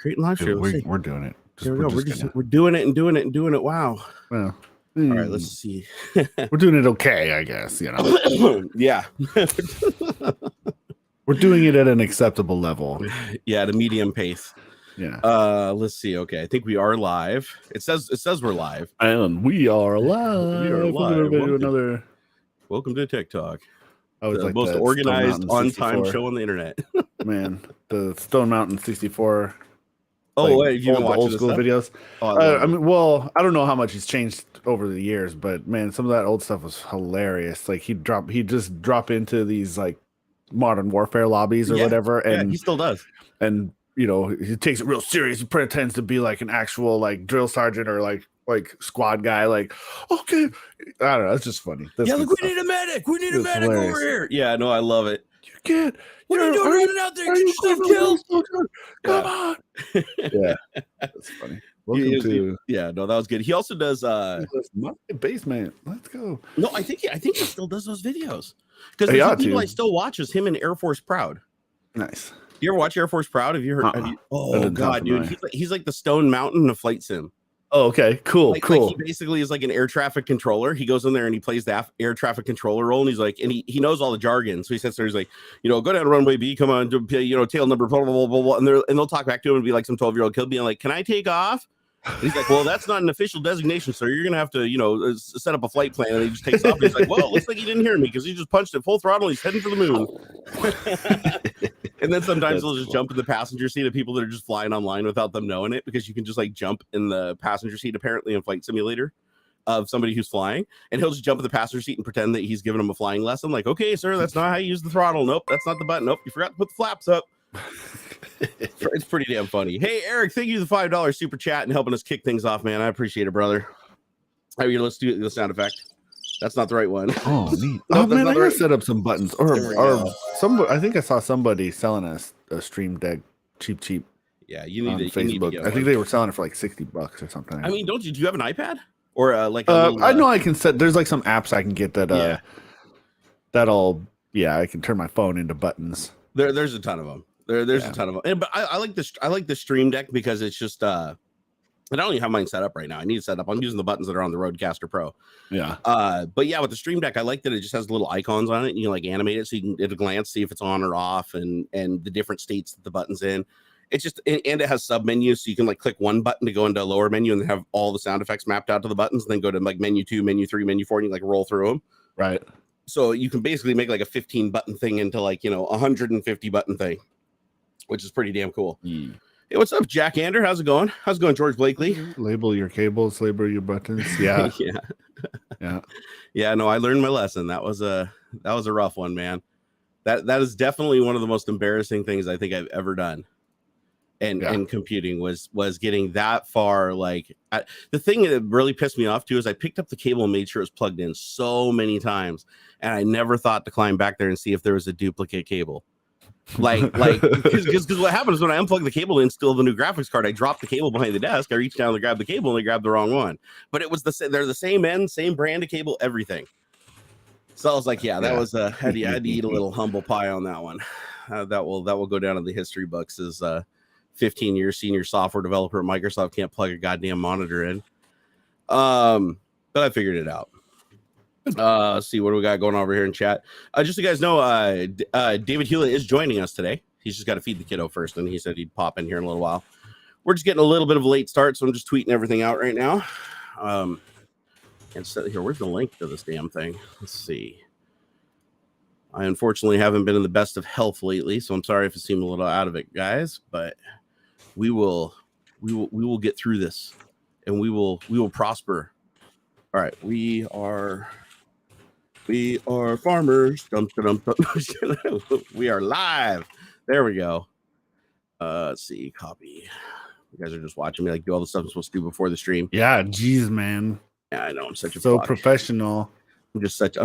Creating live stream. We're doing it. Here we go. We're doing it and doing it and doing it. Wow. Well, all right, let's see. We're doing it okay, I guess. You know. Yeah. We're doing it at an acceptable level. Yeah, at a medium pace. Yeah. Let's see. Okay, I think we are live. It says we're live. And we are live. We are live. Welcome to TikTok. I was the like most organized on-time show on the internet. Man, the Stone Mountain 64. Oh, wait, you old school videos. Oh, I mean, well, I don't know how much he's changed over the years, but man, some of that old stuff was hilarious. Like he'd just drop into these like modern warfare lobbies or whatever, and he still does. And you know, he takes it real serious. He pretends to be like an actual like drill sergeant or like squad guy. Like, okay, I don't know. It's just funny. Look, we need a medic. We need a medic over here. Yeah, no, I love it. You can't. What are you doing running out there? Get yourself killed. Come on. Yeah, that's funny. No, that was good. He also does my basement. Let's go. No, I think he still does those videos. Because the people I still watch is him and Air Force Proud. Nice. Do you ever watch Air Force Proud? Have you heard? Oh god, dude, he's like the Stone Mountain of flight sim. Oh, okay, cool. Like he basically is like an air traffic controller. He goes in there and he plays the air traffic controller role, and he's like, and he knows all the jargon. So he sits there, he's like, go down runway B, come on, tail number, blah, blah, blah, blah, blah. And they'll talk back to him and be like some 12-year-old kid being like, can I take off? And he's like, well, that's not an official designation, sir. You're gonna have to, set up a flight plan. And he just takes off. And he's like, well, it looks like he didn't hear me because he just punched at full throttle. He's heading for the moon. And then sometimes they'll just jump in the passenger seat of people that are just flying online without them knowing it, because you can just like jump in the passenger seat apparently in Flight Simulator of somebody who's flying, and he'll just jump in the passenger seat and pretend that he's giving them a flying lesson. Like, okay, sir, that's not how you use the throttle. Nope, that's not the button. Nope, you forgot to put the flaps up. It's pretty damn funny. Hey, Eric, thank you for the $5 super chat and helping us kick things off, man. I appreciate it, brother. All right, let's do the sound effect. That's not the right one. Oh, neat. Oh, man, I gotta set up some buttons. Or somebody, I think I saw somebody selling a Stream Deck cheap. Yeah, you need Facebook. You need to I think they were selling it for like $60 or something. I mean, do you have an iPad? Or I know I can set, there's like some apps I can get that I can turn my phone into buttons. There's a ton of them. There's a ton of them. But I like this. I like the Stream Deck because it's just I don't even have mine set up right now. I need to set up. I'm using the buttons that are on the Rodecaster Pro. Yeah. But yeah, with the Stream Deck, I like that it just has little icons on it. And you can like animate it so you can at a glance see if it's on or off, and the different states that the button's in. It's just, and it has sub menus, so you can like click one button to go into a lower menu and then have all the sound effects mapped out to the buttons, and then go to like menu 2, menu 3, menu 4, and you like roll through them. Right. So you can basically make like a 15 button thing into like, 150 button thing, which is pretty damn cool. Mm. Hey, what's up, Jack Ander? How's it going? How's it going, George Blakely? Label your cables, label your buttons. Yeah. Yeah, no, I learned my lesson. That was a rough one, man. That is definitely one of the most embarrassing things I think I've ever done. And computing was getting that far. Like the thing that really pissed me off too is I picked up the cable and made sure it was plugged in so many times, and I never thought to climb back there and see if there was a duplicate cable. Like because what happened is when I unplugged the cable to install the new graphics card, I dropped the cable behind the desk. I reached down to grab the cable and I grabbed the wrong one. But it was they're the same end, same brand of cable, everything. So I was like, that was I had to eat a little humble pie on that one. That will go down in the history books as 15-year senior software developer at Microsoft can't plug a goddamn monitor in. But I figured it out. Let's see what do we got going over here in chat. Just so you guys know, David Hewlett is joining us today. He's just got to feed the kiddo first, and he said he'd pop in here in a little while. We're just getting a little bit of a late start, so I'm just tweeting everything out right now. And so here, where's the link to this damn thing? Let's see. I unfortunately haven't been in the best of health lately, so I'm sorry if it seemed a little out of it, guys. But we will get through this, and we will prosper. All right, we are farmers. Dum, dum, dum. We are live. There we go. Let's see. Copy. You guys are just watching me like do all the stuff I'm supposed to do before the stream. Yeah, geez, man. Yeah, I know. I'm such a so fuck. Professional. I'm just such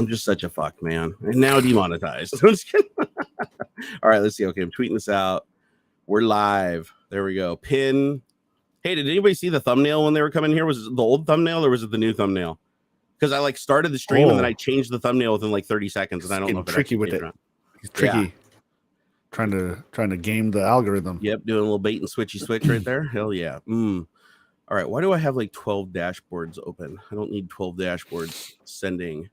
a fuck, man. And now demonetized. I'm just kidding. All right, let's see. Okay, I'm tweeting this out. We're live. There we go. Pin. Hey, did anybody see the thumbnail when they were coming here? Was it the old thumbnail or was it the new thumbnail? Because I like started the stream and then I changed the thumbnail within like 30 seconds, and I don't know if tricky with it. around. He's tricky. trying to game the algorithm. Yep, doing a little bait and switchy switch right there. Hell yeah. All right, why do I have like 12 dashboards open? I don't need 12 dashboards sending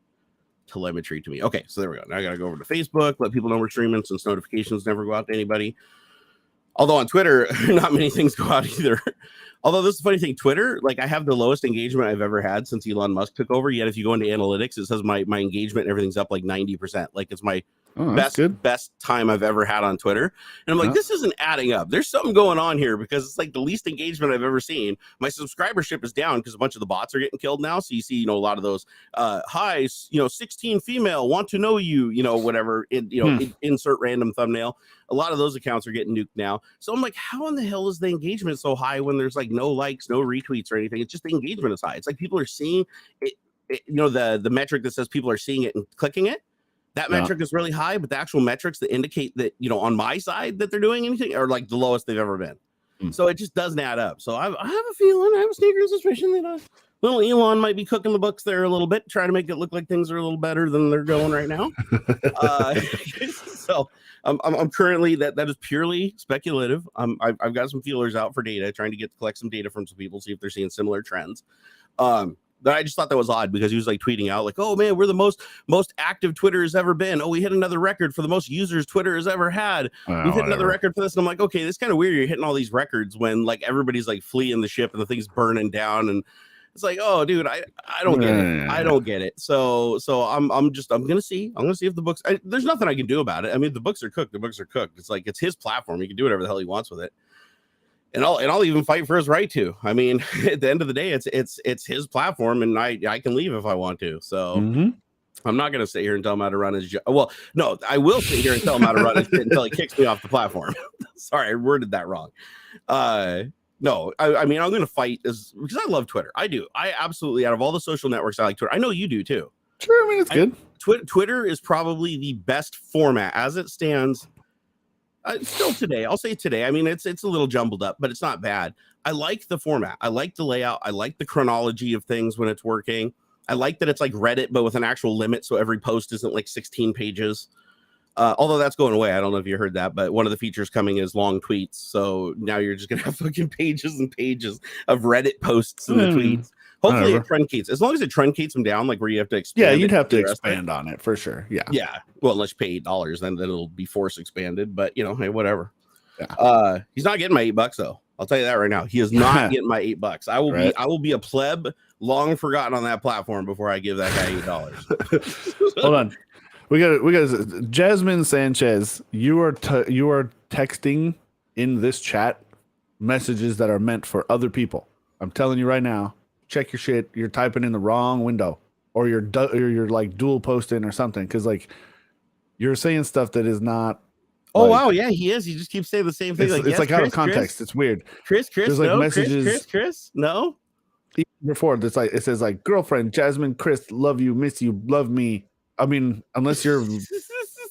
telemetry to me. Okay, so there we go. Now I gotta go over to Facebook, let people know we're streaming since notifications never go out to anybody. Although on Twitter, not many things go out either. Although this is the funny thing, Twitter, like I have the lowest engagement I've ever had since Elon Musk took over. Yet if you go into analytics, it says my engagement and everything's up like 90%. Like it's my best time I've ever had on Twitter. And I'm like, this isn't adding up. There's something going on here because it's like the least engagement I've ever seen. My subscribership is down because a bunch of the bots are getting killed now. So you see, a lot of those hi, 16 female, want to know you, whatever, insert random thumbnail. A lot of those accounts are getting nuked now. So I'm like, how in the hell is the engagement so high when there's like no likes, no retweets or anything? It's just the engagement is high. It's like people are seeing it, the metric that says people are seeing it and clicking it. That metric is really high, but the actual metrics that indicate that, on my side that they're doing anything are like the lowest they've ever been. So it just doesn't add up. So I have a feeling, I have a sneaking suspicion that little Elon might be cooking the books there a little bit, trying to make it look like things are a little better than they're going right now. So I'm currently, that is purely speculative. I've got some feelers out for data, trying to collect some data from some people, see if they're seeing similar trends. But I just thought that was odd because he was like tweeting out like, oh man, we're the most active Twitter has ever been. Oh, we hit another record for the most users Twitter has ever had. We've hit another record for this. And I'm like, okay, this is kind of weird. You're hitting all these records when like everybody's like fleeing the ship and the thing's burning down. And it's like, oh dude, I don't get it. I don't get it. So I'm gonna see if the books, there's nothing I can do about it. I mean, the books are cooked. It's like, it's his platform. He can do whatever the hell he wants with it. And I'll even fight for his right to. I mean, at the end of the day, it's his platform, and I can leave if I want to. So I'm not going to sit here and tell him how to run his job. Well, no, I will sit here and tell him how to run his shit until he kicks me off the platform. Sorry, I worded that wrong. No, I mean, I'm going to fight because I love Twitter. I do. I absolutely, out of all the social networks, I like Twitter. I know you do too. Sure, I mean, it's good. Twitter is probably the best format as it stands. Still today, I'll say today. I mean, it's a little jumbled up, but it's not bad. I like the format. I like the layout. I like the chronology of things when it's working. I like that it's like Reddit, but with an actual limit, so every post isn't like 16 pages. Although that's going away. I don't know if you heard that, but one of the features coming is long tweets. So now you're just gonna have fucking pages and pages of Reddit posts in the tweets. Hopefully it truncates. As long as it truncates them down, like where you have to expand. Yeah, you'd have to expand on it for sure. Yeah. Yeah. Well, unless you pay $8, then it'll be force expanded. But hey, whatever. Yeah. He's not getting my $8 though. I'll tell you that right now. He is not getting my $8. I will be a pleb long forgotten on that platform before I give that guy $8. Hold on. We got Jasmine Sanchez. You are texting in this chat messages that are meant for other people. I'm telling you right now. Check your shit. You're typing in the wrong window, or you're like dual posting or something, because like you're saying stuff that is not. Oh wow, yeah, he is. He just keeps saying the same thing. It's like out of context. It's weird. Chris, there's like no, messages. Chris, no. Before it's like it says like girlfriend Jasmine, Chris, love you, miss you, love me. I mean, unless you're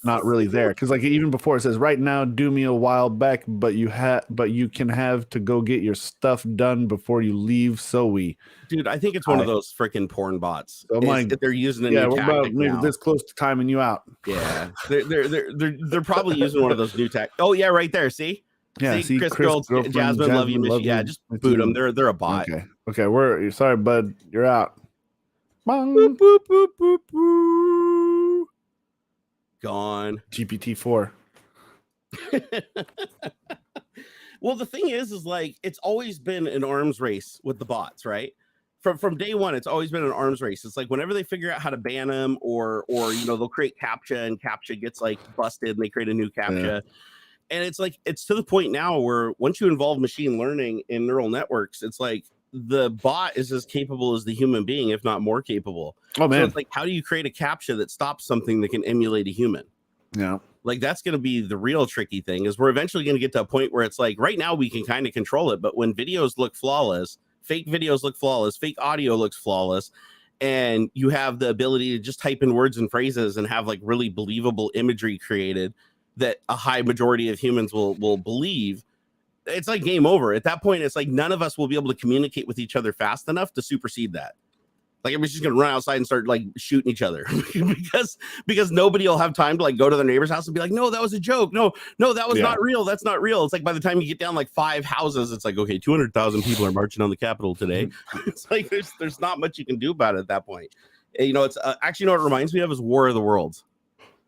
not really there, because like even before it says right now, do me a while back, but you can have to go get your stuff done before you leave. So dude, I think it's one of those freaking porn bots. So like they're using a new tactic about maybe now. This close to timing you out. Yeah, they're probably using one of those new tech. Oh yeah, right there. See. Yeah, see, Chris Jasmine, love you, miss you. Yeah, just boot them. They're a bot. Okay, we're sorry, bud. You're out. Bong. Boop, boop, boop, boop, boop. Gone. GPT-4. Well, the thing is like it's always been an arms race with the bots, right? From day one, it's always been an arms race. It's like whenever they figure out how to ban them, or they'll create CAPTCHA and CAPTCHA gets like busted, and they create a new CAPTCHA. Yeah. And it's like it's to the point now where once you involve machine learning in neural networks, it's like the bot is as capable as the human being, if not more capable. Oh man! So it's like, how do you create a CAPTCHA that stops something that can emulate a human? Yeah, like that's going to be the real tricky thing. Is we're eventually going to get to a point where it's like right now we can kind of control it, but when videos look flawless, fake videos look flawless, fake audio looks flawless, and you have the ability to just type in words and phrases and have like really believable imagery created that a high majority of humans will believe, it's like game over. At that point, it's like none of us will be able to communicate with each other fast enough to supersede that. Like everybody's just gonna run outside and start like shooting each other because nobody will have time to like go to their neighbor's house and be like, no, that was a joke. No, that was not real. That's not real. It's like by the time you get down like 5 houses, it's like, okay, 200,000 people are marching on the Capitol today. It's like there's not much you can do about it at that point. You know, it's actually, you know what it reminds me of is War of the Worlds.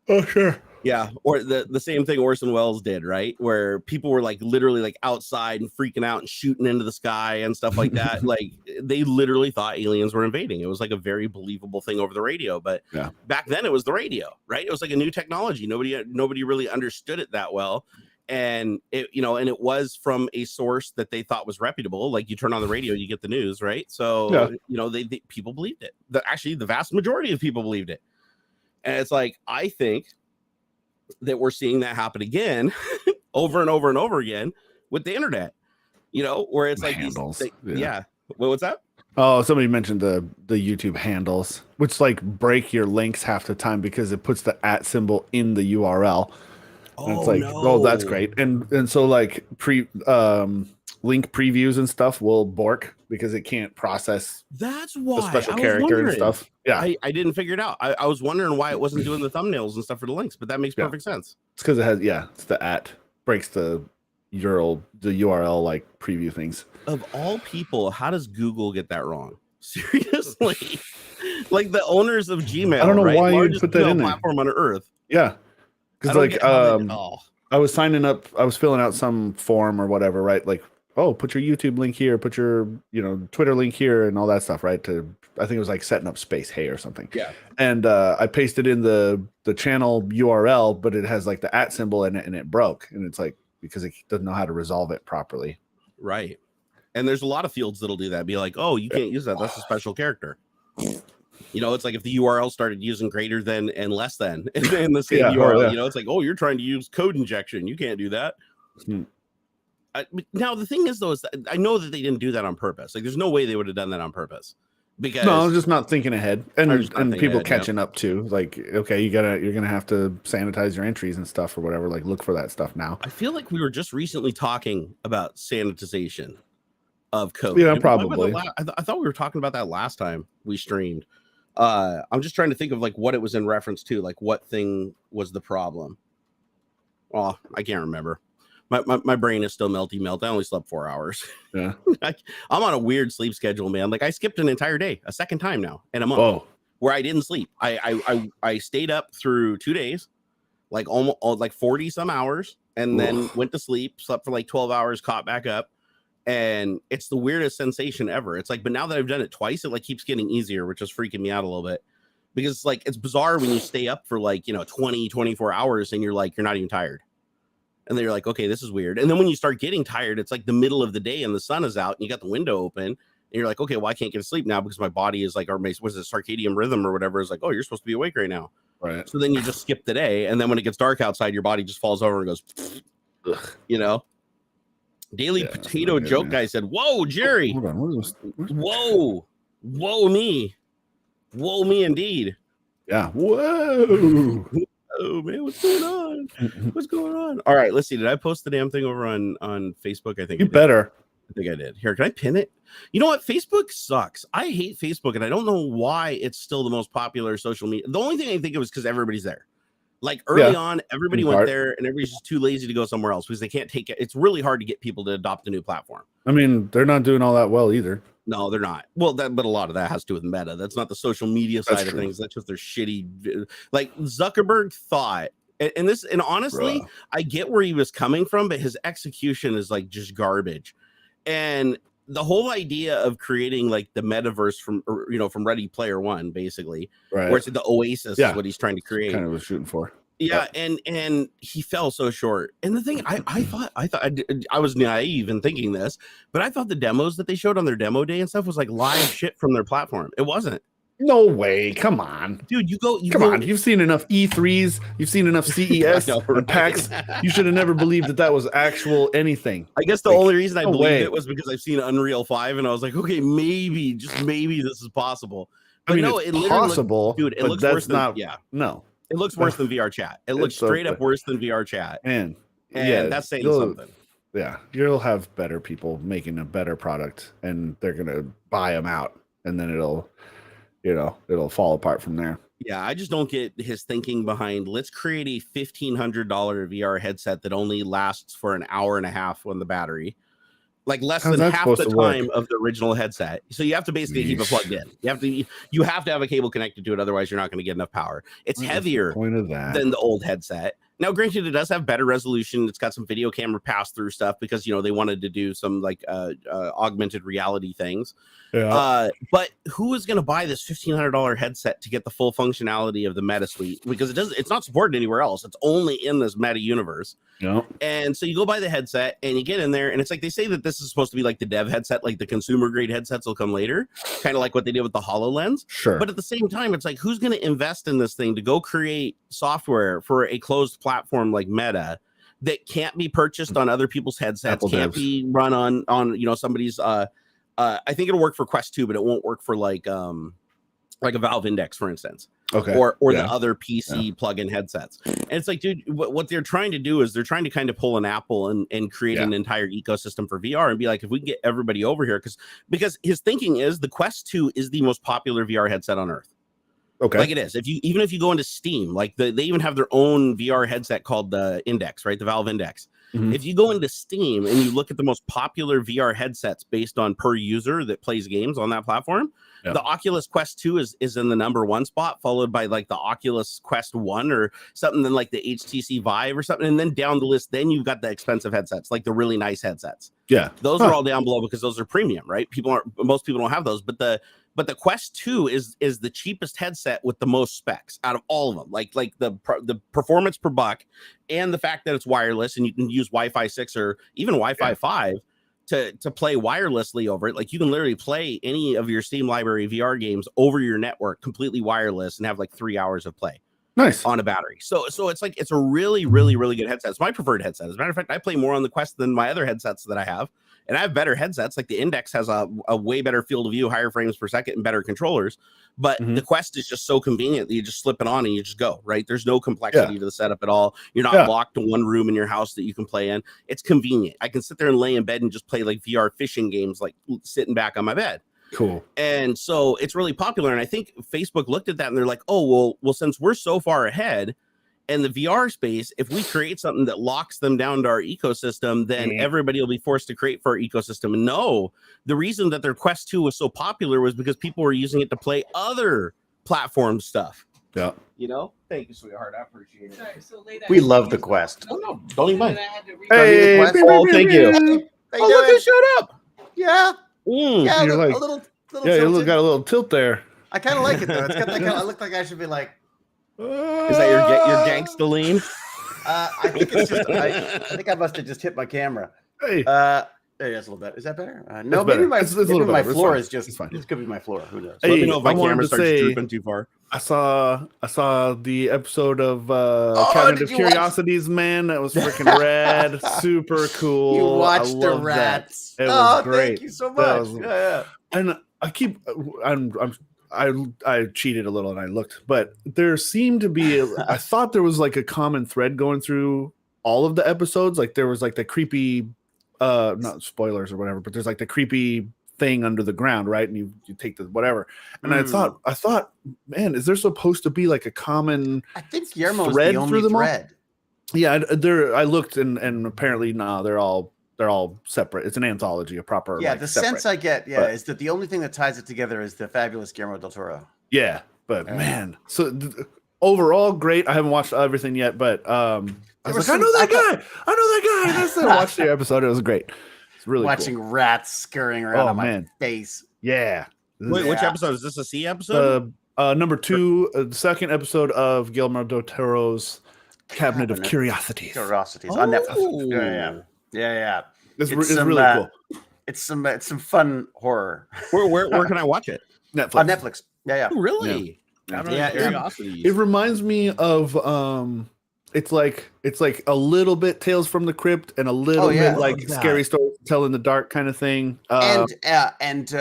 Oh, sure. Yeah, or the same thing Orson Welles did, right? Where people were like literally like outside and freaking out and shooting into the sky and stuff like that. Like they literally thought aliens were invading. It was like a very believable thing over the radio. But back then it was the radio, right? It was like a new technology. Nobody really understood it that well. And it, you know, and it was from a source that they thought was reputable. Like you turn on the radio, you get the news, right? So you know, they people believed it. Actually, the vast majority of people believed it. And it's like, I think that we're seeing that happen again over and over and over again with the internet, you know, where it's like handles. What's that? Oh, somebody mentioned the YouTube handles, which like break your links half the time because it puts the @ symbol in the URL. And it's like, oh, that's great. And so like link previews and stuff will bork because it can't process that's why the special character and stuff. Yeah, I didn't figure it out. I was wondering why it wasn't doing the thumbnails and stuff for the links, but that makes perfect sense. It's because it has it's the @ breaks the URL like preview things. Of all people, how does Google get that wrong? Seriously, like the owners of Gmail. I don't know why you largest put that in there. Platform on earth. Yeah, because like I was signing up, I was filling out some form or whatever, right? Like, oh, put your YouTube link here, put your, you know, Twitter link here and all that stuff, right? I think it was like setting up Space Hey or something. Yeah. And I pasted in the channel URL, but it has like the @ symbol in it and it broke. And it's like, because it doesn't know how to resolve it properly. Right. And there's a lot of fields that'll do that. Be like, oh, you can't use that. That's a special character. You know, it's like if the URL started using greater than and less than in the same URL, you know, it's like, oh, you're trying to use code injection. You can't do that. Now, the thing is, though, is that I know that they didn't do that on purpose. Like, there's no way they would have done that on purpose. Because no, I'm just not thinking ahead. And people catching up too. Like, okay, you're gonna have to sanitize your entries and stuff or whatever. Like, look for that stuff now. I feel like we were just recently talking about sanitization of code. Yeah, probably. I thought we were talking about that last time we streamed. I'm just trying to think of like what it was in reference to, like what thing was the problem. Oh, I can't remember. My brain is still melty melt. I only slept 4 hours. Yeah. I'm on a weird sleep schedule, man. Like I skipped an entire day, a second time now in a month where I didn't sleep. I stayed up through 2 days, like almost like 40 some hours, and then went to sleep, slept for like 12 hours, caught back up. And it's the weirdest sensation ever. It's like, but now that I've done it twice, it like keeps getting easier, which is freaking me out a little bit because it's like, it's bizarre when you stay up for like, you know, 20, 24 hours and you're like, you're not even tired. And then you're like, okay, this is weird. And then when you start getting tired, it's like the middle of the day and the sun is out and you got the window open and you're like, okay, well, I can't get to sleep now because my body is like, or was it circadian rhythm or whatever is like, oh, you're supposed to be awake right now. Right. So then you just skip the day. And then when it gets dark outside, your body just falls over and goes, you know. Daily Potato Joke Guy said, whoa, Jerry. Hold on. Whoa me indeed. Yeah. Whoa. Oh man, what's going on? All right, let's see. Did I post the damn thing over on Facebook? I think you better. I think I did. Here, can I pin it? You know what? Facebook sucks. I hate Facebook, and I don't know why it's still the most popular social media. The only thing I think it was because everybody's there. Like early on, everybody went there, and everybody's just too lazy to go somewhere else because they can't take it. It's really hard to get people to adopt a new platform. I mean, they're not doing all that well either. No, they're not. Well, but a lot of that has to do with Meta. That's not the social media side of things. That's just their shitty. Like Zuckerberg thought, and honestly, I get where he was coming from, but his execution is like just garbage. And the whole idea of creating like the metaverse from Ready Player One, basically, where it's the Oasis is what he's trying to create. Kind of was shooting for. Yeah, and he fell so short. And the thing, I thought I was naive in thinking this, but I thought the demos that they showed on their demo day and stuff was like live shit from their platform. It wasn't. No way! Come on, dude. Come on. You've seen enough E3s. You've seen enough CES and PAX. You should have never believed that was actual anything. I guess the only reason I believed it was because I've seen Unreal 5, and I was like, okay, maybe, just maybe this is possible. But I mean, no, it possible, dude. It looks worse than no. It looks worse than VR chat. It looks straight up worse than VR chat. And that's saying something. Yeah, you'll have better people making a better product, and they're gonna buy them out, and then it'll fall apart from there. Yeah, I just don't get his thinking behind let's create a $1,500 VR headset that only lasts for an hour and a half on the battery. Like less than half the time of the original headset. So you have to basically keep it plugged in. You have to have a cable connected to it, otherwise you're not going to get enough power. It's heavier than the old headset. Now, granted, it does have better resolution. It's got some video camera pass-through stuff because they wanted to do some like augmented reality things. Yeah. But who is going to buy this $1,500 headset to get the full functionality of the Meta suite? Because it's not supported anywhere else. It's only in this Meta universe. Yeah. And so you go buy the headset and you get in there, and it's like they say that this is supposed to be like the dev headset, like the consumer grade headsets will come later, kind of like what they did with the HoloLens. Sure. But at the same time, it's like who's going to invest in this thing to go create software for a closed platform like Meta that can't be purchased on other people's headsets, Apple can't be run on somebody's I think it'll work for Quest 2, but it won't work for like a Valve Index, for instance. Okay. Or the other PC plug-in headsets. And it's like, dude, what they're trying to do is they're trying to kind of pull an Apple and create an entire ecosystem for VR and be like, if we can get everybody over here, because his thinking is the Quest 2 is the most popular VR headset on earth. Okay. Like it is. Even if you go into Steam, like they even have their own VR headset called the Index, right? The Valve Index. Mm-hmm. If you go into Steam and you look at the most popular VR headsets based on per user that plays games on that platform, the Oculus Quest 2 is in the number 1 spot, followed by like the Oculus Quest 1 or something, then like the HTC Vive or something. And then down the list, then you've got the expensive headsets, like the really nice headsets. Yeah. Those are all down below because those are premium, right? Most people don't have those, but the Quest 2 is the cheapest headset with the most specs out of all of them. Like the performance per buck and the fact that it's wireless and you can use Wi-Fi 6 or even Wi-Fi 5 to play wirelessly over it. Like you can literally play any of your Steam library VR games over your network completely wireless and have like 3 hours of play. Nice. On a battery. So it's like it's a really, really, really good headset. It's my preferred headset. As a matter of fact, I play more on the Quest than my other headsets that I have. And I have better headsets. Like the Index has a way better field of view, higher frames per second, and better controllers. But the Quest is just so convenient that you just slip it on and you just go, right? There's no complexity to the setup at all. You're not locked to one room in your house that you can play in. It's convenient. I can sit there and lay in bed and just play like VR fishing games, like sitting back on my bed. Cool. And so it's really popular. And I think Facebook looked at that and they're like, oh, well, since we're so far ahead in the VR space, if we create something that locks them down to our ecosystem, then everybody will be forced to create for our ecosystem. And no, the reason that their Quest 2 was so popular was because people were using it to play other platform stuff. Yeah. Thank you, sweetheart. I appreciate it. Sorry, so we love the Quest. Oh, no, don't even mind. Hey, thank you. Hey, look who showed up. Yeah. Yeah, You're like, a little yeah, you got a little tilt there. I kind of like it though. It's got that kind of, I look like I should be like. Is that your gangsta lean? I think it's just. I think I must have just hit my camera. Hey. There, that's a little better. Is that better? No, maybe my floor is just. This could be my floor. Who knows? Hey, let me know if my camera starts drooping too far. I saw the episode of Cabinet of Curiosities, man. That was freaking rad. Super cool. You watched the rats. It was great. Thank you so much. Yeah. And I cheated a little and I looked, but there seemed to be I thought there was like a common thread going through all of the episodes. Like there was like the creepy not spoilers or whatever, but there's like the creepy thing under the ground, right? And you take the whatever. And I thought, man, is there supposed to be like a common I think Guillermo's thread the only through them thread. All? Yeah, I looked and apparently they're all separate. It's an anthology, a proper the sense I get is that the only thing that ties it together is the fabulous Guillermo del Toro. Yeah, but man, so overall great. I haven't watched everything yet, but I was like, I know that guy. I watched the episode. It was great. It's really watching cool. Rats scurrying around on my face. Yeah. Wait, which episode is this? A C episode? Number 2, the second episode of Guillermo del Toro's Cabinet of Curiosities. On Netflix. Yeah. It's really cool. It's some fun horror. Where can I watch it? Netflix. On Netflix. Yeah. Oh, really? Yeah. It reminds me of it's like a little bit Tales from the Crypt and a little bit like Scary Stories to Tell in the Dark kind of thing. And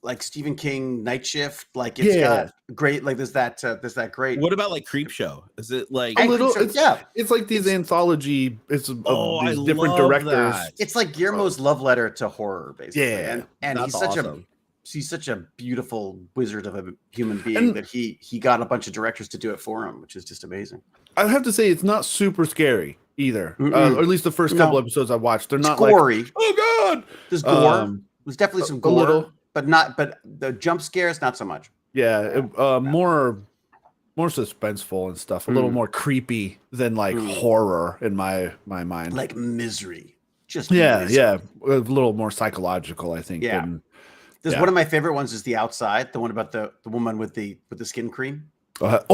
like Stephen King Night Shift, like it's got great, like there's that great. What about like Creep Show? Is it like a little? It's like these anthology. It's these different directors. It's like Guillermo's love letter to horror, basically. Yeah, and he's such a he's such a beautiful wizard of a human being that he got a bunch of directors to do it for him, which is just amazing. I have to say it's not super scary either. Or at least the first couple episodes I watched, they're not gory. Like, oh god, there's gore. There's definitely some gore, little, but the jump scares not so much. Yeah, more suspenseful and stuff. A little more creepy than like horror in my mind. Like Misery. Just misery. A little more psychological, I think. Yeah. One of my favorite ones is The Outside, the one about the woman with the skin cream. That's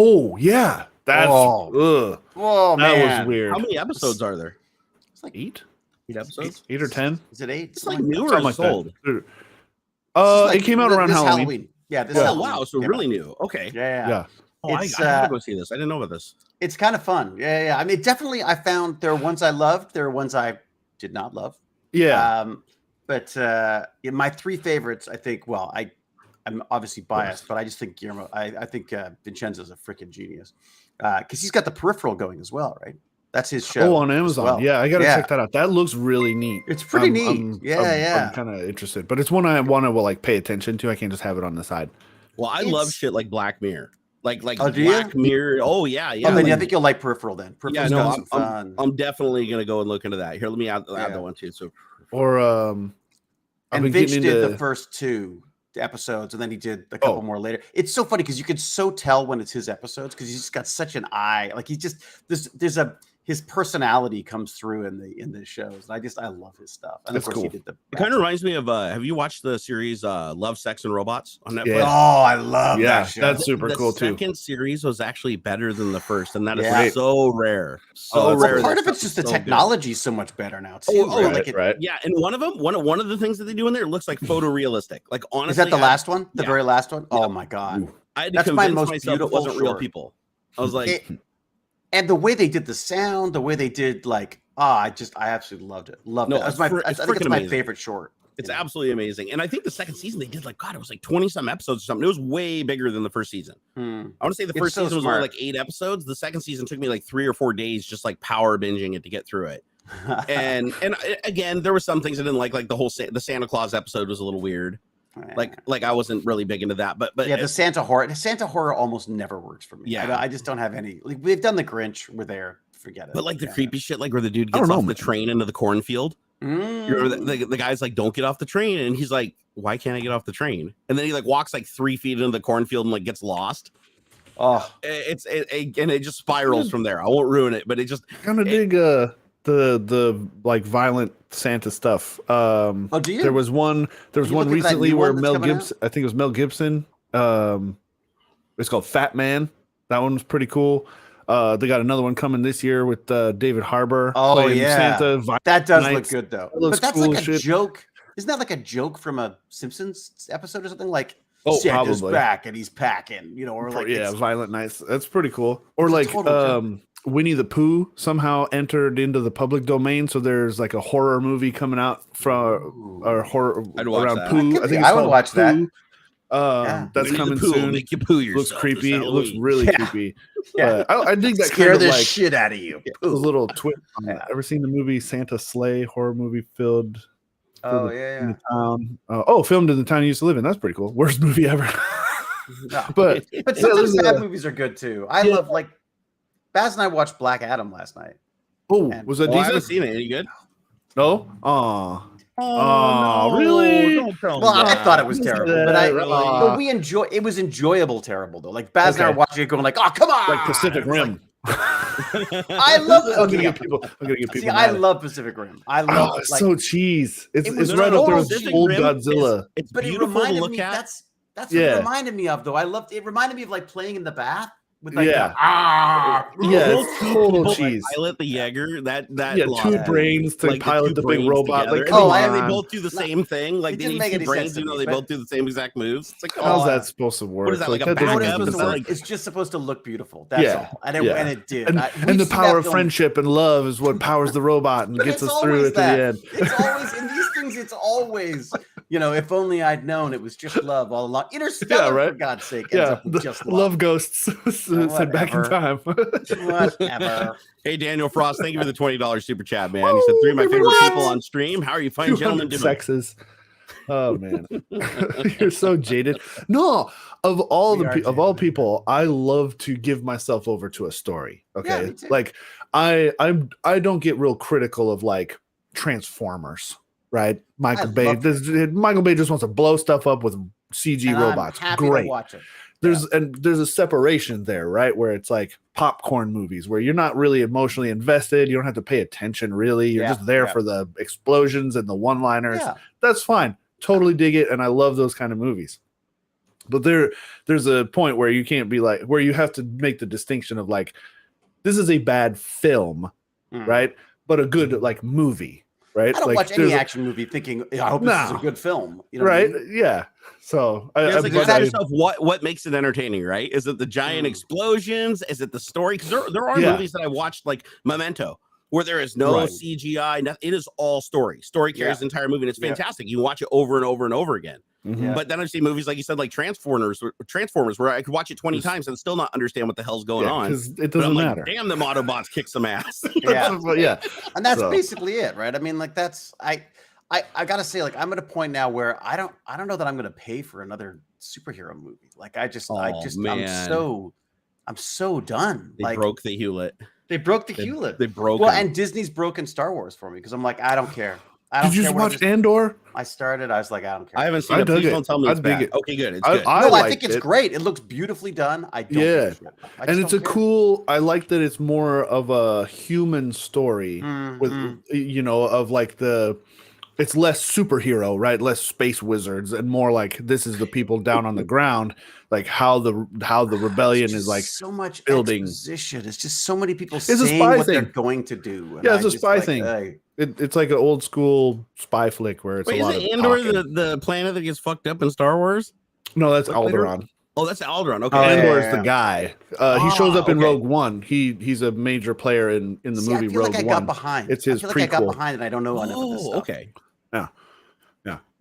that was weird. How many episodes are there? It's like 8 episodes, 8 or 10. Is it 8? It's like new or like old. It came out around Halloween. Yeah. Wow, so really new. Okay. Yeah. Oh, I gotta go see this. I didn't know about this. It's kind of fun. Yeah. I mean, definitely, I found there are ones I loved. There are ones I did not love. Yeah. But my 3 favorites, I think. Well, I'm obviously biased, but I just think Guillermo. I think Vincenzo's a freaking genius because he's got the Peripheral going as well, right? That's his show. Oh, on Amazon. Well. Yeah, I gotta check that out. That looks really neat. It's pretty neat. I'm kind of interested, but it's one I want to like pay attention to. I can't just have it on the side. Well, I love shit like Black Mirror. Like do Black you? Mirror. Oh yeah. Oh, then I think you'll like Peripheral then. Peripheral's yeah, no, fun. I'm definitely gonna go and look into that. Here, let me add that one too. So, or and Vince did the first 2 episodes, and then he did a couple more later. It's so funny because you can so tell when it's his episodes because he's just got such an eye. Like he just his personality comes through in the shows. And I love his stuff. And that's of course cool. He did it kind of reminds me of have you watched the series Love, Sex, and Robots on Netflix? Yeah. Oh, I love that show. That's super cool too. The second series was actually better than the first, and that is so rare. Rare. Part of it's just the technology is so much better now too. Right. Yeah, and one of the things that they do in there looks like photorealistic. Like honestly, is that the last one? The very last one? Oh my god. I had to convince myself it wasn't real people. I was like and the way they did the sound, the way they did I absolutely loved it. I think it's my favorite short. It's absolutely amazing. And I think the second season they did it was like 20 some episodes or something. It was way bigger than the first season. I want to say the first season was only like 8 episodes. The second season took me like 3 or 4 days just like power binging it to get through it. and again, there were some things I didn't like the Santa Claus episode was a little weird. Like I wasn't really big into that, but yeah, the Santa horror almost never works for me. Yeah, I just don't have any. Like we've done the Grinch, we're there, forget it. But like the creepy shit, like where the dude gets off the train into the cornfield. You remember the guy's like, "Don't get off the train," and he's like, "Why can't I get off the train?" And then he like walks like 3 feet into the cornfield and like gets lost. Oh, and it just spirals from there. I won't ruin it, but it just kind of dig the like violent Santa stuff. Do you? There was one recently where Mel Gibson, I think it was Mel Gibson. It's called Fat Man. That one was pretty cool. They got another one coming this year with David Harbour. Oh yeah, Santa. That does look good though. But that's cool like a joke. Isn't that like a joke from a Simpsons episode or something? Like Santa's back and he's packing, or like Violent Nights. That's pretty cool. Or like Winnie the Pooh somehow entered into the public domain, so there's like a horror movie coming out from horror around that. Pooh. I think I would watch Pooh. that. That's Winnie coming the Pooh soon. will make you poo yourself. Looks creepy. It looks really creepy. Yeah, I dig that scare kind of the like shit out of you. Those little twist. Ever seen the movie Santa Sleigh? Horror movie filled. Oh in the town. Filmed in the town you used to live in. That's pretty cool. Worst movie ever. No. But sometimes bad movies are good too. I love like Baz and I watched Black Adam last night. Oh, was that decent? I haven't seen it. Any good? No. Oh, really? Well, I thought it was terrible, but it was enjoyable terrible though. Like Baz and I were watching it, going like, "Oh, come on!" Like Pacific Rim. I love. I'm gonna get people. See, I love Pacific Rim. I love. It's so cheese. It's right up there with old Godzilla. It's beautiful to look at. That's what it reminded me of, though. I loved it. Reminded me of like playing in the bath. With like it's total cheese. Pilot the Jaeger, that two brains to pilot the big robot. Like, they both do the same thing. Like they need 2 brains, they both do the same exact moves. It's like, how's that supposed to work? What is that like a backup? It's just supposed to look beautiful. That's all, and it did. And the power of friendship and love is what powers the robot and gets us through it to the end. It's always in these things. It's always. If only I'd known it was just love all along. Interstellar, for God's sake, ends up with just love ghosts. Said back in time. Whatever. Hey, Daniel Frost, thank you for the $20 super chat, man. He said 3 of my favorite people on stream. How are you fine gentlemen doing? Sexes. Oh man, you're so jaded. No, of all people, I love to give myself over to a story. Okay, like I don't get real critical of like Transformers, right? Michael Bay just wants to blow stuff up with CG robots. Great. To watch it. There's a separation there, right? Where it's like popcorn movies where you're not really emotionally invested. You don't have to pay attention really. You're just there for the explosions and the one-liners. Yeah. That's fine. Totally dig it. And I love those kind of movies. But there's a point where you can't be like, where you have to make the distinction of like, this is a bad film, right? But a good like movie, right? I don't watch any action movie thinking, I hope this is a good film. You know right? What I mean? Yeah. So you ask yourself what makes it entertaining, right? Is it the giant explosions? Is it the story? Because there are movies that I watched like Memento, where there is no CGI. It is all story. Story carries the entire movie, and it's fantastic. You watch it over and over and over again. But then I see movies like you said, like Transformers, where I could watch it 20 times and still not understand what the hell's going on. It doesn't matter. Like, damn, the Autobots kick some ass. And that's basically it, right? I mean, like I gotta say, like I'm at a point now where I don't know that I'm gonna pay for another superhero movie. Like I'm so done. They broke the Hewlett. They broke the Hewlett. They broke. Well, and Disney's broken Star Wars for me because I'm like, I don't care. Did you just watch Andor? I started. I was like, I don't care. I haven't seen it. Please don't tell me it's bad. Okay, good. It's good. I think it's great. It looks beautifully done. I don't. And it's a cool. I like that it's more of a human story with of like the. It's less superhero, right? Less space wizards, and more like this is the people down on the ground, like how the rebellion is like so much building. Exposition. It's just so many people saying what they're going to do. Yeah, it's a spy thing. It's like an old school spy flick where it's a lot of Andor the planet that gets fucked up in Star Wars? No, that's Alderaan. Oh, that's Alderaan. Okay, Andor is the guy. He shows up in Rogue One. He's a major player in the movie Rogue One. I got behind. It's his prequel. I got behind, and I don't know enough of this stuff. Okay. Yeah.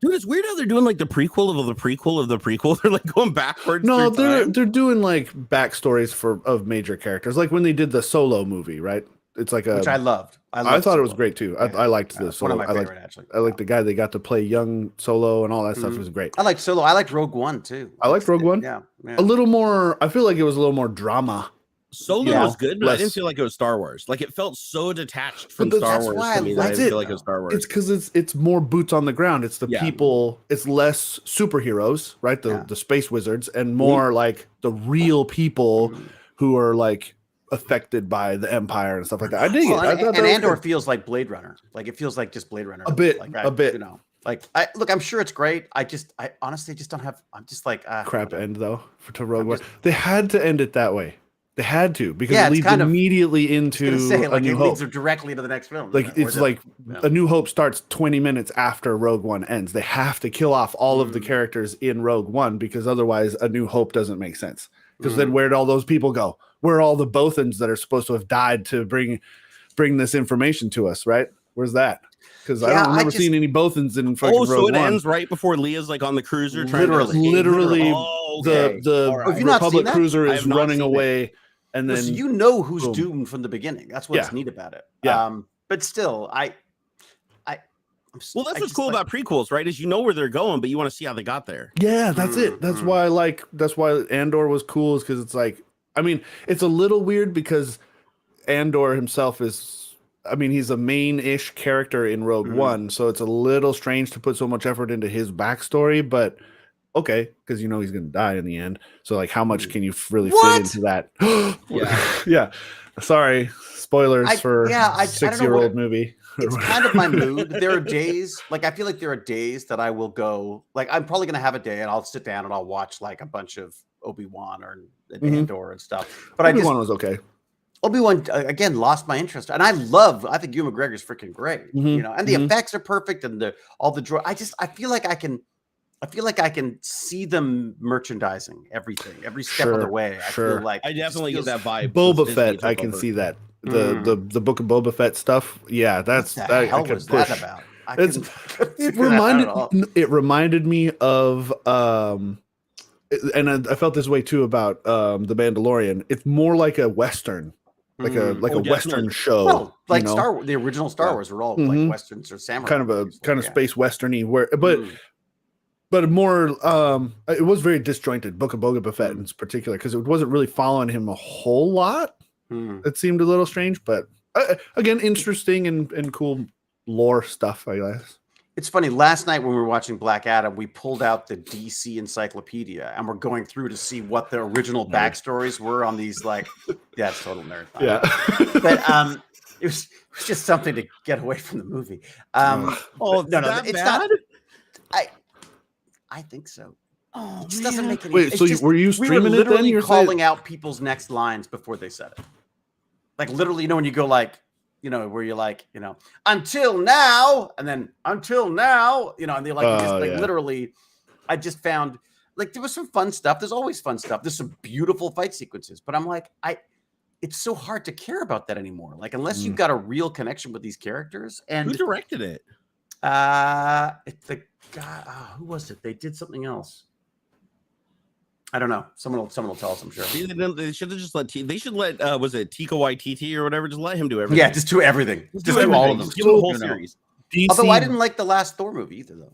Dude, it's weird how they're doing like the prequel of the prequel of the prequel. They're like going backwards. No, they're doing like backstories of major characters, like when they did the Solo movie, right? It's like which I loved. I thought it was great too. I liked the Solo. One of my favorite, actually. I liked the guy they got to play young Solo and all that stuff. It was great. I liked Solo. I liked Rogue One too. I liked Rogue One. Yeah. A little more. I feel like it was a little more drama. Solo was good, but I didn't feel like it was Star Wars. Like it felt so detached from Star Wars to me that I didn't feel like it was Star Wars. It's because it's more boots on the ground. It's the people. It's less superheroes, right? The space wizards, and more like the real people who are like affected by the Empire and stuff like that. I dig it. And Andor feels like Blade Runner. Like it feels like just Blade Runner. A bit. You know. Like I'm sure it's great. I honestly just don't have. I'm just like crap end though to Rogue One. They had to end it that way. They had to because it leads immediately into A New Hope. It leads directly to the next film. Like it's like A New Hope starts 20 minutes after Rogue One ends. They have to kill off all of the characters in Rogue One because otherwise A New Hope doesn't make sense. Because then where'd all those people go? Where are all the Bothans that are supposed to have died to bring this information to us? Right? Where's that? Because I don't remember seeing any Bothans in fucking Rogue One. So it ends right before Leah's like on the cruiser. Literally, the Republic cruiser is running away. And then you know who's doomed from the beginning. That's what's neat about it. Yeah. But still, that's what's cool about prequels, right? Is you know where they're going, but you want to see how they got there. Yeah, that's it. That's why Andor was cool, is because it's like, I mean, it's a little weird because Andor himself he's a main-ish character in Rogue One, so it's a little strange to put so much effort into his backstory, but okay, because you know he's going to die in the end. So, like, how much can you really fit into that? Yeah. Sorry, spoilers for a 6-year-old movie. It's kind of my mood. There are days, like, I feel like there are days that I will go, like, I'm probably going to have a day and I'll sit down and I'll watch, like, a bunch of Obi-Wan or Andor and stuff. But Obi-Wan was okay. Obi-Wan, again, lost my interest. And I think Ewan McGregor's freaking great, you know, and the effects are perfect and all the droid. I feel like I can see them merchandising everything every step of the way. I feel like I definitely get that vibe. Boba Fett, I can see that. The Book of Boba Fett stuff. Yeah, that's what the hell was that about? It reminded me of and I felt this way too about the Mandalorian. It's more like a Western. Like a Western show. Well, like the original Star Wars were all like Westerns or samurai. Kind of space Westerny but more it was very disjointed. Book of Boba Fett in particular, because it wasn't really following him a whole lot. It seemed a little strange, but again, interesting and cool lore stuff, I guess. It's funny. Last night when we were watching Black Adam, we pulled out the DC encyclopedia and we're going through to see what the original backstories were on these. Like, yeah, it's total nerd. Yeah, but it was just something to get away from the movie. No, it's bad? not. I think so. Oh, it just doesn't make any. Wait, so were you streaming we were literally it then? Calling out people's next lines before they said it. Like literally, you know, when you go like, you know, where you're like, you know, until now, and then until now, you know, and they're like, literally, I just found like there was some fun stuff. There's always fun stuff. There's some beautiful fight sequences, but I'm like, it's so hard to care about that anymore. Like, unless you've got a real connection with these characters. And who directed it? It's the guy. Who was it? They did something else. I don't know. Someone will tell us, I'm sure. They should have just let they should let was it Taika Waititi or whatever? Just let him do everything. Yeah, just do everything. Just do all of them. Give him the whole series. DC... Although I didn't like the last Thor movie either, though.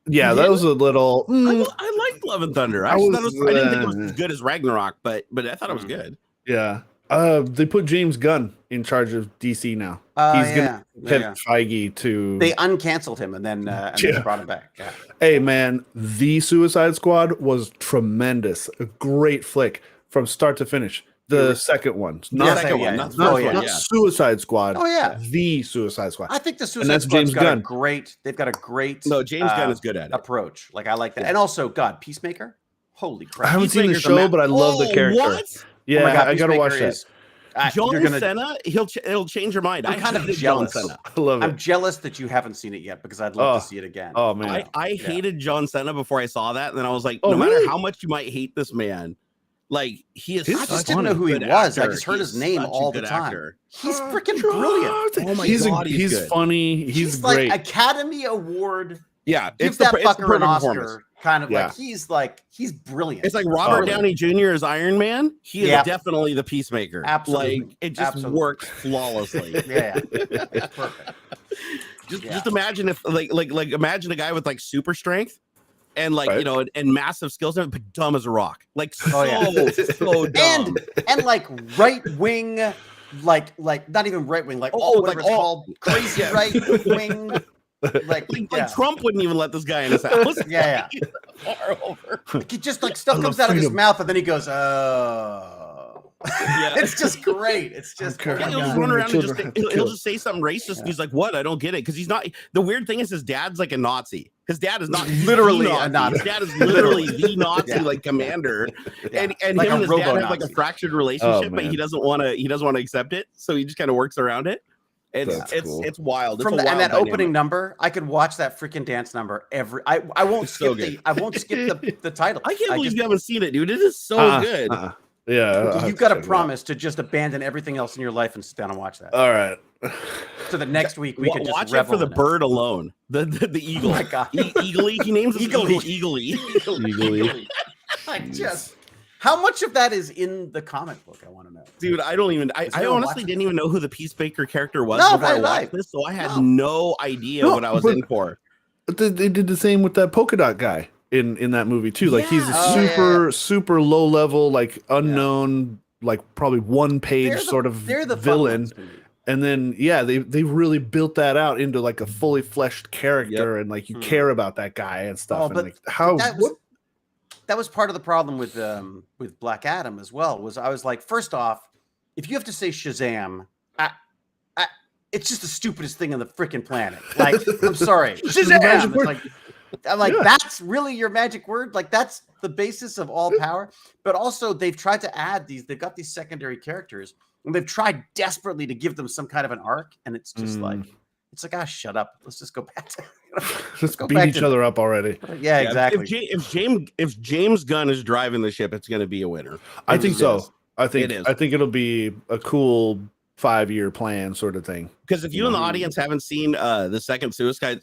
Yeah, that was a little. I liked Love and Thunder. I didn't think it was as good as Ragnarok, but I thought it was good. Yeah. They put James Gunn in charge of DC now. He's gonna get Feige to. They uncanceled him and then brought him back. Yeah. Hey man, The Suicide Squad was tremendous. A great flick from start to finish. The second one, not Suicide Squad. Oh yeah, The Suicide Squad. I think the Suicide Squad's got a great. They've got a great. No, James Gunn is good at it. Approach. Like I like that, and also Peacemaker. Holy crap! I haven't seen the show, but I love the character. What? Yeah, God, I gotta watch that. John Cena, it'll change your mind. I'm kind of jealous. I love it. I'm jealous that you haven't seen it yet because I'd love to see it again. Oh man, I hated John Cena before I saw that, and then I was like, no matter how much you might hate this man, like he is. I just didn't know who he was. I just heard his name all the time. He's freaking brilliant. Oh my God, he's funny. He's great. Like Academy Award. Yeah, give that fucker an Oscar. Kind of he's brilliant. It's like Robert Downey Jr. as Iron Man. He is definitely the Peacemaker. Absolutely, like it just works flawlessly. Yeah, it's perfect. Just imagine if like imagine a guy with like super strength and like you know and massive skills, but dumb as a rock. Like so dumb. and like right wing, like not even right wing, like whatever it's called, crazy right wing. Like Trump wouldn't even let this guy in his house. Yeah. Far over. Like he just like stuff comes out of his mouth and then he goes, oh. Yeah. It's just great. It's just he'll just run around and he'll just say something racist. And he's like, what? I don't get it. Because he's not. The weird thing is his dad's like a Nazi. His dad is not literally a Nazi. His dad is literally the Nazi like commander. And like him and his dad have like a fractured relationship, but he doesn't want to accept it. So he just kind of works around it. It's wild. And that opening number, I could watch that freaking dance number I won't skip the title. I can't believe you haven't seen it, dude. It is so good. Yeah, you've got to promise to just abandon everything else in your life and sit down and watch that. All right. So the next week we could just watch it for the bird alone. The eagle. Oh my God. Eagly. He names him Eagly. How much of that is in the comic book? I want to know. Dude, I honestly didn't even know who the Peacemaker character was before I watched this, so I had no idea what I was in for. They did the same with that polka dot guy in that movie too. Like he's a super low level, like unknown, like probably one page sort of villain. And then they really built that out into like a fully fleshed character, and like you care about that guy and stuff. And like that was part of the problem with Black Adam as well. Was I was like, first off, if you have to say Shazam, it's just the stupidest thing on the freaking planet. Like, I'm sorry, Shazam. I'm like, that's really your magic word? Like, that's the basis of all power. But also, they've tried to add these. They've got these secondary characters, and they've tried desperately to give them some kind of an arc, and it's just like. It's like, shut up. Let's just go back to just beat each other up already. Yeah, exactly. If James Gunn is driving the ship, it's going to be a winner. I think so. I think it'll be a cool 5-year plan sort of thing. Because if you in the audience haven't seen the second Suicide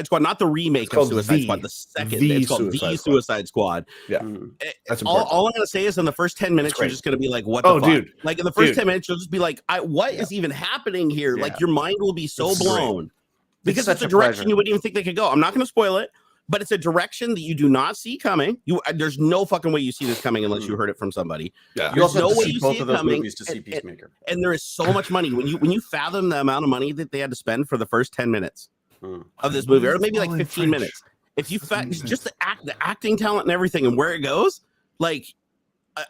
Squad, not the remake of Suicide Squad, the second, it's called The Suicide Squad. Yeah, that's important. All I'm gonna say is in the first 10 minutes, you're just gonna be like, "What the fuck?" Dude. Like in the first 10 minutes, you'll just be like, "What is even happening here?" Like your mind will be so blown because it's a direction you wouldn't even think they could go. I'm not gonna spoil it, but it's a direction that you do not see coming. There's no fucking way you see this coming unless you heard it from somebody. Yeah, you also have to see both of those movies to see Peacemaker. And there is so much money when you fathom the amount of money that they had to spend for the first 10 minutes of this movie, or maybe like 15 minutes. If you just the acting talent and everything and where it goes, like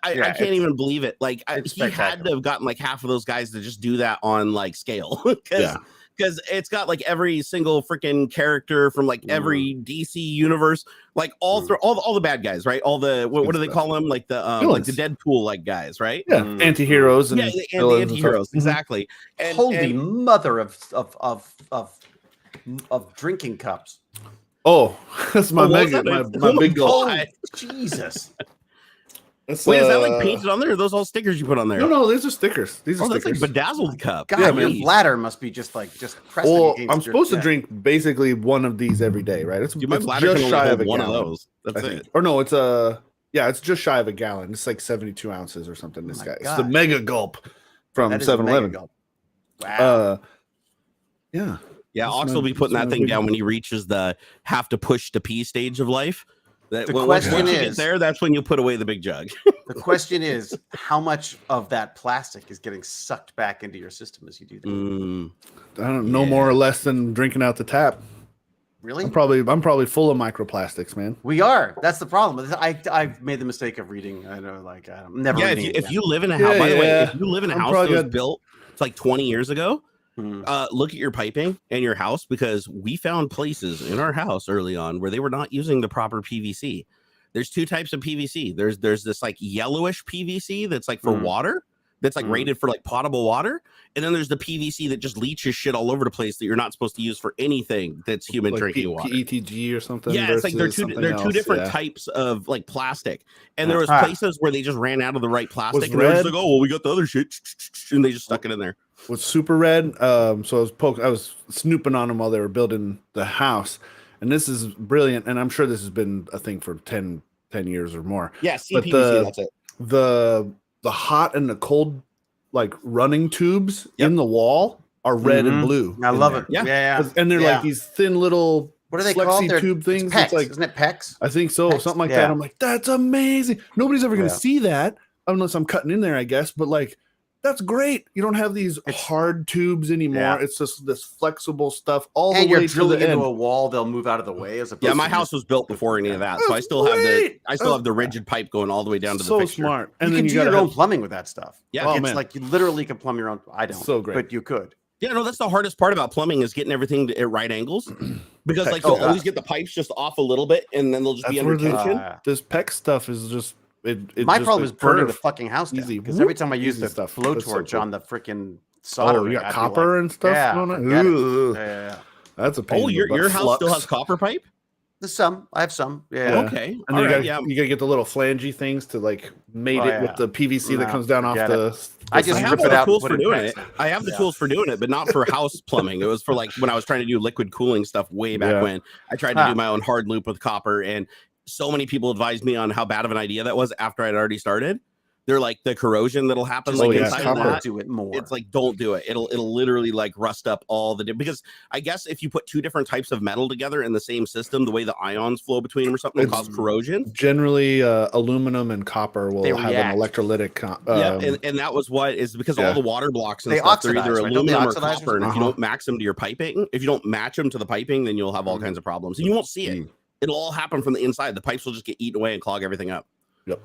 I can't even believe it. Like he had to have gotten like half of those guys to just do that on like scale because it's got like every single freaking character from like every DC universe, like all through all the bad guys, right? All the what do they call them? Like the Deadpool like guys, right? Yeah, anti-heroes and the anti-heroes, exactly. And holy mother of drinking cups. Oh, that's my my big goal. Oh, Jesus. Wait, is that like painted on there? Or are those all stickers you put on there? No, these are stickers. These are stickers. That's like bedazzled cup. God, your bladder must be just pressed. Well, I'm supposed to drink basically one of these every day, right? It's just shy of one of those. That's it. Or no, it's it's just shy of a gallon. It's like 72 ounces or something. This guy, it's the Mega Gulp from 7-Eleven. Wow. Yeah. Yeah, Aux will be putting that thing down when he reaches the have to push to pee stage of life. The question is, you get there, that's when you put away the big jug. The question is, how much of that plastic is getting sucked back into your system as you do that? I don't know, more or less than drinking out the tap. Really? I'm probably full of microplastics, man. We are. That's the problem. I've made the mistake of reading. I know, like I'm never. Yeah, if you live in a house, by the way, if you live in a house that was built like 20 years ago. Look at your piping and your house, because we found places in our house early on where they were not using the proper PVC. There's two types of PVC. There's this like yellowish PVC that's like for water, that's like rated for like potable water, and then there's the PVC that just leaches shit all over the place that you're not supposed to use for anything that's human drinking water. PETG or something. Yeah, it's like they're two different types of like plastic, and there was places where they just ran out of the right plastic, and they're just like, oh well, we got the other shit, and they just stuck it in there. Was super red. So I was snooping on them while they were building the house, and this is brilliant. And I'm sure this has been a thing for 10 years or more. Yeah, CPVC, that's it. The hot and the cold, like running tubes in the wall are red and blue. I love it. Yeah. And they're like these thin little what are they called? Tube things. It's it's like, isn't it PEX? I think so, something like that. I'm like, that's amazing. Nobody's ever going to see that unless I'm cutting in there, I guess. But like, that's great. You don't have these hard tubes anymore. Yeah. It's just this flexible stuff all the way to the end. And you're drilling into a wall, they'll move out of the way. As opposed my house was built before any of that, so I still have the rigid pipe going all the way down to the fixture. So smart. And then you can do your own plumbing with that stuff. Yeah, it's like you literally can plumb your own. I don't. So great, but you could. Yeah, no, that's the hardest part about plumbing is getting everything at right angles, because like you'll always get the pipes just off a little bit, and then they'll just be under tension. This PEX stuff is just. My problem is burning the fucking house down, because every time I use the blowtorch on the freaking solder, you got copper and stuff. Yeah. That's a pain. Oh, your house still has copper pipe? There's some. I have some. Yeah. Okay. And then you gotta get the little flangey things to like mate it with the PVC that comes down off the. I just rip it out. Tools for doing it. I have the tools for doing it, but not for house plumbing. It was for like when I was trying to do liquid cooling stuff way back when. I tried to do my own hard loop with copper, and so many people advised me on how bad of an idea that was after I'd already started. They're like, the corrosion that'll happen inside of that. Do it more. It's like, don't do it. It'll literally like rust up all the because I guess if you put two different types of metal together in the same system, the way the ions flow between them or something, will cause corrosion. Generally, aluminum and copper will have an electrolytic. And that was what is because all the water blocks and stuff, they're either aluminum or copper. And if you don't match them to your piping, if you don't match them to the piping, then you'll have all kinds of problems, and you won't see it. It'll all happen from the inside. The pipes will just get eaten away and clog everything up. Yep.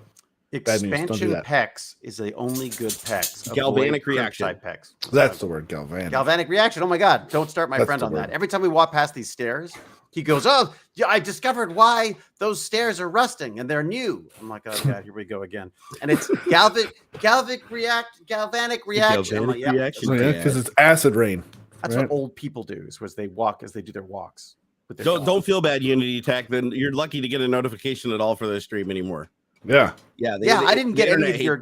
Expansion PEX is the only good PEX. Galvanic reaction. PEX. That's the word, galvanic. Galvanic reaction. Oh my God! Don't start my friend on that. Every time we walk past these stairs, he goes, "Oh, I discovered why those stairs are rusting and they're new." I'm like, "Oh God, here we go again." And it's galvanic reaction. Galvanic reaction, because it's acid rain. That's what old people do. Is they walk as they do their walks. Don't feel bad, Unity Tech. Then you're lucky to get a notification at all for this stream anymore. Yeah. I didn't get any of your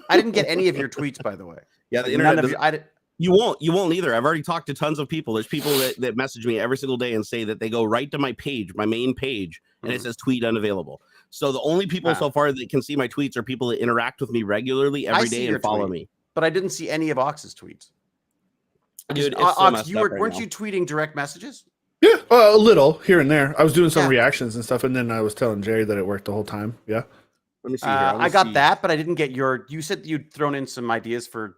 I didn't get any of your tweets, by the way. Yeah, the internet. You won't either. I've already talked to tons of people. There's people that message me every single day and say that they go right to my page, my main page, and it says tweet unavailable. So the only people so far that can see my tweets are people that interact with me regularly every day and follow me. But I didn't see any of AuxxZ's tweets. Dude, Aux, weren't you tweeting direct messages? Yeah, a little here and there. I was doing some reactions and stuff, and then I was telling Jerry that it worked the whole time. Yeah. Let me see here. I got that, but I didn't get your. You said you'd thrown in some ideas for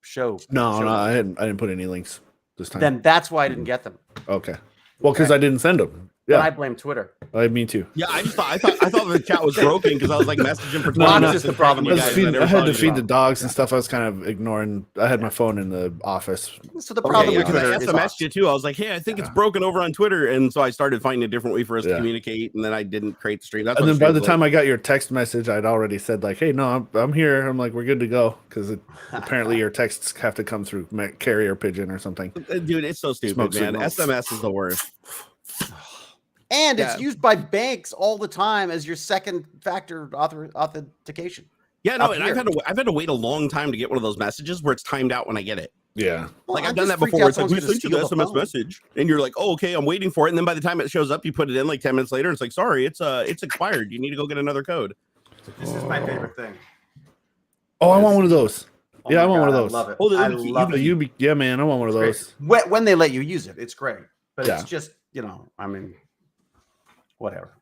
show. No, I didn't put any links this time. Then that's why I didn't get them. Okay. Well, because I didn't send them. Yeah, I blame Twitter. Me too. Yeah, I thought the chat was broken because I was like messaging for 20 No, minutes. just the problem. I had to feed the dogs and stuff. I was kind of ignoring. I had my phone in the office. So the problem with Twitter I SMS'd you too. I was like, hey, I think it's broken over on Twitter, and so I started finding a different way for us to communicate, and then I didn't create the stream. That's and then by the time I got your text message, I'd already said like, hey, no, I'm here. I'm like, we're good to go because apparently your texts have to come through carrier pigeon or something. Dude, it's so stupid, man. SMS is the worst. And it's used by banks all the time as your second factor authentication. Yeah, no, and I've had to wait a long time to get one of those messages where it's timed out when I get it. Yeah. Well, like I've done that before. It's like, we sent you the SMS message. And you're like, oh, okay, I'm waiting for it. And then by the time it shows up, you put it in like 10 minutes later. And it's like, sorry, it's expired. You need to go get another code. This is my favorite thing. Oh, I want one of those. Yeah, I want one of those. I love it. Oh, I love it. Yeah, man, I want one of those. When they let you use it, it's great. But it's just, I mean, whatever.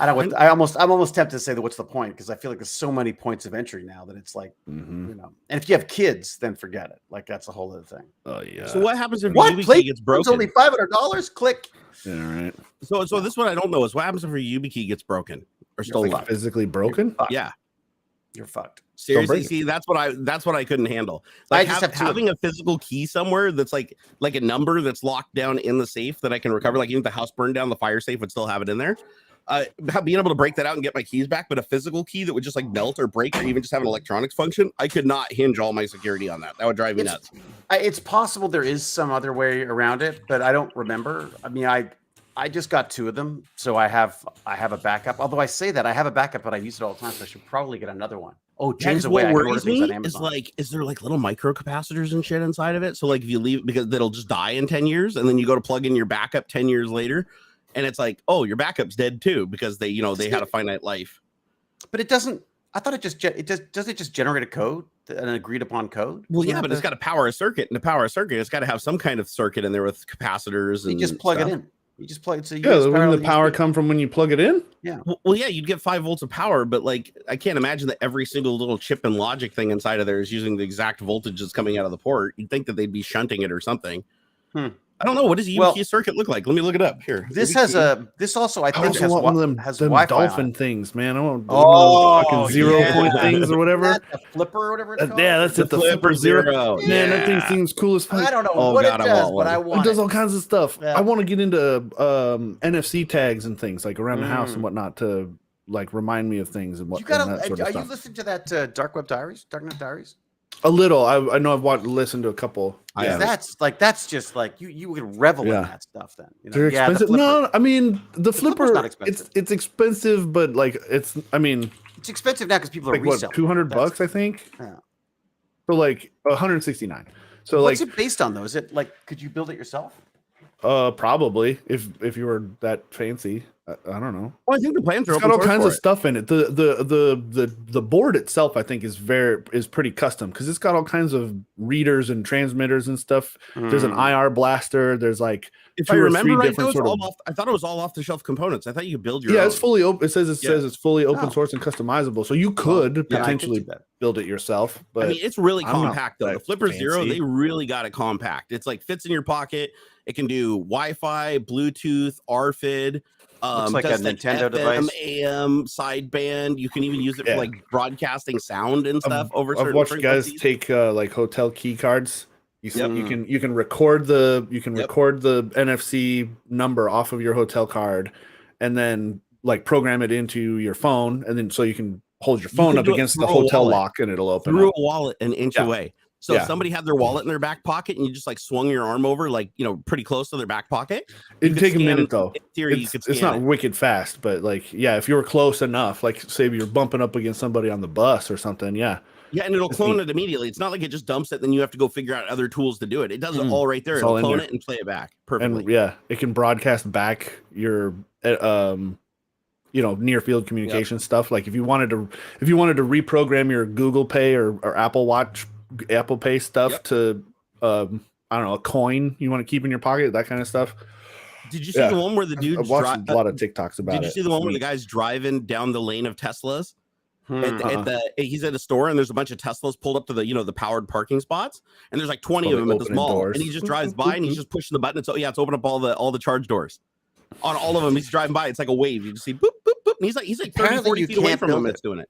I'm almost tempted to say that what's the point? Because I feel like there's so many points of entry now that it's like, and if you have kids, then forget it. Like that's a whole other thing. Oh yeah. So what happens if your YubiKey gets broken? It's only $500. Click. Yeah, right. So this one I don't know is what happens if your YubiKey gets broken or stolen? Like physically broken? Yeah. You're fucked. Seriously, see, that's what I couldn't handle. Like having a physical key somewhere that's like a number that's locked down in the safe that I can recover. Like even if the house burned down, the fire safe would still have it in there. Being able to break that out and get my keys back, but a physical key that would just like melt or break or even just have an electronics function, I could not hinge all my security on that. That would drive me nuts. It's possible there is some other way around it, but I don't remember. I mean, I just got 2 of them, so I have a backup. Although I say that I have a backup, but I use it all the time, so I should probably get another one. Oh, James, what worries me is there like little micro capacitors and shit inside of it? So like if you leave because it'll just die in 10 years, and then you go to plug in your backup 10 years later, and it's like, oh, your backup's dead too because they had a finite life. But it doesn't. I thought doesn't it just generate a code, an agreed upon code? Well, yeah, but it's got to power a circuit, and to power a circuit, it's got to have some kind of circuit in there with capacitors. And you just plug it in. You just plug it. So wouldn't the power come from when you plug it in? Yeah. Well, yeah, you'd get 5 volts of power, but like I can't imagine that every single little chip and logic thing inside of there is using the exact voltage that's coming out of the port. You'd think that they'd be shunting it or something. I don't know. What does a YubiKey circuit look like? Let me look it up here. This has this also I think has one of them Wi-Fi dolphin things, man. I want fucking 0 point things or whatever. The flipper or whatever it's called. Yeah, that's it. The flipper zero. Man, that thing seems cool as fuck. I don't know what it does, but I want it. Does all kinds of stuff. Yeah. I want to get into NFC tags and things like around the house and whatnot to like remind me of things and what. That sort of stuff. You listening to that Darknet Diaries? A little. I know I've listened to a couple. That's just like you would revel in that stuff. Then they're expensive. No, I mean the flipper. Not expensive. It's expensive, but like it's expensive now because people are reselling. $200, I think. Yeah. So like 169. So what's it based on though? Is it like could you build it yourself? Probably if you were that fancy. I don't know. Well, I think the plans are got all kinds of stuff in it. The board itself, I think, is pretty custom because it's got all kinds of readers and transmitters and stuff. There's an IR blaster. There's like if I remember right, I thought it was all off the shelf components. I thought you could build your own. It's fully open. It says it's fully open source and customizable, so you could potentially build it yourself. But I mean, it's really compact though. The Flipper Zero, they really got it compact. It's like fits in your pocket. It can do Wi-Fi, Bluetooth, RFID. Looks like a Nintendo device. AM sideband. You can even use it for like broadcasting sound and stuff over. I've watched guys take like hotel key cards. You can record the NFC number off of your hotel card, and then like program it into your phone, and then so you can hold your phone up against the hotel lock, and it'll open through a wallet an inch away. So if somebody had their wallet in their back pocket and you just like swung your arm over, like, pretty close to their back pocket. It'd take a minute though. In theory, it's not wicked fast, but like, if you were close enough, like say you're bumping up against somebody on the bus or something. Yeah. Yeah. And it'll clone it immediately. It's not like it just dumps it. Then you have to go figure out other tools to do it. It does it all right there. It'll clone it and play it back perfectly. And it can broadcast back your, near field communication stuff. Like if you wanted to reprogram your Google Pay or Apple Pay stuff to I don't know, a coin you want to keep in your pocket, that kind of stuff. Did you see the one where the dude watched a lot of TikToks about it? Did you see the one where the guy's driving down the lane of Teslas? He's at a store and there's a bunch of Teslas pulled up to the the powered parking spots, and there's like 20 of them at this mall, doors. And he just drives by and he's just pushing the button. It's open up all the charge doors on all of them. He's driving by. It's like a wave. You just see boop boop boop. And he's like 30-40 feet away from him. It's doing it.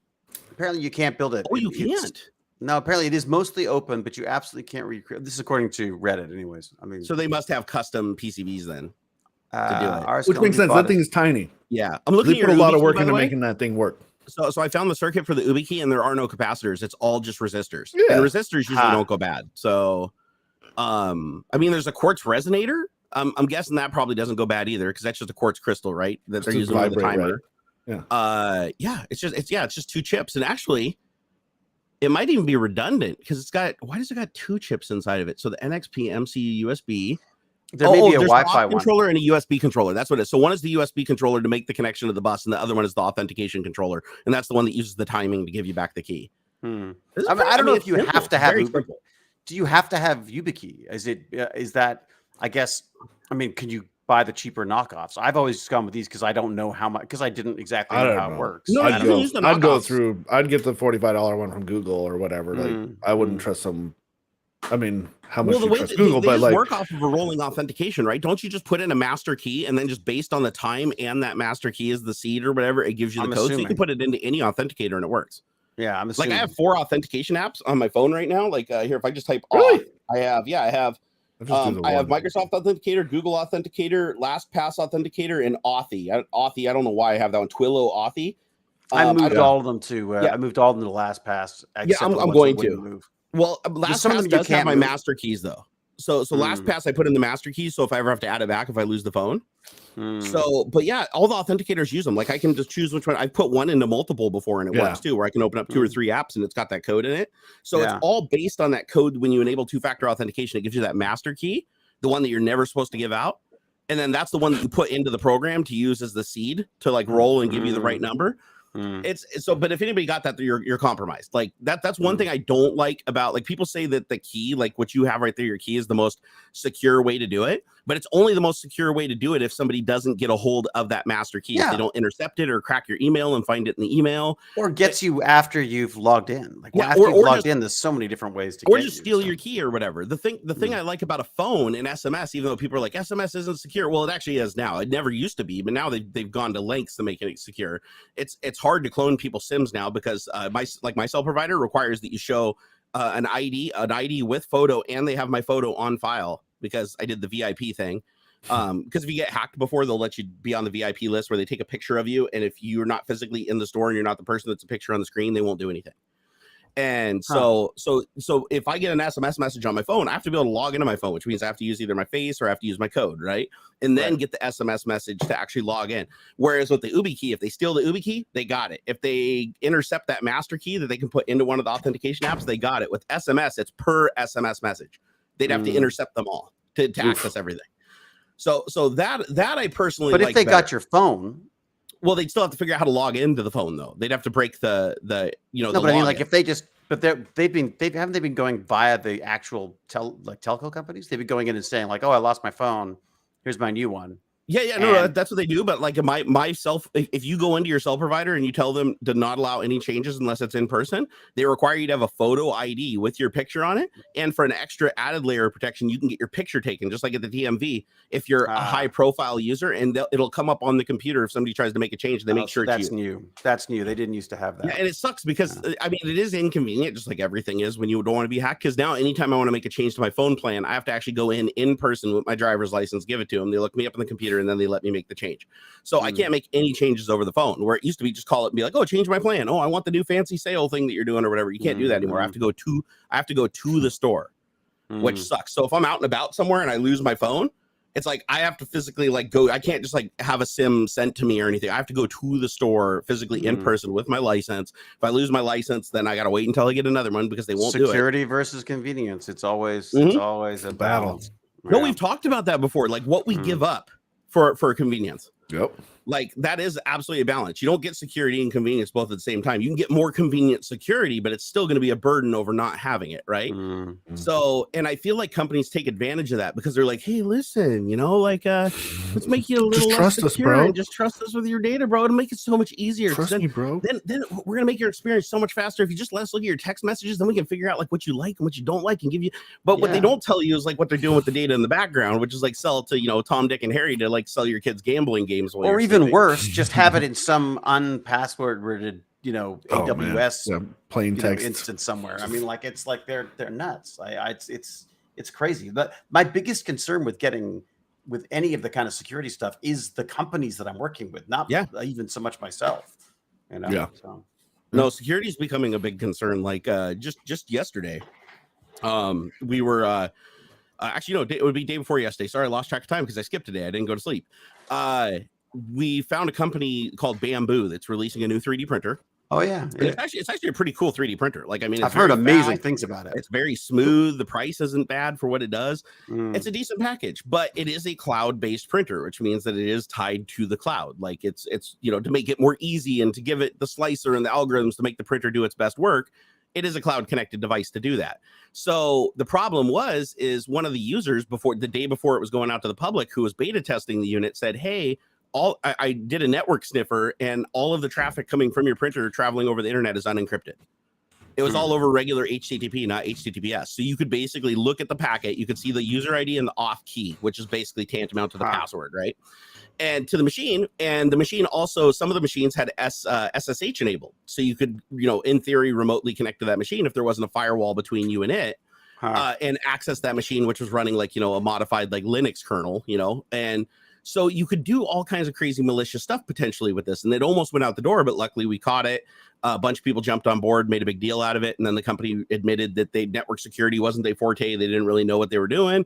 Apparently you can't build it. Oh, you can't. No, apparently it is mostly open, but you absolutely can't recreate. This is according to Reddit, anyways. I mean, so they must have custom PCBs then to do it. Which makes sense. That thing is tiny. Yeah, I'm looking. They put a lot of work into making that thing work. So I found the circuit for the YubiKey, and there are no capacitors. It's all just resistors. Yeah. And resistors usually don't go bad. So, I mean, there's a quartz resonator. I'm guessing that probably doesn't go bad either, because that's just a quartz crystal, right? That they're using for the timer. Right? Yeah. It's just 2 chips, and actually, it might even be redundant because why does it got 2 chips inside of it? So the NXP MCU USB. There may be a Wi-Fi controller and a USB controller. That's what it is. So one is the USB controller to make the connection to the bus, and the other one is the authentication controller, and that's the one that uses the timing to give you back the key. I don't know if you have to have. Do you have to have YubiKey? Is that? I guess. I mean, can you buy the cheaper knockoffs? I've always gone with these because I don't know how much, because I didn't exactly know how it works. No, I'd go through. I'd get the $45 one from Google or whatever. Like I wouldn't trust some. I mean, how much you trust Google, but like work off of a rolling authentication, right? Don't you just put in a master key, and then just based on the time and that master key is the seed or whatever, it gives you the code, so you can put it into any authenticator and it works. Yeah, I'm assuming. Like I have 4 authentication apps on my phone right now. Like here, if I just type off, I have Microsoft Authenticator, Google Authenticator, LastPass Authenticator, and Authy. I don't know why I have that one. Twilio Authy. I moved all of them to. I moved all of them to LastPass. Yeah, I'm going to. Well, LastPass does have my master keys though. So LastPass I put in the master keys. So if I ever have to add it back, if I lose the phone. So, but yeah, all the authenticators use them. Like I can just choose which one. I've put one into multiple before, and it works too, where I can open up 2 or 3 apps and it's got that code in it. So it's all based on that code. When you enable 2-factor authentication, it gives you that master key, the one that you're never supposed to give out. And then that's the one that you put into the program to use as the seed to like roll and give you the right number. It's so, but if anybody got that, you're compromised. Like that's one thing I don't like about, like, people say that the key, like what you have right there, your key is the most secure way to do it, but it's only the most secure way to do it if somebody doesn't get a hold of that master key. If they don't intercept it or crack your email and find it in the email, or gets you after you've logged in. Like after you've logged in, there's so many different ways to or just steal your key or whatever. The thing I like about a phone and SMS, even though people are like SMS isn't secure, well, it actually is now. It never used to be, but now they've gone to lengths to make it secure. It's hard to clone people's SIMs now because my cell provider requires that you show an ID with photo, and they have my photo on file because I did the VIP thing. Because if you get hacked before, they'll let you be on the VIP list where they take a picture of you, and if you're not physically in the store and you're not the person that's a picture on the screen, they won't do anything. And so if I get an SMS message on my phone, I have to be able to log into my phone, which means I have to use either my face or I have to use my code, right? And then get the SMS message to actually log in. Whereas with the YubiKey, if they steal the YubiKey, they got it. If they intercept that master key that they can put into one of the authentication apps, they got it. With SMS, it's per SMS message. They'd have to intercept them all to access everything. So that I personally like. But if they better. Got your phone, well, they'd still have to figure out how to log into the phone though. They'd have to break the No, but I mean, like if they just, but haven't they been going via the actual telco companies? They've been going in and saying like, oh, I lost my phone. Here's my new one. No, that's what they do. But like if you go into your cell provider and you tell them to not allow any changes unless it's in person, they require you to have a photo ID with your picture on it. And for an extra added layer of protection, you can get your picture taken, just like at the DMV, if you're a high profile user, and it'll come up on the computer if somebody tries to make a change. They make sure that's new. That's new. They didn't used to have that. Yeah, and it sucks because I mean, it is inconvenient, just like everything is when you don't want to be hacked. Because now, anytime I want to make a change to my phone plan, I have to actually go in person with my driver's license, give it to them. They look me up on the computer, and then they let me make the change. So I can't make any changes over the phone, where it used to be just call it and be like, oh, change my plan. Oh, I want the new fancy sale thing that you're doing or whatever. You can't do that anymore. I have to go to the store, which sucks. So if I'm out and about somewhere and I lose my phone, it's like I have to physically go. I can't just like have a SIM sent to me or anything. I have to go to the store physically in person with my license. If I lose my license, then I got to wait until I get another one because they won't do it. Security versus convenience. It's always a balance. No, we've talked about that before. Like what we give up for convenience. Yep. Like that is absolutely a balance. You don't get security and convenience both at the same time. You can get more convenient security, but it's still going to be a burden over not having it, right? Mm-hmm. So, and I feel like companies take advantage of that because they're like, hey, listen, let's make you a little less secure and just trust us with your data, bro. It'll make it so much easier. Trust me, bro. Then we're gonna make your experience so much faster. If you just let us look at your text messages, then we can figure out like what you like and what you don't like and give you. But what they don't tell you is like what they're doing with the data in the background, which is like sell it to Tom, Dick, and Harry to like sell your kids gambling games, or even worse, just have it in some unpassworded AWS plain text instance somewhere. I mean, like it's like they're nuts. It's crazy. But my biggest concern with any of the kind of security stuff is the companies that I'm working with, not even so much myself. So. No, security is becoming a big concern. Like just yesterday, we were actually it would be day before yesterday. Sorry, I lost track of time because I skipped today. I didn't go to sleep. We found a company called Bamboo that's releasing a new 3D printer. Oh yeah. It's actually a pretty cool 3D printer. Like, I mean, I've heard amazing things about it. It's very smooth. The price isn't bad for what it does. It's a decent package, but it is a cloud-based printer, which means that it is tied to the cloud. Like it's to make it more easy and to give it the slicer and the algorithms to make the printer do its best work. It is a cloud-connected device to do that. So the problem is one of the users the day before it was going out to the public, who was beta testing the unit, said, "Hey, I did a network sniffer, and all of the traffic coming from your printer traveling over the internet is unencrypted. It was all over regular HTTP, not HTTPS. So you could basically look at the packet. You could see the user ID and the auth key, which is basically tantamount to the password, right? And to the machine. And the machine also, some of the machines had SSH enabled. So you could, in theory, remotely connect to that machine if there wasn't a firewall between you and it, and access that machine, which was running like, a modified like Linux kernel, and so you could do all kinds of crazy malicious stuff potentially with this. And it almost went out the door, but luckily we caught it. A bunch of people jumped on board, made a big deal out of it. And then the company admitted that network security wasn't their forte. They didn't really know what they were doing,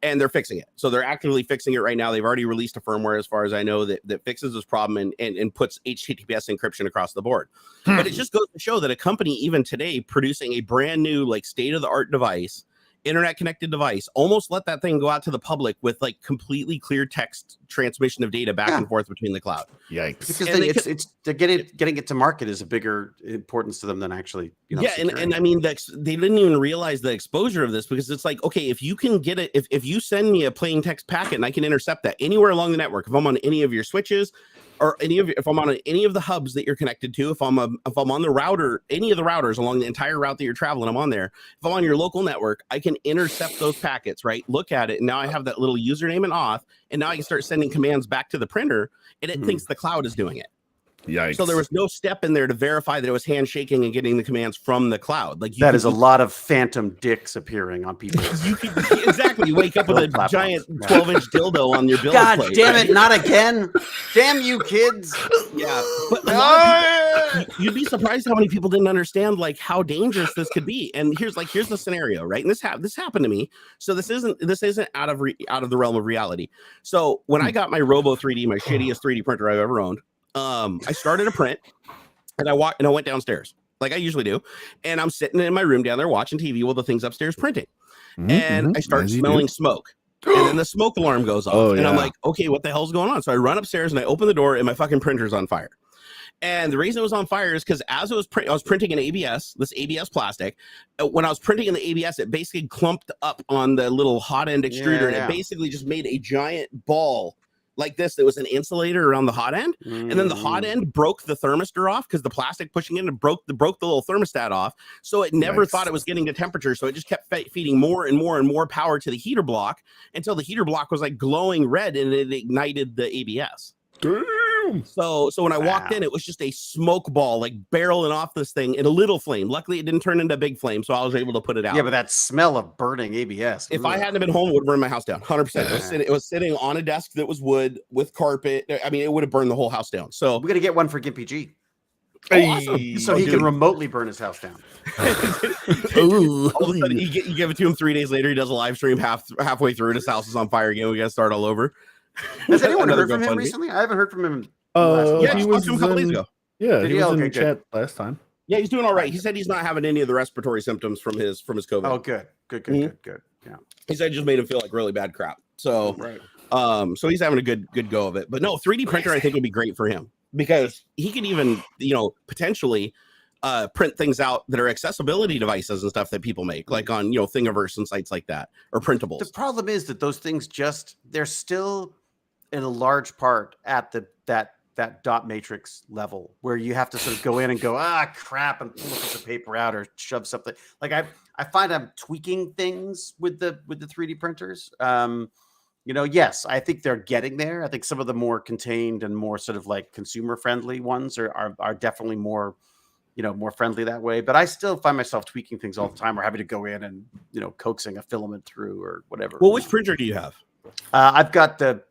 and they're fixing it. So they're actively fixing it right now. They've already released a firmware, as far as I know, that fixes this problem and puts HTTPS encryption across the board. But it just goes to show that a company, even today, producing a brand new, like state-of-the-art device, internet connected device, almost let that thing go out to the public with like completely clear text transmission of data back and forth between the cloud. Yikes! Because they're getting it to market is a bigger importance to them than actually. And I mean they didn't even realize the exposure of this, because it's like, okay, if you can get it, if you send me a plain text packet and I can intercept that anywhere along the network, if I'm on any of your switches, or if I'm on any of the hubs that you're connected to, if I'm on the router, any of the routers along the entire route that you're traveling, I'm on there. If I'm on your local network, I can intercept those packets, right? Look at it, and now I have that little username and auth, and now I can start sending commands back to the printer, and it thinks the cloud is doing it. Yikes. So there was no step in there to verify that it was handshaking and getting the commands from the cloud. Like that is a lot of phantom dicks appearing on people. Exactly. You wake up with a giant 12-inch dildo on your billet God plate. Damn it! Not again! Damn you, kids! Yeah, but you'd be surprised how many people didn't understand like how dangerous this could be. And here's the scenario, right? And this happened to me. So this isn't out of the realm of reality. So when I got my Robo 3D, my shittiest 3D printer I've ever owned, I started a print, and I went downstairs like I usually do, and I'm sitting in my room down there watching TV while the thing's upstairs printing, and I start smelling smoke, and then the smoke alarm goes off, and I'm like, okay, what the hell's going on? So I run upstairs and I open the door, and my fucking printer's on fire. And the reason it was on fire is because as I was printing in this ABS plastic. When I was printing in the ABS, it basically clumped up on the little hot end extruder, and it basically just made a giant ball like this. That was an insulator around the hot end, and then the hot end broke the thermistor off because the plastic pushing in broke the little thermostat off. So it never thought it was getting to temperature, so it just kept feeding more and more and more power to the heater block until the heater block was like glowing red, and it ignited the ABS. Damn. So when I walked in, it was just a smoke ball like barreling off this thing in a little flame. Luckily, it didn't turn into a big flame, so I was able to put it out. Yeah, but that smell of burning ABS. If I hadn't been home, it would burn my house down. 100%. It was sitting on a desk that was wood with carpet. I mean, it would have burned the whole house down. So we're gonna get one for Gimpy G. Awesome. So he can remotely burn his house down. All of a sudden, you give it to him 3 days later. He does a live stream halfway through, and his house is on fire again. We got to start all over. Has anyone heard from him recently? I haven't heard from him. He was a couple days ago. Yeah, he was in chat last time. Yeah, he's doing all right. He said he's not having any of the respiratory symptoms from his COVID. Oh, good. Yeah. He said it just made him feel like really bad crap. So So he's having a good go of it. But no, 3D printer I think would be great for him because he can even, potentially print things out that are accessibility devices and stuff that people make, like on, Thingiverse and sites like that, or printables. The problem is that those things they're still in a large part at that dot matrix level where you have to sort of go in and go, crap, and pull a piece of paper out or shove something. Like I find I'm tweaking things with the 3D printers. Yes, I think they're getting there. I think some of the more contained and more sort of like consumer friendly ones are definitely more, more friendly that way. But I still find myself tweaking things all the time or having to go in and, coaxing a filament through or whatever. Well, which printer do you have? I've got the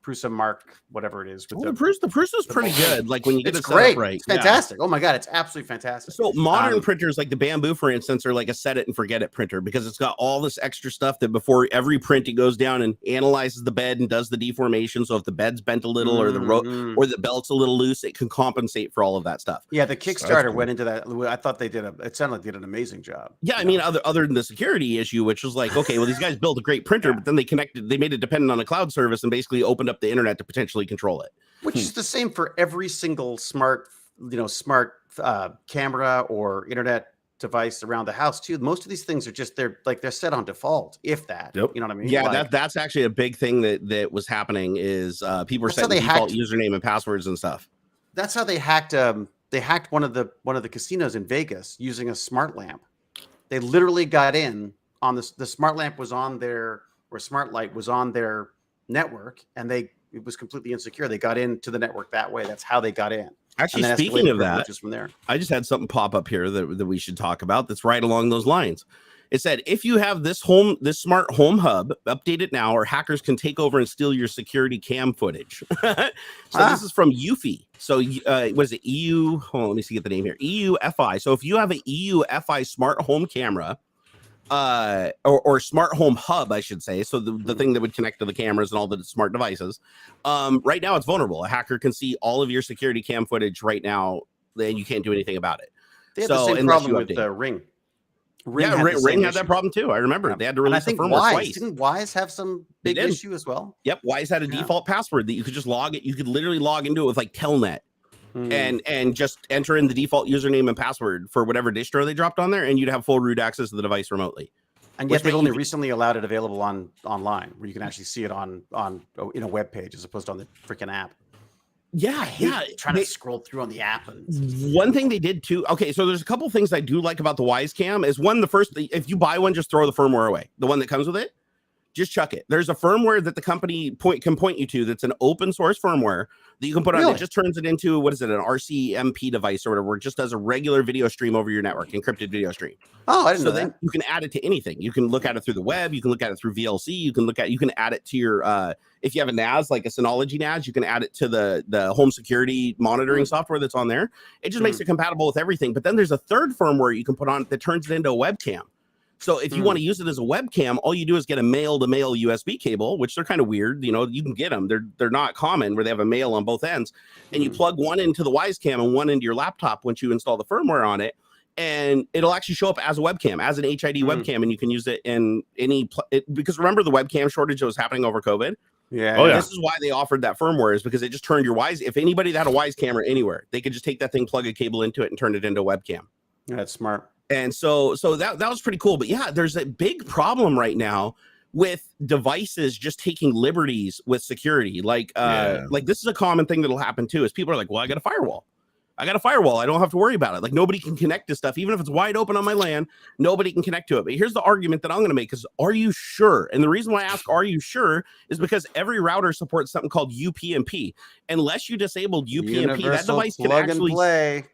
Prusa Mark, whatever it is. The Prusa is pretty good. Like when you get it great. Set up right. It's fantastic. Yeah. Oh my God, it's absolutely fantastic. So modern printers like the Bamboo, for instance, are like a set it and forget it printer because it's got all this extra stuff that before every print it goes down and analyzes the bed and does the deformation. So if the bed's bent a little or the belt's a little loose, it can compensate for all of that stuff. Yeah, the Kickstarter went into that. I thought it sounded like they did an amazing job. Yeah, I mean, other than the security issue, which was like, okay, well, these guys built a great printer, but then they made it dependent on a cloud service and basically opened up the internet to potentially control it. Which is the same for every single smart camera or internet device around the house too. Most of these things are they're set on default, if that. Yep. You know what I mean? Yeah, that's actually a big thing that was happening is people were setting default username and passwords and stuff. That's how they hacked. They hacked one of the casinos in Vegas using a smart lamp. They literally got in on the smart lamp was on their, or smart light was on their network, and it was completely insecure. They got into the network that way. That's how they got in. Actually, speaking of that, just from there, I just had something pop up here that we should talk about. That's right along those lines. It said, if you have this smart home hub, update it now, or hackers can take over and steal your security cam footage. This is from Eufy. So was it EU? Hold on, let me get the name here. EUFI. So if you have an EUFI smart home camera, or smart home hub, I should say. So the thing that would connect to the cameras and all the smart devices. Right now it's vulnerable. A hacker can see all of your security cam footage right now, and you can't do anything about it. They have the same problem with the Ring. Ring had that problem too. I remember they had to release the firmware twice. Didn't Wise have some big issue as well? Yep, Wise had a default password that you could just log it. You could literally log into it with like Telnet. And just enter in the default username and password for whatever distro they dropped on there, and you'd have full root access to the device remotely. And yet they've only recently allowed it available online, where you can actually see it on in a web page as opposed to on the freaking app. Yeah. Trying to scroll through on the app. One thing they did too. Okay, so there's a couple things I do like about the Wise Cam. Is one, if you buy one, just throw the firmware away. The one that comes with it, just chuck it. There's a firmware that the company can point you to that's an open source firmware that you can put on. It just turns it into, what is it, an RCMP device or whatever, where it just does a regular video stream over your network, encrypted video stream. Oh, I didn't know that. Then you can add it to anything. You can look at it through the web. You can look at it through VLC. You can add it to your, if you have a NAS, like a Synology NAS, you can add it to the home security monitoring software that's on there. It just makes it compatible with everything. But then there's a third firmware you can put on it that turns it into a webcam. So if you want to use it as a webcam, all you do is get a male-to-male USB cable, which they're kind of weird. You can get them. They're not common where they have a male on both ends. And you plug one into the Wise Cam and one into your laptop once you install the firmware on it. And it'll actually show up as a webcam, as an HID webcam. And you can use it in because remember the webcam shortage that was happening over COVID? Yeah. This is why they offered that firmware, is because it just turned your Wise. If anybody that had a Wise camera anywhere, they could just take that thing, plug a cable into it, and turn it into a webcam. Yeah, that's smart. And so that was pretty cool. But yeah, there's a big problem right now with devices just taking liberties with security. Like this is a common thing that'll happen too, is people are like, well, I got a firewall. I don't have to worry about it. Like nobody can connect to stuff. Even if it's wide open on my LAN, nobody can connect to it. But here's the argument that I'm going to make is, are you sure? And the reason why I ask, are you sure, is because every router supports something called UPnP. Unless you disabled UPnP, that device can actually play.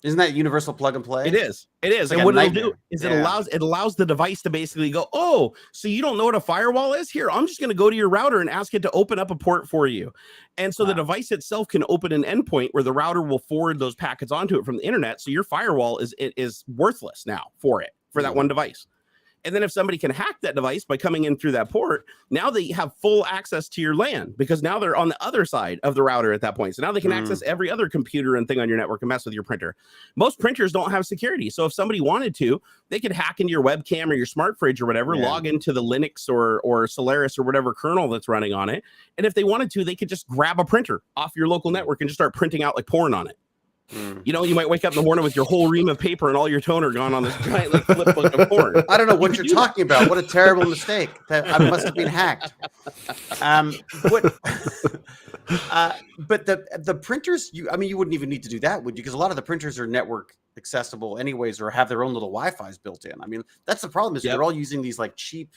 Isn't that universal plug and play? It is. Like and what it'll do is it allows the device to basically go, oh, so you don't know what a firewall is? Here, I'm just going to go to your router and ask it to open up a port for you. And so the device itself can open an endpoint where the router will forward those packets onto it from the internet. So your firewall is worthless now for that one device. And then if somebody can hack that device by coming in through that port, now they have full access to your LAN because now they're on the other side of the router at that point. So now they can access every other computer and thing on your network and mess with your printer. Most printers don't have security. So if somebody wanted to, they could hack into your webcam or your smart fridge or whatever, log into the Linux or SLS or whatever kernel that's running on it. And if they wanted to, they could just grab a printer off your local network and just start printing out like porn on it. You know, you might wake up in the morning with your whole ream of paper and all your toner gone on this giant like flip book of porn. I don't know what you're talking about. What a terrible mistake. I must have been hacked. But the printers, you wouldn't even need to do that, would you? Because a lot of the printers are network accessible anyways, or have their own little Wi-Fi's built in. I mean, that's the problem is they're all using these like cheap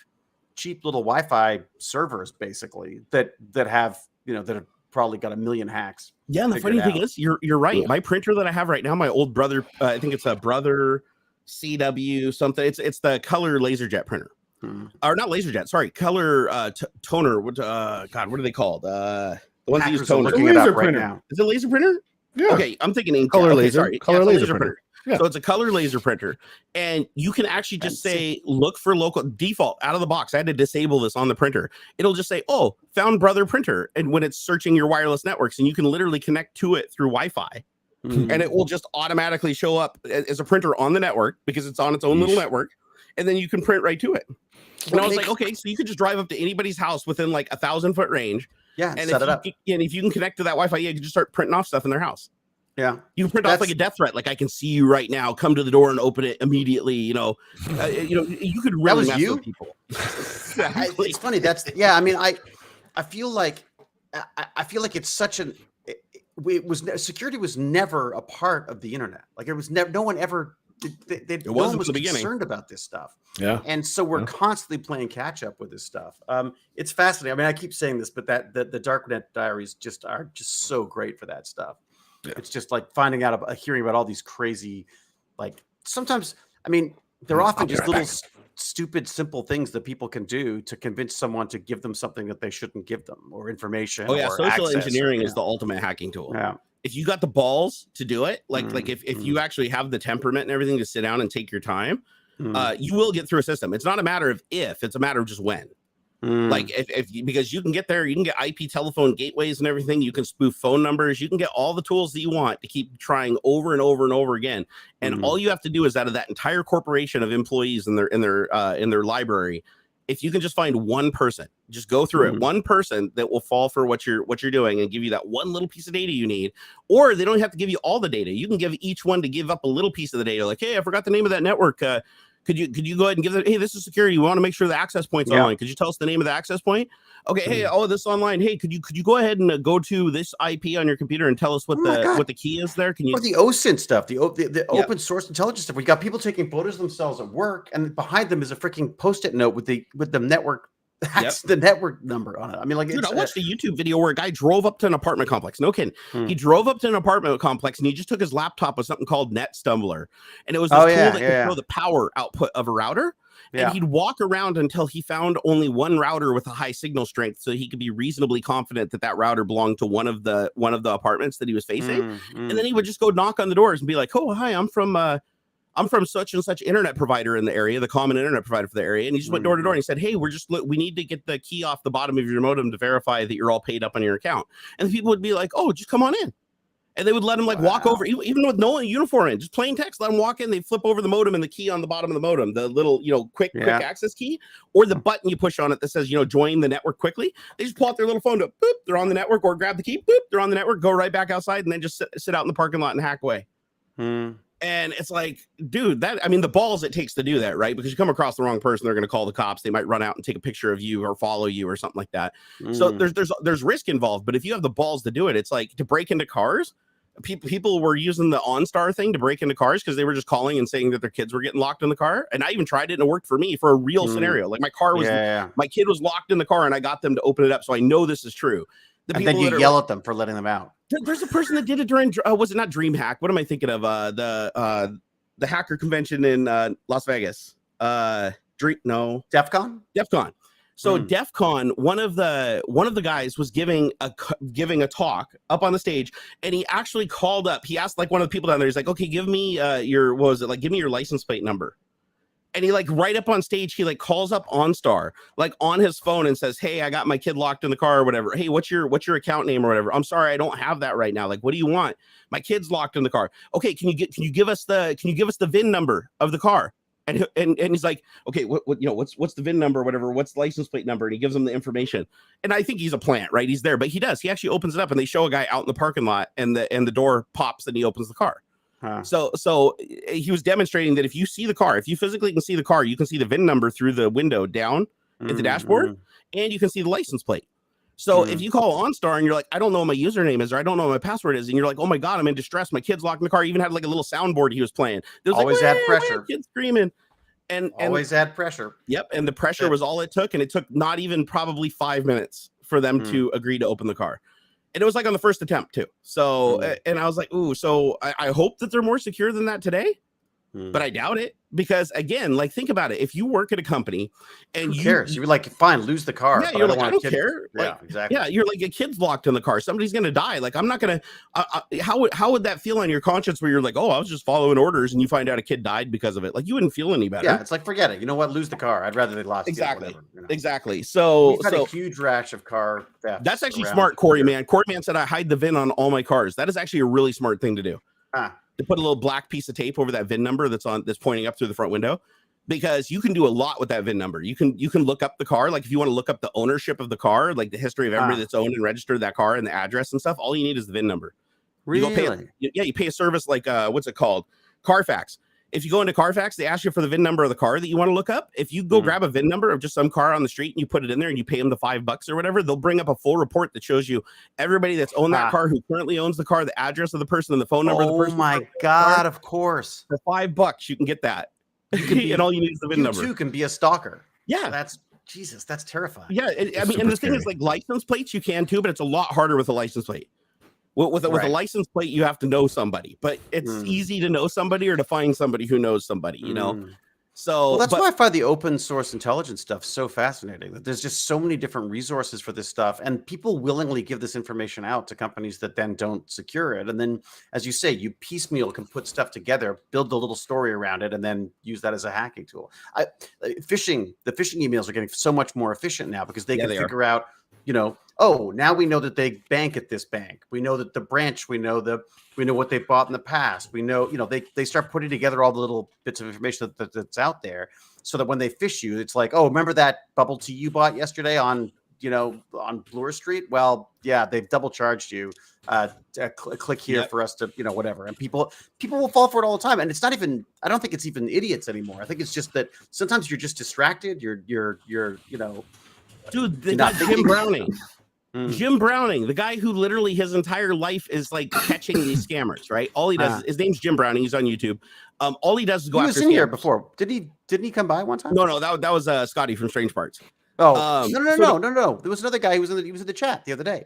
little Wi-Fi servers, basically, that have, that have probably got a million hacks. Yeah, and the funny thing is, you're right. My printer that I have right now, my old Brother, I think it's a Brother CW something. It's the color LaserJet printer, or not LaserJet. Sorry, color toner. What are they called? The ones that use toner. Looking it up right now. Is it a laser printer? Yeah. Okay, I'm thinking ink. Color okay, laser. Sorry. Color laser printer. Yeah. So it's a color laser printer, and you can actually just say, look for local default out of the box. I had to disable this on the printer. It'll just say, oh, found Brother printer. And when it's searching your wireless networks, and you can literally connect to it through Wi-Fi, and it will just automatically show up as a printer on the network because it's on its own little network. And then you can print right to it. And I was like, okay, so you could just drive up to anybody's house within like 1,000-foot range. Yeah. And set it up. And if you can connect to that Wi-Fi, you can just start printing off stuff in their house. Yeah, you can print off like a death threat. Like, I can see you right now. Come to the door and open it immediately. You could really mess with people. Exactly. It's funny. I mean, I feel like it's such an. Security was never a part of the internet. Like, it was never. No one ever. No one was concerned about this stuff. Yeah, and so we're constantly playing catch up with this stuff. It's fascinating. I mean, I keep saying this, but the Darknet diaries are just so great for that stuff. Yeah. It's just like hearing about all these crazy, like, sometimes, I mean, they're often just little stupid, simple things that people can do to convince someone to give them something that they shouldn't give them, or information. Oh yeah, social engineering is the ultimate hacking tool. Yeah. If you got the balls to do it, like if you actually have the temperament and everything to sit down and take your time, you will get through a system. It's not a matter of if, it's a matter of just when. Like because you can get there, you can get IP telephone gateways and everything. You can spoof phone numbers. You can get all the tools that you want to keep trying over and over and over again. And all you have to do is, out of that entire corporation of employees in their library, if you can just find one person, just go through it, one person that will fall for what you're doing and give you that one little piece of data you need. Or they don't have to give you all the data. You can give each one to give up a little piece of the data. Like, hey, I forgot the name of that network. Could you go ahead and give it? Hey, this is security. We want to make sure the access point's online. Could you tell us the name of the access point? Okay. Hey, this is online. Hey, could you go ahead and go to this IP on your computer and tell us what the key is there? Can you? Or the OSINT stuff, the open source intelligence stuff. We got people taking photos of themselves at work, and behind them is a freaking Post-it note with the network. That's the network number on it. I mean, like, dude, I watched a YouTube video where a guy drove up to an apartment complex. No kidding. He drove up to an apartment complex and he just took his laptop with something called Net Stumbler. And it was this tool that could show the power output of a router. And he'd walk around until he found only one router with a high signal strength, so he could be reasonably confident that that router belonged to one of the apartments that he was facing. And then he would just go knock on the doors and be like, oh, hi, I'm from such and such internet provider in the area, the common internet provider for the area. And he just went door to door and he said, hey, we need to get the key off the bottom of your modem to verify that you're all paid up on your account. And the people would be like, oh, just come on in. And they would let him walk over, even with no uniform in, just plain text, let him walk in. They flip over the modem and the key on the bottom of the modem, the little, quick access key, or the button you push on it that says, join the network quickly. They just pull out their little phone, boop, they're on the network, or grab the key, boop, they're on the network, go right back outside, and then just sit out in the parking lot and hack away. And it's like, dude, the balls it takes to do that, right? Because you come across the wrong person, they're going to call the cops. They might run out and take a picture of you or follow you or something like that. So there's risk involved. But if you have the balls to do it, it's like to break into cars. People were using the OnStar thing to break into cars because they were just calling and saying that their kids were getting locked in the car. And I even tried it and it worked for me for a real scenario. Like, my car was, my kid was locked in the car and I got them to open it up. So I know this is true. And then you yell at them for letting them out. There's a person that did it during, was it not DreamHack? What am I thinking of? The hacker convention in Las Vegas. DEF CON. So DEF CON, one of the guys was giving a talk up on the stage, and he actually called up. He asked like one of the people down there. He's like, "Okay, give me give me your license plate number." And he like right up on stage, he like calls up OnStar like on his phone and says, "Hey, I got my kid locked in the car or whatever. Hey, what's your account name or whatever? I'm sorry, I don't have that right now. Like, what do you want? My kid's locked in the car. Okay, can you give us the VIN number of the car?" And he's like, "Okay, what's the VIN number or whatever? What's the license plate number?" And he gives them the information. And I think he's a plant, right? He's there, but he actually opens it up, and they show a guy out in the parking lot, and the door pops and he opens the car. Huh. So he was demonstrating that if you see the car, if you physically can see the car, you can see the VIN number through the window down at the dashboard, and you can see the license plate. So if you call OnStar and you're like, "I don't know what my username is, or I don't know what my password is," and you're like, "Oh my God, I'm in distress. My kid's locked in the car." He even had like a little soundboard he was playing. There was always add pressure. Kids screaming. And always add pressure. Yep. And the pressure was all it took. And it took not even probably 5 minutes for them to agree to open the car. And it was like on the first attempt too. So, and I was like, ooh, so I hope that they're more secure than that today, but I doubt it, because again, like, think about it. If you work at a company and who cares? You're like, fine, lose the car. Yeah, you're like, I don't care. Yeah, like, exactly. Yeah, you're like, a kid's locked in the car. Somebody's going to die. Like, I'm not going to, how would that feel on your conscience where you're like, oh, I was just following orders, and you find out a kid died because of it? Like, you wouldn't feel any better. Yeah, it's like, forget it. You know what? Lose the car. I'd rather they lost. Exactly. Whatever, you know? Exactly. So we've had a huge rash of car theft. That's actually smart, Corey, man. Corey, man, said I hide the VIN on all my cars. That is actually a really smart thing to do. To put a little black piece of tape over that VIN number that's pointing up through the front window, because you can do a lot with that VIN number. You can look up the car. Like, if you want to look up the ownership of the car, like the history of everybody that's owned and registered that car and the address and stuff, all you need is the VIN number. Really? You pay a service like, what's it called? Carfax. If you go into Carfax, they ask you for the VIN number of the car that you want to look up. If you go grab a VIN number of just some car on the street and you put it in there and you pay them the $5 or whatever, they'll bring up a full report that shows you everybody that's owned that car, who currently owns the car, the address of the person, and the phone number of the person. Oh my God, of course. For $5, you can get that. And all you need is the VIN number. You too can be a stalker. Yeah. That's terrifying. Yeah. I mean, and the thing is, like, license plates, you can too, but it's a lot harder with a license plate. With a license plate, you have to know somebody, but it's easy to know somebody or to find somebody who knows somebody, you know? So that's why I find the open source intelligence stuff so fascinating, that there's just so many different resources for this stuff, and people willingly give this information out to companies that then don't secure it. And then, as you say, you piecemeal can put stuff together, build a little story around it, and then use that as a hacking tool. The phishing emails are getting so much more efficient now, because they can figure out, oh, now we know that they bank at this bank. We know that the branch, we know what they bought in the past. We know, they start putting together all the little bits of information that's out there, so that when they phish you, it's like, oh, remember that bubble tea you bought yesterday on Bloor Street? Well, yeah, they've double charged you. Click here for us to, whatever. And people will fall for it all the time. And it's not even, I don't think it's even idiots anymore. I think it's just that sometimes you're just distracted. You're dude, they got Jim Browning. Jim Browning, the guy who literally his entire life is like catching these scammers, right? All he does, his name's Jim Browning. He's on YouTube. All he does is go after scammers. He was in here before. Didn't he come by one time? No, that was Scotty from Strange Parts. Oh, no. There was another guy who was in the chat the other day.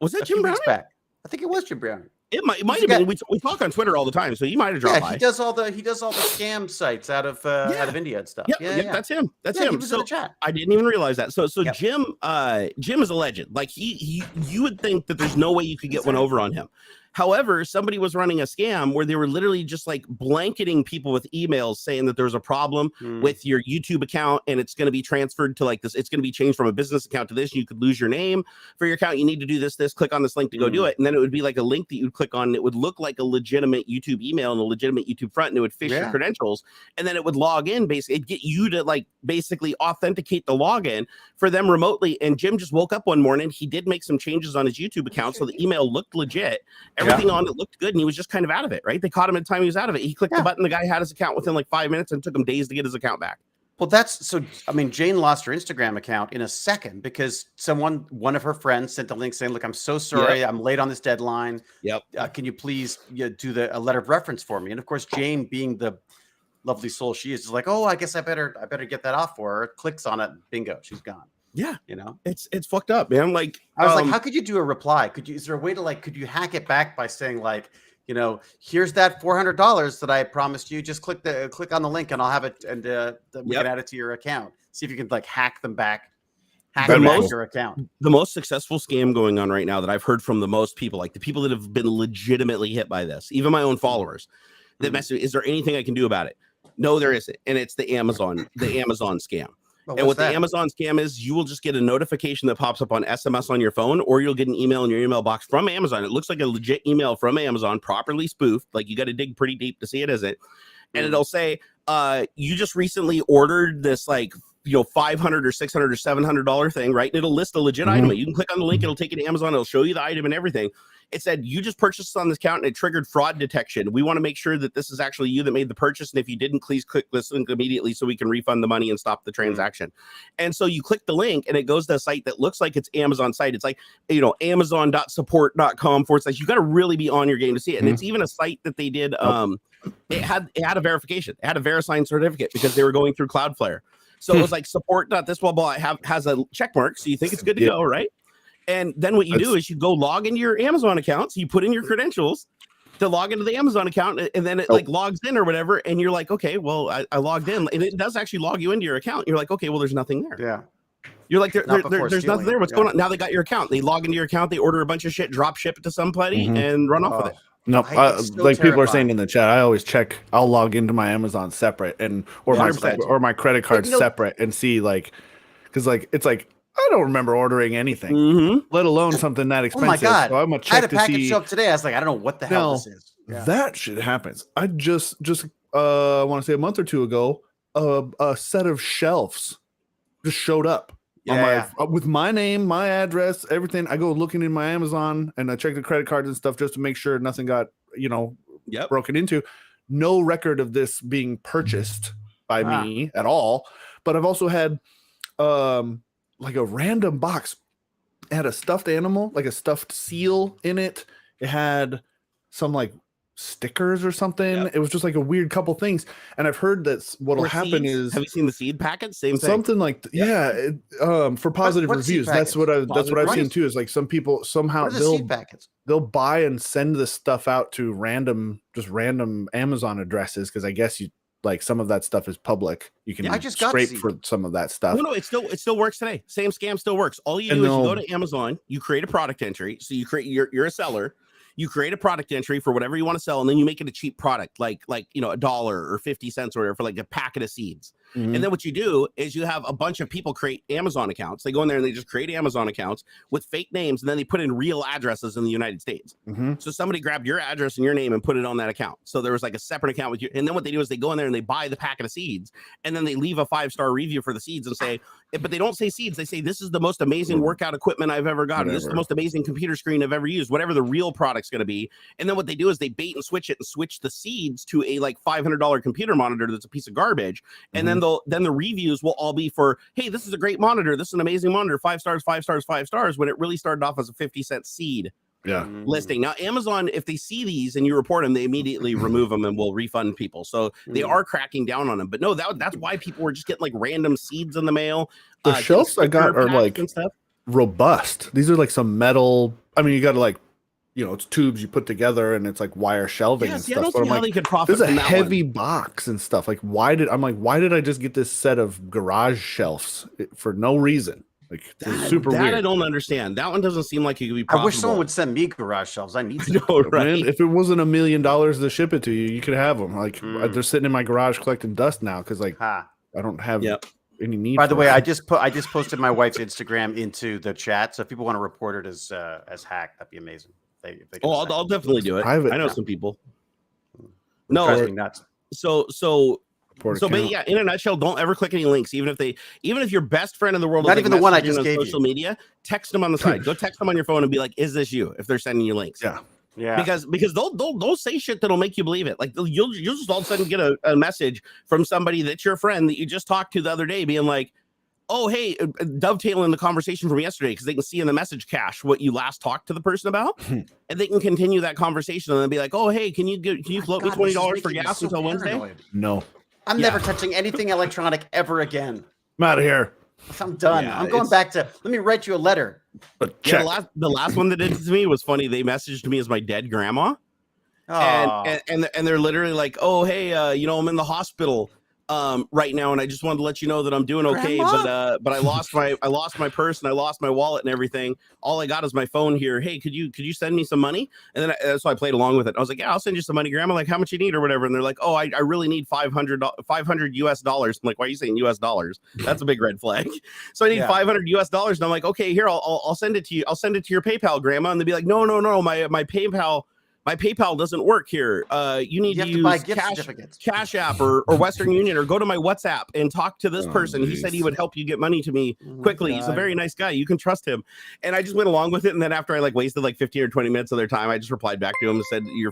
Was that Jim Browning? Back. I think it was Jim Browning. It might have been. We talk on Twitter all the time, so he might have dropped by. He does all the scam sites out of India and stuff. Yeah, that's him. That's him. He was in the chat. I didn't even realize that. So Jim is a legend. Like, you would think that there's no way you could get one over on him. However, somebody was running a scam where they were literally just like blanketing people with emails saying that there's a problem with your YouTube account, and it's going to be transferred to like this. It's going to be changed from a business account to this. You could lose your name for your account. You need to do this. Click on this link to go do it. And then it would be like a link that you'd click on, and it would look like a legitimate YouTube email and a legitimate YouTube front, and it would phish your credentials. And then it would log in. Basically, it'd get you to like basically authenticate the login for them remotely. And Jim just woke up one morning. He did make some changes on his YouTube account, so the email looked legit. Everything on it looked good, and he was just kind of out of it, right? They caught him at the time he was out of it. He clicked the button. The guy had his account within like 5 minutes, and it took him days to get his account back. Well, that's so. I mean, Jane lost her Instagram account in a second because one of her friends sent a link saying, "Look, I'm so sorry, I'm late on this deadline. Can you please do a letter of reference for me?" And of course, Jane, being the lovely soul she is like, "Oh, I guess I better get that off for her." Clicks on it, bingo, she's gone. Yeah, it's fucked up, man. Like, I was like, how could you do a reply? Is there a way to could you hack it back by saying like, here's that $400 that I promised you. Just click on the link and I'll have it, and we can add it to your account. See if you can hack them back. Your account. The most successful scam going on right now that I've heard from the most people, like the people that have been legitimately hit by this, even my own followers, that message, is there anything I can do about it? No, there isn't. And it's the Amazon scam. Well, and what that? the Amazon scam is, you will just get a notification that pops up on SMS on your phone, or you'll get an email in your email box from Amazon. It looks like a legit email from Amazon, properly spoofed. Like you got to dig pretty deep to see it isn't. And it'll say, you just recently ordered this like, $500 or $600 or $700 thing, right? And it'll list a legit item. You can click on the link. It'll take you to Amazon. It'll show you the item and everything. It said, you just purchased on this account and it triggered fraud detection. We want to make sure that this is actually you that made the purchase. And if you didn't, please click this link immediately so we can refund the money and stop the transaction. And so you click the link and it goes to a site that looks like it's Amazon site. It's like, amazon.support.com/. You got to really be on your game to see it. And it's even a site that they did. It had a verification. It had a VeriSign certificate because they were going through Cloudflare. So it was like support.this blah, blah, has a check mark. So you think it's good to go, right? And then what you do is you go log into your Amazon account. So you put in your credentials to log into the Amazon account, and then it like logs in or whatever. And you're like, okay, well, I logged in, and it does actually log you into your account. You're like, okay, well, there's nothing there. Yeah. You're like, there's nothing there. What's going on? Now they got your account. They log into your account. They order a bunch of shit, drop ship it to somebody, and run off with it. No, like people are saying in the chat, I always check. I'll log into my Amazon separate or my credit card separate and see because it's like I don't remember ordering anything, let alone something that expensive. Oh my god! So I'm gonna check I had a package show up today. I was like, I don't know what the hell this is. Yeah. That shit happens. I just I want to say a month or two ago, a set of shelves just showed up. With my name, my address, everything. I go looking in my Amazon and I check the credit cards and stuff just to make sure nothing got broken into. No record of this being purchased by me at all. But I've also had like a random box. It had a stuffed animal, like a stuffed seal in it. It had some like stickers or something. It was just like a weird couple things. And I've heard that what'll happen is, have you seen the seed packets? Same thing. Something like for positive reviews. That's what I've seen too. Is like some people somehow they'll buy and send this stuff out to random Amazon addresses because I guess like some of that stuff is public. You can scrape for some of that stuff. No, it still works today. Same scam still works. All you do is you go to Amazon, you create a product entry. So you create you're a seller. You create a product entry for whatever you want to sell, and then you make it a cheap product, like $1 or 50 cents or whatever for like a packet of seeds. And then what you do is you have a bunch of people create Amazon accounts. They go in there and they just create Amazon accounts with fake names, and then they put in real addresses in the United States. So somebody grabbed your address and your name and put it on that account. So there was like a separate account with you. And then what they do is they go in there and they buy the packet of seeds, and then they leave a 5-star review for the seeds and say, but they don't say seeds. They say, this is the most amazing workout equipment I've ever gotten. This is the most amazing computer screen I've ever used, whatever the real product's going to be. And then what they do is they bait and switch it and switch the seeds to a like $500 computer monitor that's a piece of garbage. And then the reviews will all be for, hey, this is a great monitor. This is an amazing monitor. 5 stars, 5 stars, 5 stars, when it really started off as a 50-cent seed listing. Now, Amazon, if they see these and you report them, they immediately remove them and will refund people. So they are cracking down on them. But no, that's why people were just getting like random seeds in the mail. The shelves I got are like robust. These are like some metal. I mean, you got to like, it's tubes you put together and it's like wire shelving and stuff. I don't see how they could profit from that. There's a heavy box and stuff. Like, why did I just get this set of garage shelves for no reason? Like, super weird. I don't understand. That one doesn't seem like it could be profitable. I wish someone would send me garage shelves. I need some. Right? Man, if it wasn't $1 million to ship it to you, you could have them. Like, they're sitting in my garage collecting dust now because like I don't have any need. By the way, I just posted my wife's Instagram into the chat. So if people want to report it as hacked, that'd be amazing. I'll definitely do it. I know some people. No, nuts. But yeah, in a nutshell, don't ever click any links, even if your best friend in the world, not even the one I just gave social media, text them on the side. Go text them on your phone and be like, "Is this you?" If they're sending you links, yeah, because they'll say shit that'll make you believe it. Like you'll just all of a sudden get a message from somebody that's your friend that you just talked to the other day, being like, oh, hey, dovetailing the conversation from yesterday, because they can see in the message cache what you last talked to the person about, and they can continue that conversation and then be like, oh, hey, can you float me $20 for gas until Wednesday? No, I'm never touching anything electronic ever again. I'm out of here. I'm done. I'm going back to, let me write you a letter. The last one that did it to me was funny. They messaged me as my dead grandma. And they're literally like, oh, hey, I'm in the hospital. right now, and I just wanted to let you know that I'm doing okay. Grandma? But I lost my purse and I lost my wallet and everything. All I got is my phone here. Hey, could you send me some money? And then so I played along with it. I was like, yeah, I'll send you some money, Grandma. Like, how much you need or whatever. And they're like, oh, I really need $500 US dollars. I'm like, why are you saying US dollars? That's a big red flag. So I need $500 US dollars, and I'm like, okay, here, I'll send it to you. I'll send it to your PayPal, Grandma. And they'd be like, no, my PayPal doesn't work here. You need to use Cash App or Western Union, or go to my WhatsApp and talk to this person. Geez. He said he would help you get money to me quickly. He's a very nice guy. You can trust him. And I just went along with it. And then after I wasted 15 or 20 minutes of their time, I just replied back to him and said, your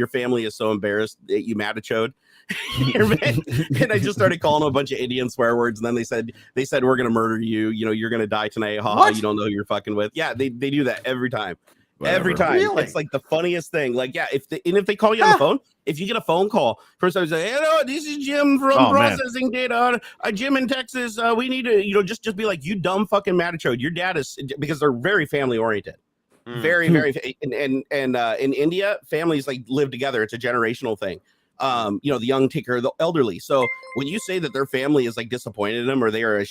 family is so embarrassed that you Matichode. And I just started calling them a bunch of Indian swear words. And then they said, we're going to murder you. You're going to die tonight. Ha, you don't know who you're fucking with. Yeah, they do that every time. Whatever. Every time. Really? It's like the funniest thing. Like, yeah, if they call you on the phone, if you get a phone call, first I say, hello, this is Jim from processing data. Jim in Texas. We need to, just be like, you dumb fucking Matichode. Your dad is, because they're very family oriented. Very, very, and in India, families live together. It's a generational thing. The young take care of the elderly. So when you say that their family is disappointed in them, or they're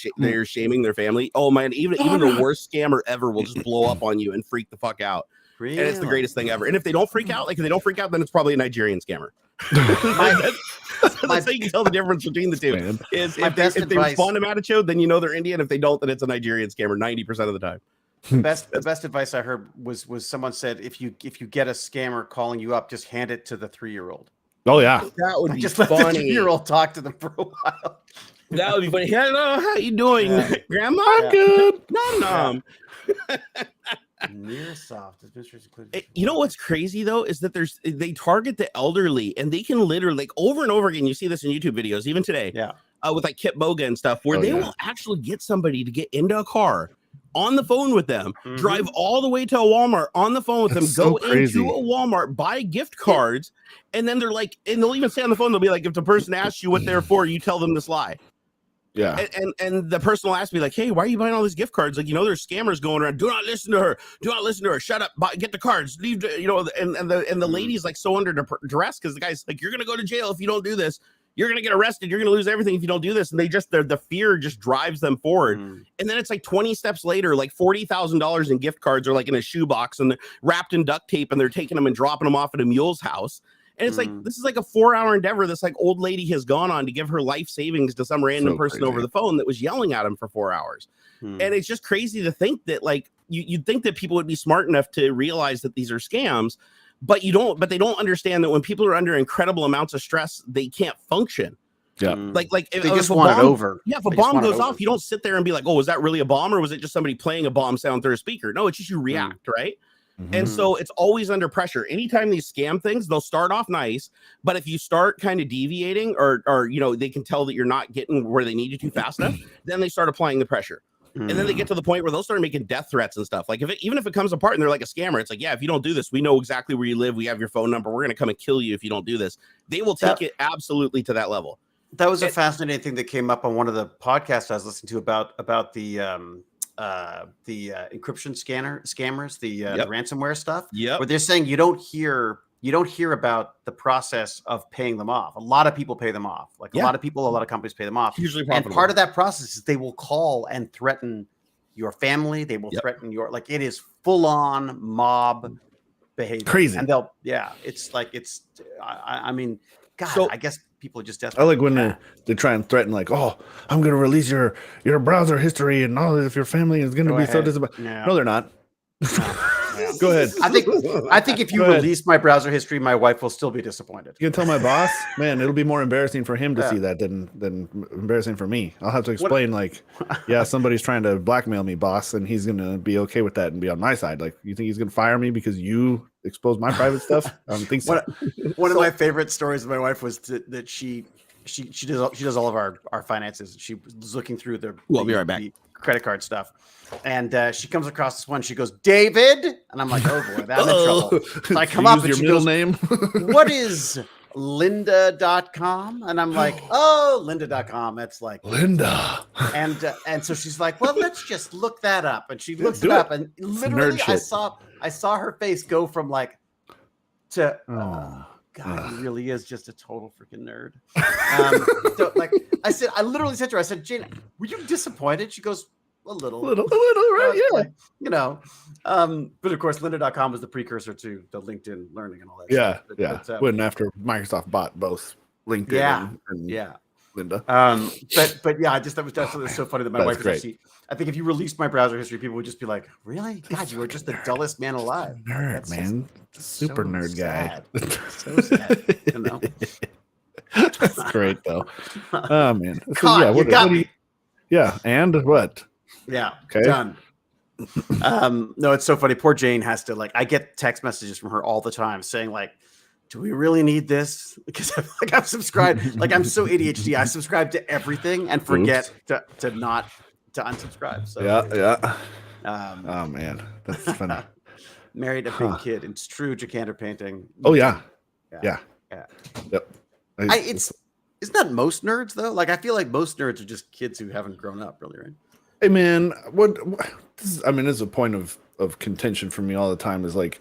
shaming their family, oh man, even the worst scammer ever will just blow up on you and freak the fuck out. Really? And it's the greatest thing ever. And if they don't freak out, then it's probably a Nigerian scammer. That's how you can tell the difference between the two. Man. Is if they respond to Matichode, then you know they're Indian. If they don't, then it's a Nigerian scammer 90% of the time. The best advice I heard was someone said, if you get a scammer calling you up, just hand it to the 3-year-old. Oh yeah, that would be just funny. Let the 3-year-old talk to them for a while. That would be funny. Hello, how you doing, Grandma? I'm good. No. Nearsoft administration included. You know what's crazy though is that they target the elderly, and they can literally over and over again. You see this in YouTube videos, even today. Yeah. With Kip Boga and stuff, where they will actually get somebody to get into a car on the phone with them, drive all the way to a Walmart on the phone with them, go into a Walmart, buy gift cards, and then they're like, and they'll even say on the phone, they'll be like, if the person asks you what they're for, you tell them this lie. Yeah. And the person will ask me hey, why are you buying all these gift cards? There's scammers going around. Do not listen to her. Shut up. Get the cards. Leave. And the lady's so under duress, because the guy's like, you're going to go to jail if you don't do this. You're going to get arrested. You're going to lose everything if you don't do this. And the fear just drives them forward. And then it's 20 steps later, $40,000 in gift cards are in a shoebox, and they're wrapped in duct tape, and they're taking them and dropping them off at a mule's house. And it's this is a 4-hour endeavor this old lady has gone on to give her life savings to some random person over the phone that was yelling at him for 4 hours. And it's just crazy to think that you'd think that people would be smart enough to realize that these are scams. But they don't understand that when people are under incredible amounts of stress, they can't function. Yeah. If they just want it over. Yeah. If a bomb goes off, you don't sit there and be like, oh, was that really a bomb? Or was it just somebody playing a bomb sound through a speaker? No, it's just you react, right? And so it's always under pressure. Anytime these scam things, they'll start off nice, but if you start kind of deviating or they can tell that you're not getting where they need you to fast enough, then they start applying the pressure. And then they get to the point where they'll start making death threats and stuff. Even if it comes apart and they're like a scammer, it's if you don't do this, we know exactly where you live. We have your phone number. We're going to come and kill you if you don't do this. They will take it absolutely to that level. That was a fascinating thing that came up on one of the podcasts I was listening to about the encryption scammers, the ransomware stuff. Yeah, where they're saying you don't hear about the process of paying them off. A lot of people pay them off. A lot of companies pay them off. Usually profitable. And part of that process is they will call and threaten your family. They will threaten your it is full on mob behavior. Crazy. And I mean, God, I guess people are just desperate. I like when they try and threaten, oh, I'm going to release your browser history and all if your family is going to be so disappointed. No, they're not. Go ahead. I think if you release my browser history, my wife will still be disappointed. You can tell my boss, man, it'll be more embarrassing for him to see that than embarrassing for me. I'll have to explain somebody's trying to blackmail me, boss, and he's going to be okay with that and be on my side. You think he's going to fire me because you exposed my private stuff? I don't think so. One of my favorite stories of my wife was that she does all of our finances. She was looking through I'll be right back. The credit card stuff. And she comes across this one. She goes, David. And I'm like, oh boy, I'm in trouble. So I come up and she goes, name? What is lynda.com? And I'm like, oh, lynda.com. That's Linda. And so she's like, well, let's just look that up. And she looks it up, and literally I saw her face go from to God, he really is just a total freaking nerd. So, like I said, I literally said to her, I said, Jane, were you disappointed? She goes, a little, right? Yeah. Like, you know, but of course, lynda.com was the precursor to the LinkedIn learning and all that stuff. But, when after Microsoft bought both LinkedIn and Lynda. But yeah, I just that was so funny that my wife was I think if you released my browser history, people would just be like, really? God, you are just the dullest man alive. Nerd, man. Super so nerd sad. Guy. So sad, you know? That's great though. Oh man. So, yeah, you got me. Yeah, and what? Yeah, okay. Done. No, it's so funny. Poor Jane has to I get text messages from her all the time saying like, do we really need this? Because I'm subscribed. Like I'm so ADHD. I subscribe to everything and forget to unsubscribe. So yeah. Oh man, that's funny. Married a big kid. It's true. Jacander painting. Oh yeah. Yep. Isn't that most nerds though? Like I feel like most nerds are just kids who haven't grown up, really, right? Hey man, this is a point of contention for me all the time. Is like,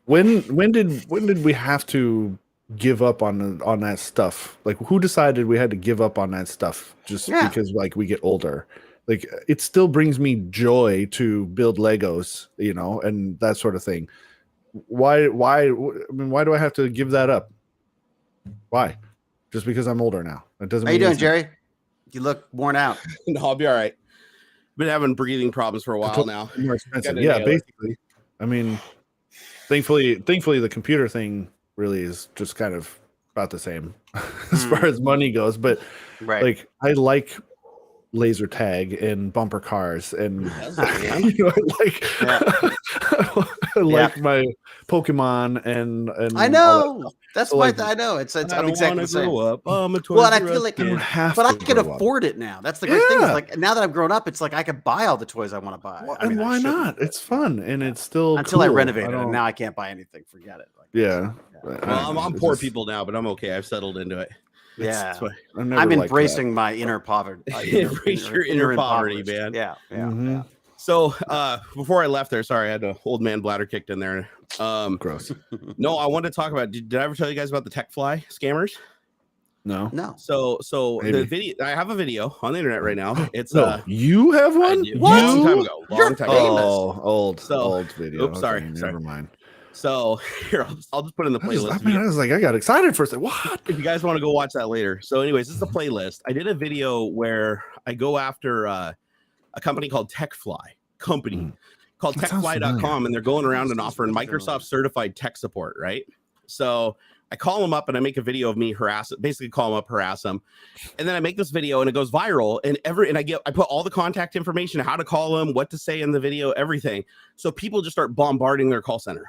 when did we have to give up on that stuff? Like, who decided we had to give up on that stuff just because like we get older? Like, it still brings me joy to build Legos, you know, and that sort of thing. Why do I have to give that up? Why? Just because I'm older now? It doesn't. How you doing, Jerry? You look worn out. No, I'll be all right. Been having breathing problems for a while now. More expensive. Yeah, basically. I mean, thankfully, the computer thing really is just kind of about the same as far as money goes. But like, I like laser tag and bumper cars, and you know, I like my Pokemon and I know that's why I know it's I'm exactly the same. Well, and I feel like I can afford it now. That's the great thing. Is like now that I've grown up, it's like I can buy all the toys I want to buy. Well, and why not? It's fun, and it's still until I renovate it, and now I can't buy anything. Forget it. Well, I'm poor people now, but I'm okay. I've settled into it. That's I'm embracing my inner poverty. Embrace your inner poverty, man. Yeah. So before I left there, sorry, I had an old man bladder kicked in there. Gross. No, I wanted to talk about. Did I ever tell you guys about the TechFly scammers? No. So the video. I have a video on the internet right now. It's you have one? Long time ago. Long time ago. Old video. Oops, sorry. Never mind. So here, I'll just put in the playlist. I was like, I got excited for a second. What? If you guys want to go watch that later. So anyways, this is the playlist. I did a video where I go after a company called TechFly. Called techfly.com, and they're going around and offering Microsoft certified tech support, right? So I call them up and I make a video of me harass them. And then I make this video and it goes viral, and I put all the contact information, how to call them, what to say in the video, everything. So people just start bombarding their call center.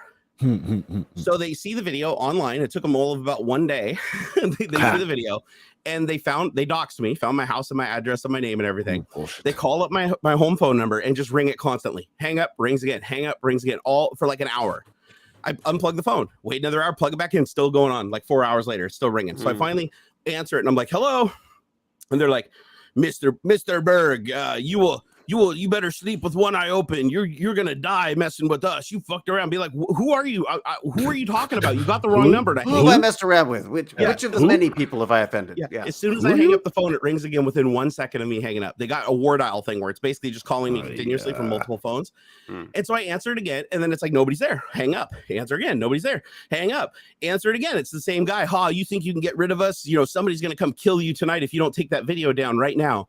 So they see the video online. It took them all of about one day. they see the video, and they doxed me, found my house and my address and my name and everything. They call up my home phone number and just ring it constantly. Hang up, rings again, hang up, rings again, all for like an hour. I unplug the phone, wait another hour, plug it back in, still going on. Like 4 hours later, it's still ringing. So I finally answer it, and I'm like, hello. And they're like, Mr. Berg, you better sleep with one eye open. You're gonna die messing with us. You fucked around. Be like, who are you? Who are you talking about? You got the wrong number. Who have I messed around with? Which of the many people have I offended? Yeah. As soon as I hang up the phone, it rings again within 1 second of me hanging up. They got a war dial thing where it's basically just calling me continuously from multiple phones. And so I answer it again, and then it's like, nobody's there. Hang up. Answer again. Nobody's there. Hang up. Answer it again. It's the same guy. You think you can get rid of us? You know, somebody's gonna come kill you tonight if you don't take that video down right now.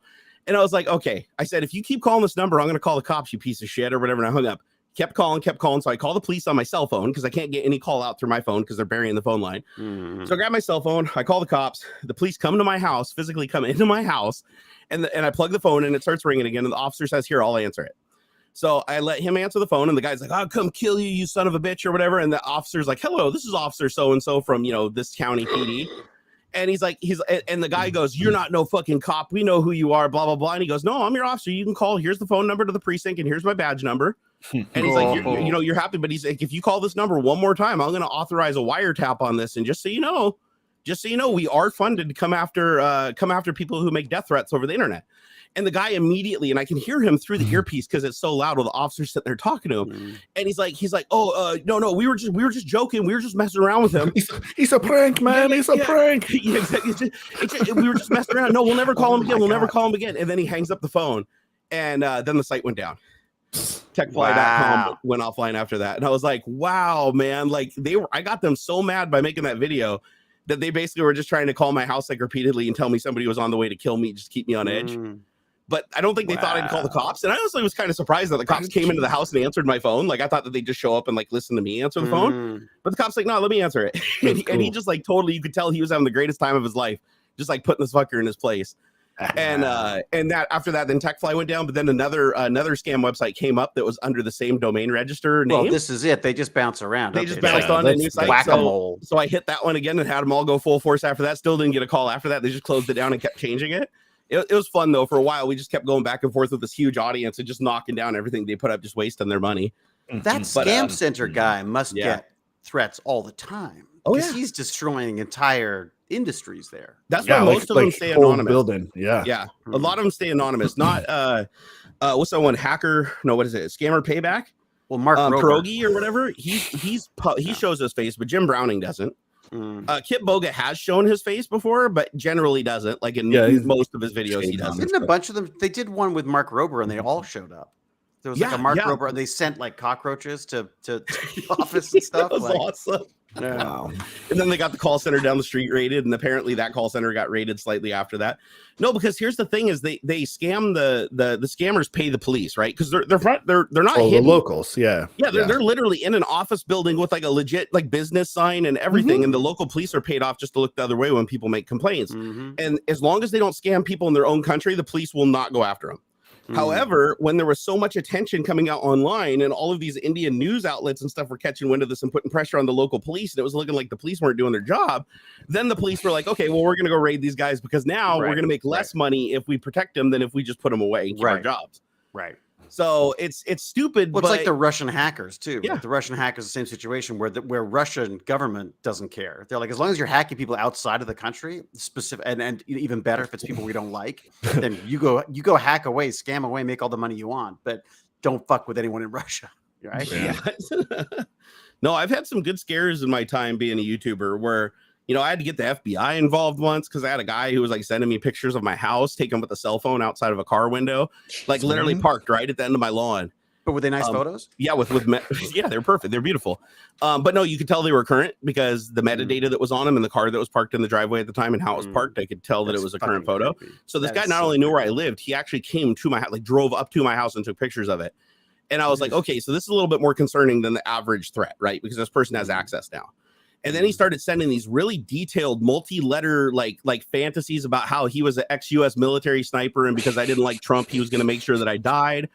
And I was like, okay. I said, if you keep calling this number, I'm going to call the cops, you piece of shit, or whatever. And I hung up. Kept calling. So I call the police on my cell phone because I can't get any call out through my phone because they're burying the phone line. So I grab my cell phone. I call the cops. The police come to my house, physically come into my house. And I plug the phone, and it starts ringing again. And the officer says, here, I'll answer it. So I let him answer the phone, and the guy's like, I'll come kill you, you son of a bitch, or whatever. And the officer's like, hello, this is Officer so-and-so from, this county PD. And and the guy goes, you're not no fucking cop. We know who you are, blah, blah, blah. And he goes, no, I'm your officer. You can call. Here's the phone number to the precinct, and here's my badge number. And he's like, you're happy. But he's like, if you call this number one more time, I'm going to authorize a wiretap on this. And just so you know, we are funded to come after people who make death threats over the internet. And the guy immediately, and I can hear him through the earpiece because it's so loud while the officer's sitting there talking to him. And he's like, oh, no, we were just joking. We were just messing around with him. He's a prank, man. He's a prank. Yeah, exactly. We were just messing around. No, we'll never call him again. We'll never call him again. And then he hangs up the phone, and then the site went down. Techfly.com went offline after that. And I was like, wow, man, like I got them so mad by making that video that they basically were just trying to call my house like repeatedly and tell me somebody was on the way to kill me, just keep me on edge. But I don't think they thought I'd call the cops. And I honestly was kind of surprised that the cops came into the house and answered my phone. Like I thought that they'd just show up and like listen to me answer the phone. But the cops like, no, let me answer it. And he just like totally, you could tell he was having the greatest time of his life, just like putting this fucker in his place. And that after that, then TechFly went down, but then another scam website came up that was under the same domain register name. Well, this is it. They just bounce around. They just bounced on a new site. Whack-a-mole. So I hit that one again and had them all go full force after that. Still didn't get a call after that. They just closed it down and kept changing it. It was fun though. For a while, we just kept going back and forth with this huge audience and just knocking down everything they put up, just wasting their money. That scam center guy must get threats all the time. Oh yeah, he's destroying entire industries there. That's why most of them stay anonymous. Building. Yeah. A lot of them stay anonymous. Not what's that one? Hacker? No, what is it? Scammer Payback? Well, Mark Pierogi or whatever. He shows his face, but Jim Browning doesn't. Kip Boga has shown his face before, but generally doesn't. Like in most of his videos, he doesn't. Didn't a bunch of them? They did one with Mark Rober, and they all showed up. There was like a Mark Rober, and they sent like cockroaches to the office and stuff. That was awesome. Yeah. Wow. And then they got the call center down the street raided, and apparently that call center got raided slightly after that. No, because here's the thing: is they scam the scammers pay the police, right? Because they're not the locals, they're literally in an office building with like a legit like business sign and everything, and the local police are paid off just to look the other way when people make complaints. And as long as they don't scam people in their own country, the police will not go after them. However, when there was so much attention coming out online and all of these Indian news outlets and stuff were catching wind of this and putting pressure on the local police, and it was looking like the police weren't doing their job, then the police were like, okay, well, we're going to go raid these guys because now we're going to make less money if we protect them than if we just put them away and keep our jobs. Right. So it's stupid. Well, it's like the Russian hackers too. Yeah. Right? The Russian hackers, the same situation where Russian government doesn't care. They're like, as long as you're hacking people outside of the country, specific, and even better if it's people we don't like, then you go hack away, scam away, make all the money you want, but don't fuck with anyone in Russia. Right? Yeah. No, I've had some good scares in my time being a YouTuber where, you know, I had to get the FBI involved once because I had a guy who was like sending me pictures of my house, taken with a cell phone outside of a car window, like literally parked right at the end of my lawn. But were they nice photos? Yeah, yeah, they're perfect. They're beautiful. But no, you could tell they were current because the metadata that was on them and the car that was parked in the driveway at the time and how it was parked, I could tell that it was a current photo. Creepy. So this guy not only knew where I lived, he actually came to my house, like drove up to my house and took pictures of it. And I was like, okay, so this is a little bit more concerning than the average threat, right? Because this person has access now. And then he started sending these really detailed multi-letter like fantasies about how he was an ex-US military sniper, and because I didn't like Trump, he was going to make sure that I died.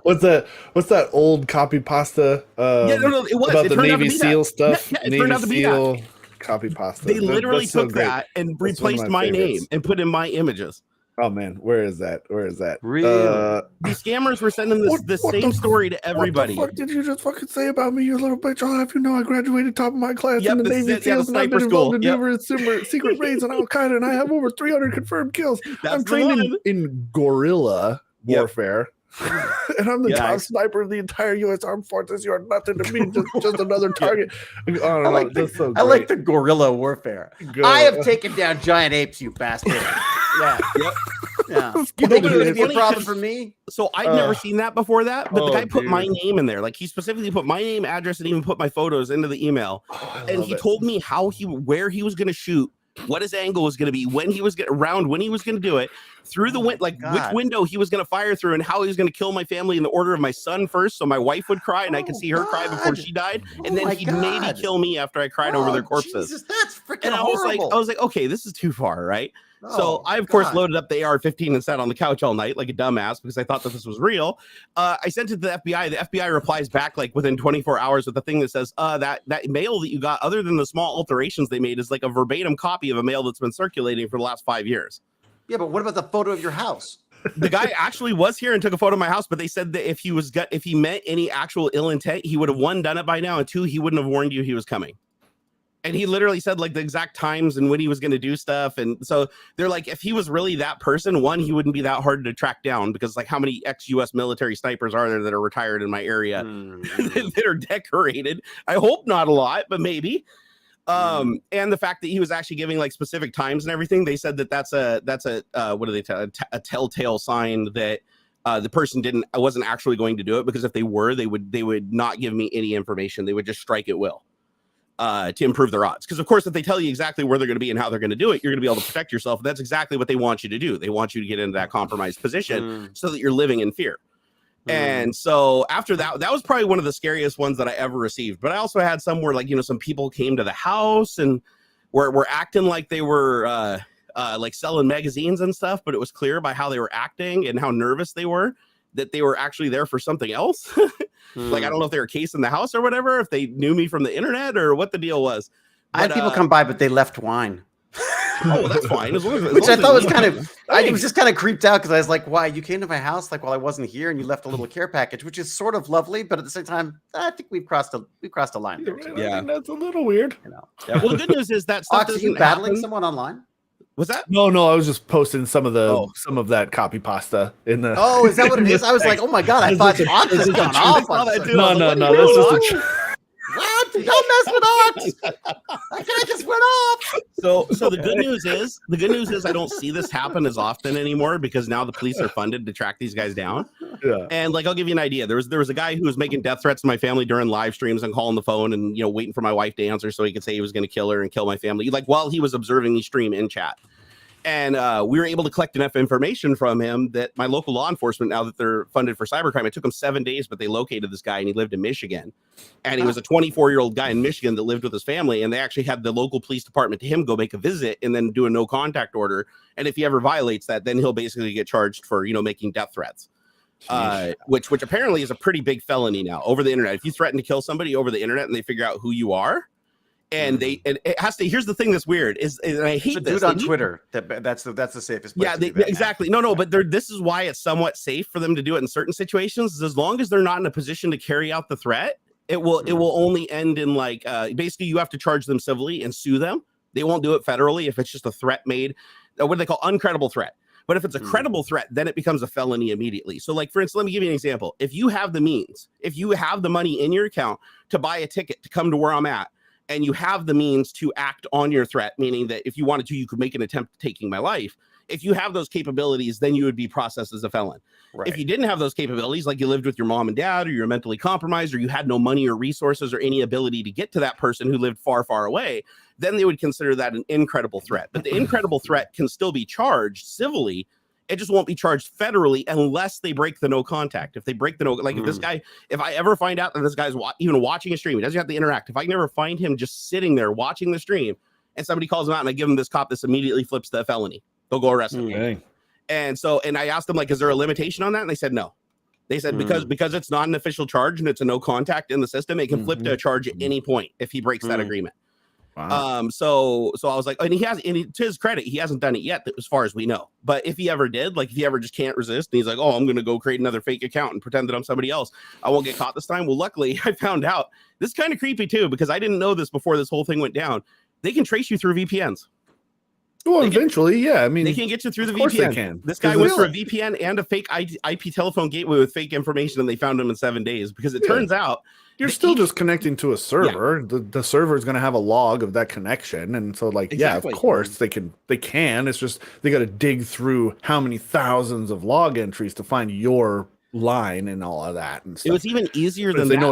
What's that old copy pasta? It was about the Navy SEAL stuff. Yeah, it turned out to be that. Copy pasta. They literally took that and replaced my name and put in my images. Oh man, where is that? Really? The scammers were sending the same story to everybody. What the fuck did you just fucking say about me, you little bitch? I'll have you know I graduated top of my class in the Navy SEALs, and I've been involved in numerous secret raids on Al Qaeda, and I have over 300 confirmed kills. I'm trained in guerrilla warfare. And I'm the top sniper of the entire U.S. Armed Forces. You are nothing to me, just another target. I like the guerrilla warfare. I have taken down giant apes, you bastard. Yeah. You think it would be a problem for me? So I'd never seen that before that, but the guy put my name in there. Like he specifically put my name, address, and even put my photos into the email. And he told me where he was going to shoot, what his angle was going to be, when he was going to do it, through the which window he was going to fire through, and how he was going to kill my family in the order of my son first, so my wife would cry and I could see her cry before she died, and then he'd maybe kill me after I cried over their corpses. Jesus, that's freaking horrible. I was like, okay, this is too far, right? So I, of course, loaded up the AR-15 and sat on the couch all night like a dumbass because I thought that this was real. I sent it to the FBI. The FBI replies back like within 24 hours with a thing that says, that mail that you got, other than the small alterations they made, is like a verbatim copy of a mail that's been circulating for the last 5 years. Yeah, but what about the photo of your house? The guy actually was here and took a photo of my house, but they said that if he meant any actual ill intent, he would have, 1, done it by now, and 2, he wouldn't have warned you he was coming. And he literally said like the exact times and when he was going to do stuff. And so they're like, if he was really that person, one, he wouldn't be that hard to track down, because like how many ex-US military snipers are there that are retired in my area that are decorated? I hope not a lot, but maybe. And the fact that he was actually giving like specific times and everything, they said that that's a what do they tell a telltale sign that the person wasn't actually going to do it, because if they were, they would not give me any information. They would just strike at will. To improve their odds. Because of course, if they tell you exactly where they're going to be and how they're going to do it, you're going to be able to protect yourself. And that's exactly what they want you to do. They want you to get into that compromised position so that you're living in fear. And so after that was probably one of the scariest ones that I ever received. But I also had some where like, some people came to the house and were acting like they were like selling magazines and stuff, but it was clear by how they were acting and how nervous they were that they were actually there for something else. Like, I don't know if they were casing the house or whatever, if they knew me from the internet or what the deal was. But, I had people come by, but they left wine. Oh, that's fine. Which I thought was kind of, I was just kind of creeped out, because I was like, why, you came to my house like while I wasn't here and you left a little care package, which is sort of lovely, but at the same time, I think we've crossed a line there. Yeah, that's a little weird. Yeah. Well, the good news is that stuff are you battling someone online? Was that? No, I was just posting some of that copy pasta in the. Oh, is that what it is? I was like, oh my god, I thought Ox has gone off. No, this is what? Don't mess with Ox. That guy just went off. So the good news is I don't see this happen as often anymore, because now the police are funded to track these guys down. Yeah. And like, I'll give you an idea. There was a guy who was making death threats to my family during live streams and calling the phone and waiting for my wife to answer so he could say he was going to kill her and kill my family, like while he was observing the stream in chat. And we were able to collect enough information from him that my local law enforcement, now that they're funded for cybercrime, it took them 7 days, but they located this guy, and he lived in Michigan. And he was a 24-year-old guy in Michigan that lived with his family. And they actually had the local police department to him go make a visit and then do a no contact order. And if he ever violates that, then he'll basically get charged for, making death threats, which apparently is a pretty big felony now over the internet. If you threaten to kill somebody over the internet and they figure out who you are, and it has to. Here's the thing that's weird is, and I hate this. Dude on Twitter. That's the safest place. Yeah, exactly. No, but this is why it's somewhat safe for them to do it in certain situations. As long as they're not in a position to carry out the threat, it will only end in like basically you have to charge them civilly and sue them. They won't do it federally if it's just a threat made. What do they call uncredible threat? But if it's a credible threat, then it becomes a felony immediately. So, like, for instance, let me give you an example. If you have the means, if you have the money in your account to buy a ticket to come to where I'm at, and you have the means to act on your threat, meaning that if you wanted to, you could make an attempt at taking my life. If you have those capabilities, then you would be processed as a felon. Right. If you didn't have those capabilities, like you lived with your mom and dad, or you're mentally compromised, or you had no money or resources or any ability to get to that person who lived far, far away, then they would consider that an incredible threat. But the incredible threat can still be charged civilly. It just won't be charged federally unless they break the no contact. If they break the no, like if this guy, if I ever find out that this guy's even watching a stream, he doesn't have to interact. If I can ever find him just sitting there watching the stream and somebody calls him out and I give him this cop, this immediately flips the felony. They'll go arrest him. Okay. And I asked them, like, is there a limitation on that? And they said no. They said because it's not an official charge and it's a no contact in the system, it can flip to a charge at any point if he breaks that agreement. Wow. So I was like, and to his credit, he hasn't done it yet, as far as we know. But if he ever did, like if he ever just can't resist, and he's like, oh, I'm going to go create another fake account and pretend that I'm somebody else, I won't get caught this time. Well, luckily, I found out this is kind of creepy too, because I didn't know this before this whole thing went down. They can trace you through VPNs. Well, eventually, yeah. I mean, they can get you through the VPN. This guy went for a VPN and a fake IP telephone gateway with fake information, and they found him in 7 days, because it turns out you're still just connecting to a server. Yeah. The server is going to have a log of that connection, and so, like, of course they can. It's just they got to dig through how many thousands of log entries to find your line and all of that. And stuff. It was even easier than if they know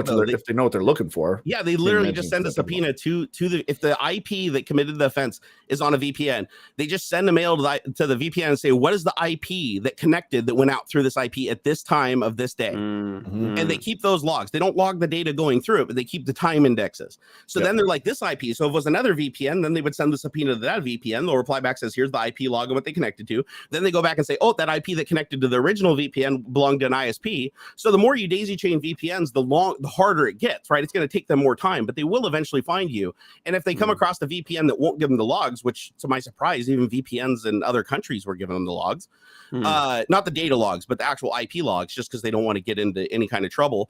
what they're looking for. Yeah, they literally just send a subpoena to if the IP that committed the offense is on a VPN, they just send a mail to the VPN and say, what is the IP that connected that went out through this IP at this time of this day? And they keep those logs. They don't log the data going through it, but they keep the time indexes. So then they're like, this IP. So if it was another VPN, then they would send the subpoena to that VPN. They'll reply back, says, here's the IP log of what they connected to. Then they go back and say, oh, that IP that connected to the original VPN belonged to an ISP. So the more you daisy chain VPNs, the harder it gets, right? It's going to take them more time, but they will eventually find you. And if they come across the VPN that won't give them the logs, which to my surprise, even VPNs in other countries were giving them the logs, not the data logs, but the actual IP logs, just because they don't want to get into any kind of trouble.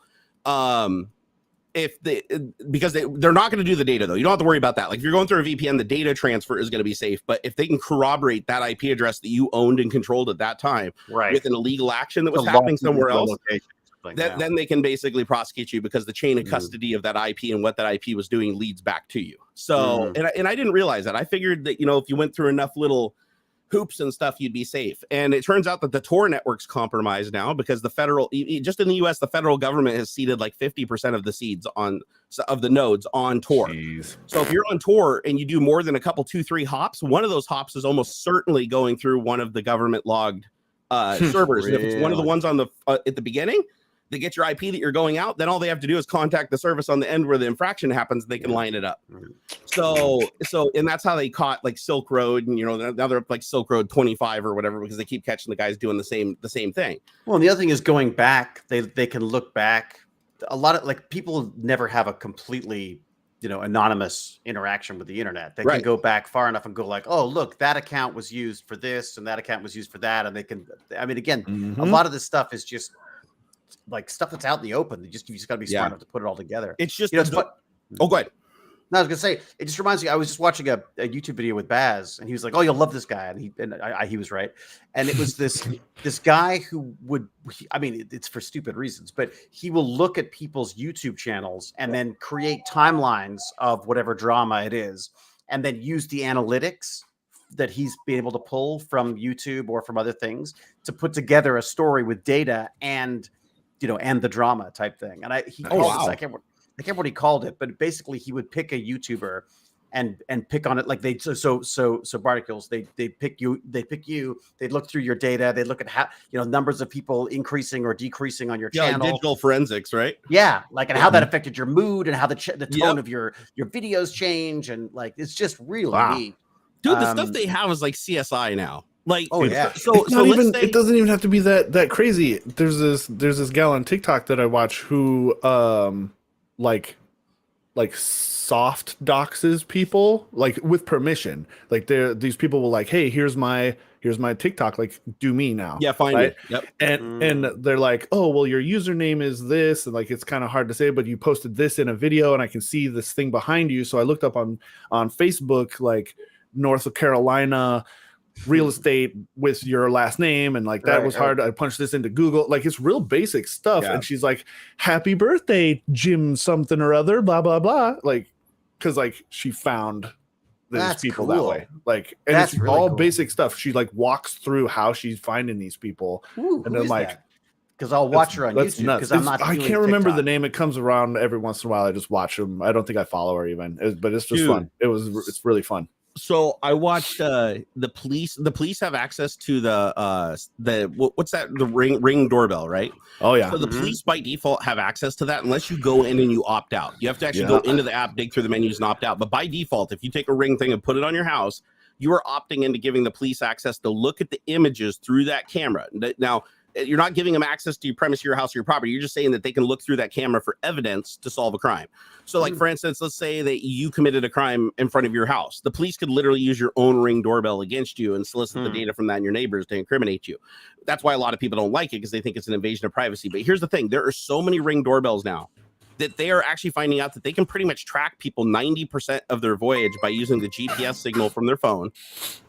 because they're not going to do the data though. You don't have to worry about that. Like if you're going through a VPN, the data transfer is going to be safe. But if they can corroborate that IP address that you owned and controlled at that time with an illegal action that was happening somewhere else, then they can basically prosecute you because the chain of custody of that IP and what that IP was doing leads back to you. So, and I didn't realize that. I figured that, if you went through enough little hoops and stuff, you'd be safe. And it turns out that the Tor network's compromised now because just in the US, the federal government has seeded like 50% of the seeds of the nodes on Tor. Jeez. So if you're on Tor and you do more than a couple, 2-3 hops, one of those hops is almost certainly going through one of the government logged servers. And if it's one of the ones on the at the beginning, they get your IP that you're going out, then all they have to do is contact the service on the end where the infraction happens. They can line it up. So, and that's how they caught like Silk Road, and now they're up like Silk Road 25 or whatever because they keep catching the guys doing the same thing. Well, and the other thing is going back. They can look back. A lot of like people never have a completely anonymous interaction with the internet. They can go back far enough and go like, oh look, that account was used for this and that account was used for that, and they can. I mean, again, a lot of this stuff is just like stuff that's out in the open. You just got to be smart enough to put it all together. It's just oh, go ahead. No, I was gonna say it just reminds me. I was just watching a YouTube video with Baz, and he was like, "Oh, you'll love this guy," and he was right. And it was this guy who would. I mean, it's for stupid reasons, but he will look at people's YouTube channels and then create timelines of whatever drama it is, and then use the analytics that he's been able to pull from YouTube or from other things to put together a story with data and and the drama type thing. And he called this, I can't remember what he called it, but basically he would pick a YouTuber and pick on it. Like so Barnacules, they pick you, they'd look through your data. They'd look at how, numbers of people increasing or decreasing on your channel. Digital forensics, right? Yeah. Like, and how that affected your mood and how the tone of your videos change. And like, it's just really neat. Dude, the stuff they have is like CSI now. Like, it doesn't even have to be that crazy. There's this gal on TikTok that I watch who like soft doxes people like with permission. Like these people will like, hey, here's my TikTok, like do me now. Yeah, find it. Yep. And they're like, oh well, your username is this, and like it's kind of hard to say, but you posted this in a video and I can see this thing behind you. So I looked up on Facebook like North Carolina real estate with your last name, and like that was hard. I punched this into Google, like it's real basic stuff. And she's like, happy birthday Jim something or other, blah blah blah, like because like she found these people that way, like, and that's it's really all basic stuff. She like walks through how she's finding these people. And I'm like, because I'll watch her on YouTube because I can't remember the name. It comes around every once in a while. I just watch them. I don't think I follow her even, but it's just fun. It's really fun. So I watched the police. The police have access to the what's that? The ring doorbell, right? Oh yeah. So the police by default have access to that unless you go in and you opt out. You have to actually go into the app, dig through the menus, and opt out. But by default, if you take a Ring thing and put it on your house, you are opting into giving the police access to look at the images through that camera. Now, you're not giving them access to your premise, your house, or your property. You're just saying that they can look through that camera for evidence to solve a crime. So like, for instance, let's say that you committed a crime in front of your house. The police could literally use your own Ring doorbell against you and solicit the data from that and your neighbors to incriminate you. That's why a lot of people don't like it, because they think it's an invasion of privacy. But here's the thing. There are so many Ring doorbells now that they are actually finding out that they can pretty much track people 90% of their voyage by using the GPS signal from their phone,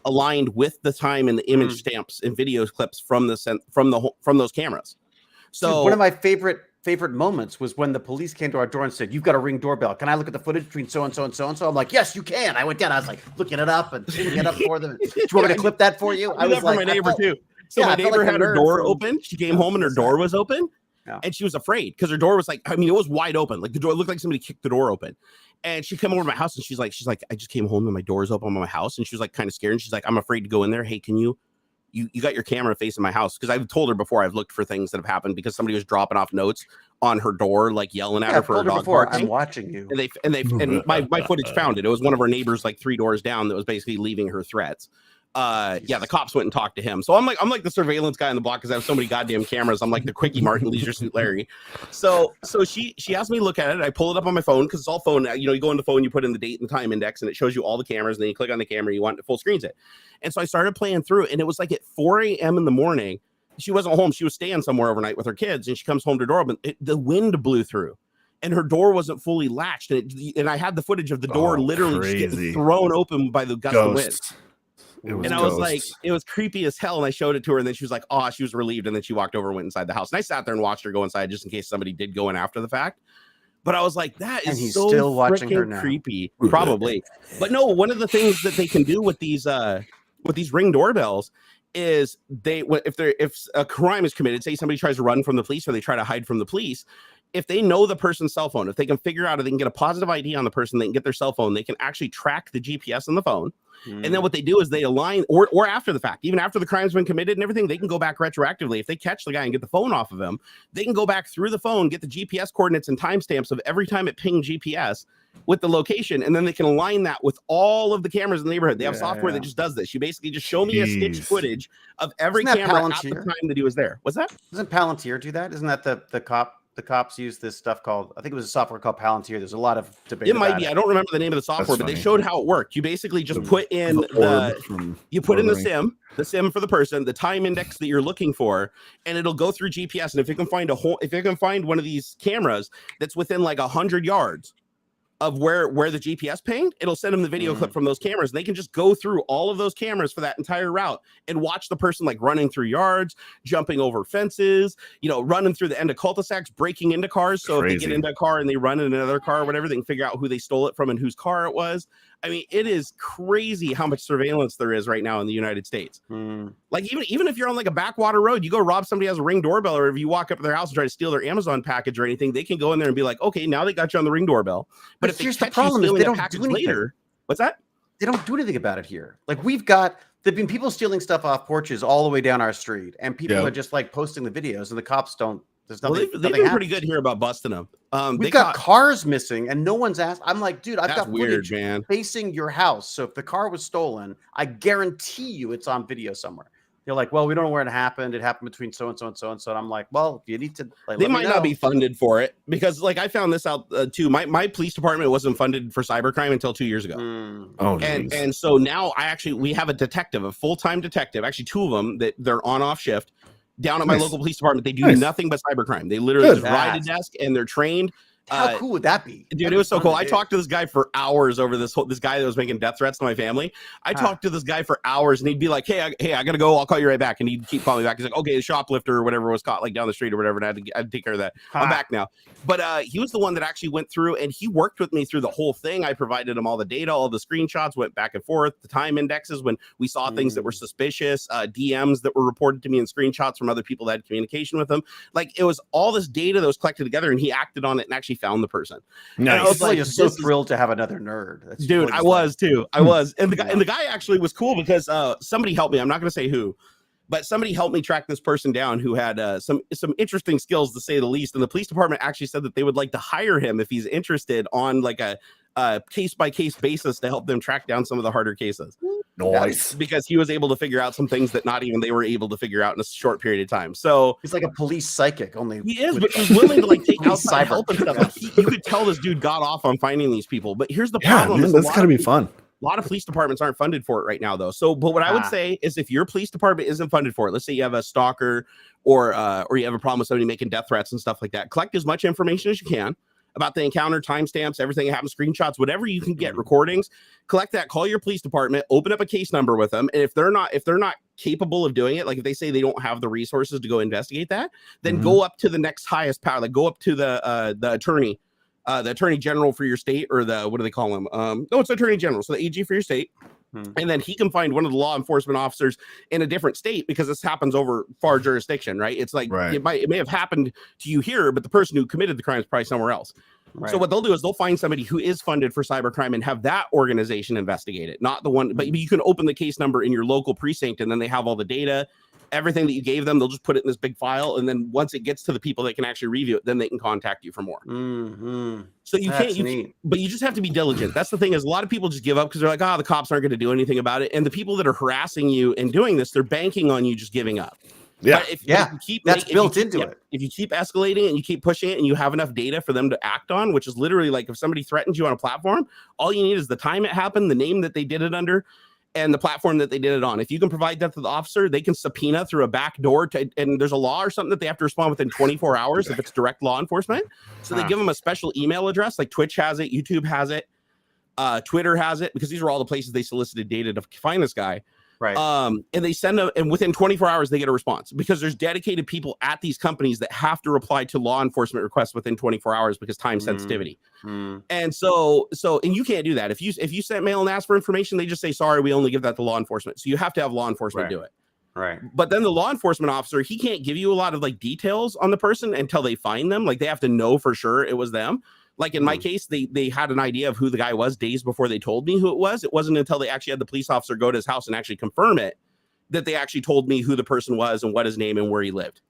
aligned with the time and the image stamps and video clips from those cameras. So dude, one of my favorite moments was when the police came to our door and said, "You've got a Ring doorbell. Can I look at the footage between so and so and so and so?" I'm like, "Yes, you can." I went down. I was like looking it up and looking it up for them. Do you want me to clip that for you? I was like, for my neighbor too. So my neighbor had her door open. She came home and her door was open. Yeah. And she was afraid because her door was like, I mean, it was wide open. Like the door looked like somebody kicked the door open. And she came over to my house and she's like, I just came home and my door's open on my house. And she was like kind of scared. And she's like, I'm afraid to go in there. Hey, can you got your camera facing my house? Because I've told her before I've looked for things that have happened because somebody was dropping off notes on her door, like yelling at her for her dog barking. I'm watching you. And my footage found it. It was one of our neighbors like 3 doors down that was basically leaving her threats. The cops went and talked to him. So I'm like the surveillance guy on the block because I have so many goddamn cameras. I'm like the Quickie Mart and Leisure Suit Larry. So she asked me to look at it. I pull it up on my phone because it's all phone. You go on the phone, you put in the date and the time index, and it shows you all the cameras. And then you click on the camera, you want it full screens it. And so I started playing through, and it was like at 4 a.m. in the morning. She wasn't home. She was staying somewhere overnight with her kids, and she comes home to the door, but the wind blew through. and her door wasn't fully latched, and I had the footage of the door literally just getting thrown open by the gust of wind. And I was like, it was creepy as hell. And I showed it to her, and then she was like, oh, she was relieved. And then she walked over and went inside the house. And I sat there and watched her go inside just in case somebody did go in after the fact. But I was like, that is so still watching her now. Creepy, probably. But no, one of the things that they can do with these Ring doorbells is if a crime is committed, say somebody tries to run from the police or they try to hide from the police, if they know the person's cell phone, if they can figure out, if they can get a positive ID on the person, they can get their cell phone, they can actually track the GPS on the phone. And then what they do is they align, or after the fact, even after the crime's been committed and everything, they can go back retroactively. If they catch the guy and get the phone off of him, they can go back through the phone, get the GPS coordinates and timestamps of every time it pinged GPS with the location, and then they can align that with all of the cameras in the neighborhood. They have software that just does this. You basically just show me a stitched footage of every camera at the time that he was there. What's that? Doesn't Palantir do that? Isn't that the cop? The cops use this stuff called, I think it was a software called Palantir. There's a lot of debate. It might be. I don't remember the name of the software, but they showed how it worked. You basically just put in the SIM for the person, the time index that you're looking for, and it'll go through GPS. And if it can find one of these cameras that's within like 100 yards of where the GPS pinged, it'll send them the video clip from those cameras, and they can just go through all of those cameras for that entire route and watch the person like running through yards, jumping over fences, running through the end of cul-de-sacs, breaking into cars. So if they get into a car and they run in another car or whatever, they can figure out who they stole it from and whose car it was. I mean, it is crazy how much surveillance there is right now in the United States. Like even if you're on like a backwater road, you go rob somebody who has a Ring doorbell, or if you walk up to their house and try to steal their Amazon package or anything, they can go in there and be like, okay, now they got you on the Ring doorbell. But if here's the problem is they don't do anything later. What's that? They don't do anything about it here. Like there've been people stealing stuff off porches all the way down our street, and people are just like posting the videos, and the cops don't. There's nothing. Well, they've been pretty good here about busting them. We've got cars missing, and no one's asked. I'm like, dude, I've got footage facing your house. So if the car was stolen, I guarantee you it's on video somewhere. They're like, well, we don't know where it happened. It happened between so and so and so and so. And I'm like, well, you need to. They might not be funded for it, because like I found this out too. My police department wasn't funded for cybercrime until 2 years ago. And so now we have a full-time detective, actually two of them, that they're on-off shift. Down at my local police department, they do nothing but cybercrime. They literally just ride a desk, and they're trained. How cool would that be? Dude, it was so cool. I talked to this guy for hours over this guy that was making death threats to my family. I talked to this guy for hours, and he'd be like, hey, I gotta go. I'll call you right back. And he'd keep calling me back. He's like, okay, the shoplifter or whatever was caught like down the street or whatever, and I had to take care of that. I'm back now. But he was the one that actually went through, and he worked with me through the whole thing. I provided him all the data, all the screenshots, went back and forth, the time indexes when we saw things that were suspicious, DMs that were reported to me, and screenshots from other people that had communication with him. Like, it was all this data that was collected together, and he acted on it and actually found the person. Nice. I was like, so thrilled to have another nerd. That's dude, I was too. I was. And the guy actually was cool because somebody helped me. I'm not going to say who, but somebody helped me track this person down who had some interesting skills, to say the least. And the police department actually said that they would like to hire him if he's interested on like a case-by-case basis to help them track down some of the harder cases. Nice. Because he was able to figure out some things that not even they were able to figure out in a short period of time. So he's like a police psychic, only he is, but he's willing to like take outside help and stuff. Like, you could tell this dude got off on finding these people. But here's the problem: man, that's gotta be fun. A lot of police departments aren't funded for it right now, though. So, but what I would say is, if your police department isn't funded for it, let's say you have a stalker or you have a problem with somebody making death threats and stuff like that, collect as much information as you can about the encounter, timestamps, everything that happens, screenshots, whatever you can get, recordings. Collect that, call your police department, open up a case number with them, and if they're not capable of doing it, like if they say they don't have the resources to go investigate that, then go up to the next highest power, like go up to the attorney general for your state, or what do they call him? No, it's attorney general, so the AG for your state. And then he can find one of the law enforcement officers in a different state, because this happens over far jurisdiction, right? It's like it may have happened to you here, but the person who committed the crime is probably somewhere else. So what they'll do is they'll find somebody who is funded for cybercrime and have that organization investigate it, not the one. But you can open the case number in your local precinct, and then they have all the data, everything that you gave them. They'll just put it in this big file, and then once it gets to the people that can actually review it, then they can contact you for more. So you can't, but you just have to be diligent. That's the thing, is a lot of people just give up because they're like, the cops aren't going to do anything about it. And the people that are harassing you and doing this, they're banking on you just giving up. If you keep escalating and you keep pushing it, and you have enough data for them to act on, which is literally like if somebody threatens you on a platform, all you need is the time it happened, the name that they did it under, and the platform that they did it on. If you can provide that to the officer, they can subpoena through a back door and there's a law or something that they have to respond within 24 hours if it's direct law enforcement. So they give them a special email address, like Twitch has it, YouTube has it, Twitter has it, because these are all the places they solicited data to find this guy. Right. And they send them, and within 24 hours, they get a response, because there's dedicated people at these companies that have to reply to law enforcement requests within 24 hours because time sensitivity. And so, and you can't do that. If you send mail and ask for information, they just say, sorry, we only give that to law enforcement. So you have to have law enforcement do it. Right. But then the law enforcement officer, he can't give you a lot of like details on the person until they find them. Like they have to know for sure it was them. Like in my case, they had an idea of who the guy was days before they told me who it was. It wasn't until they actually had the police officer go to his house and actually confirm it that they actually told me who the person was and what his name and where he lived.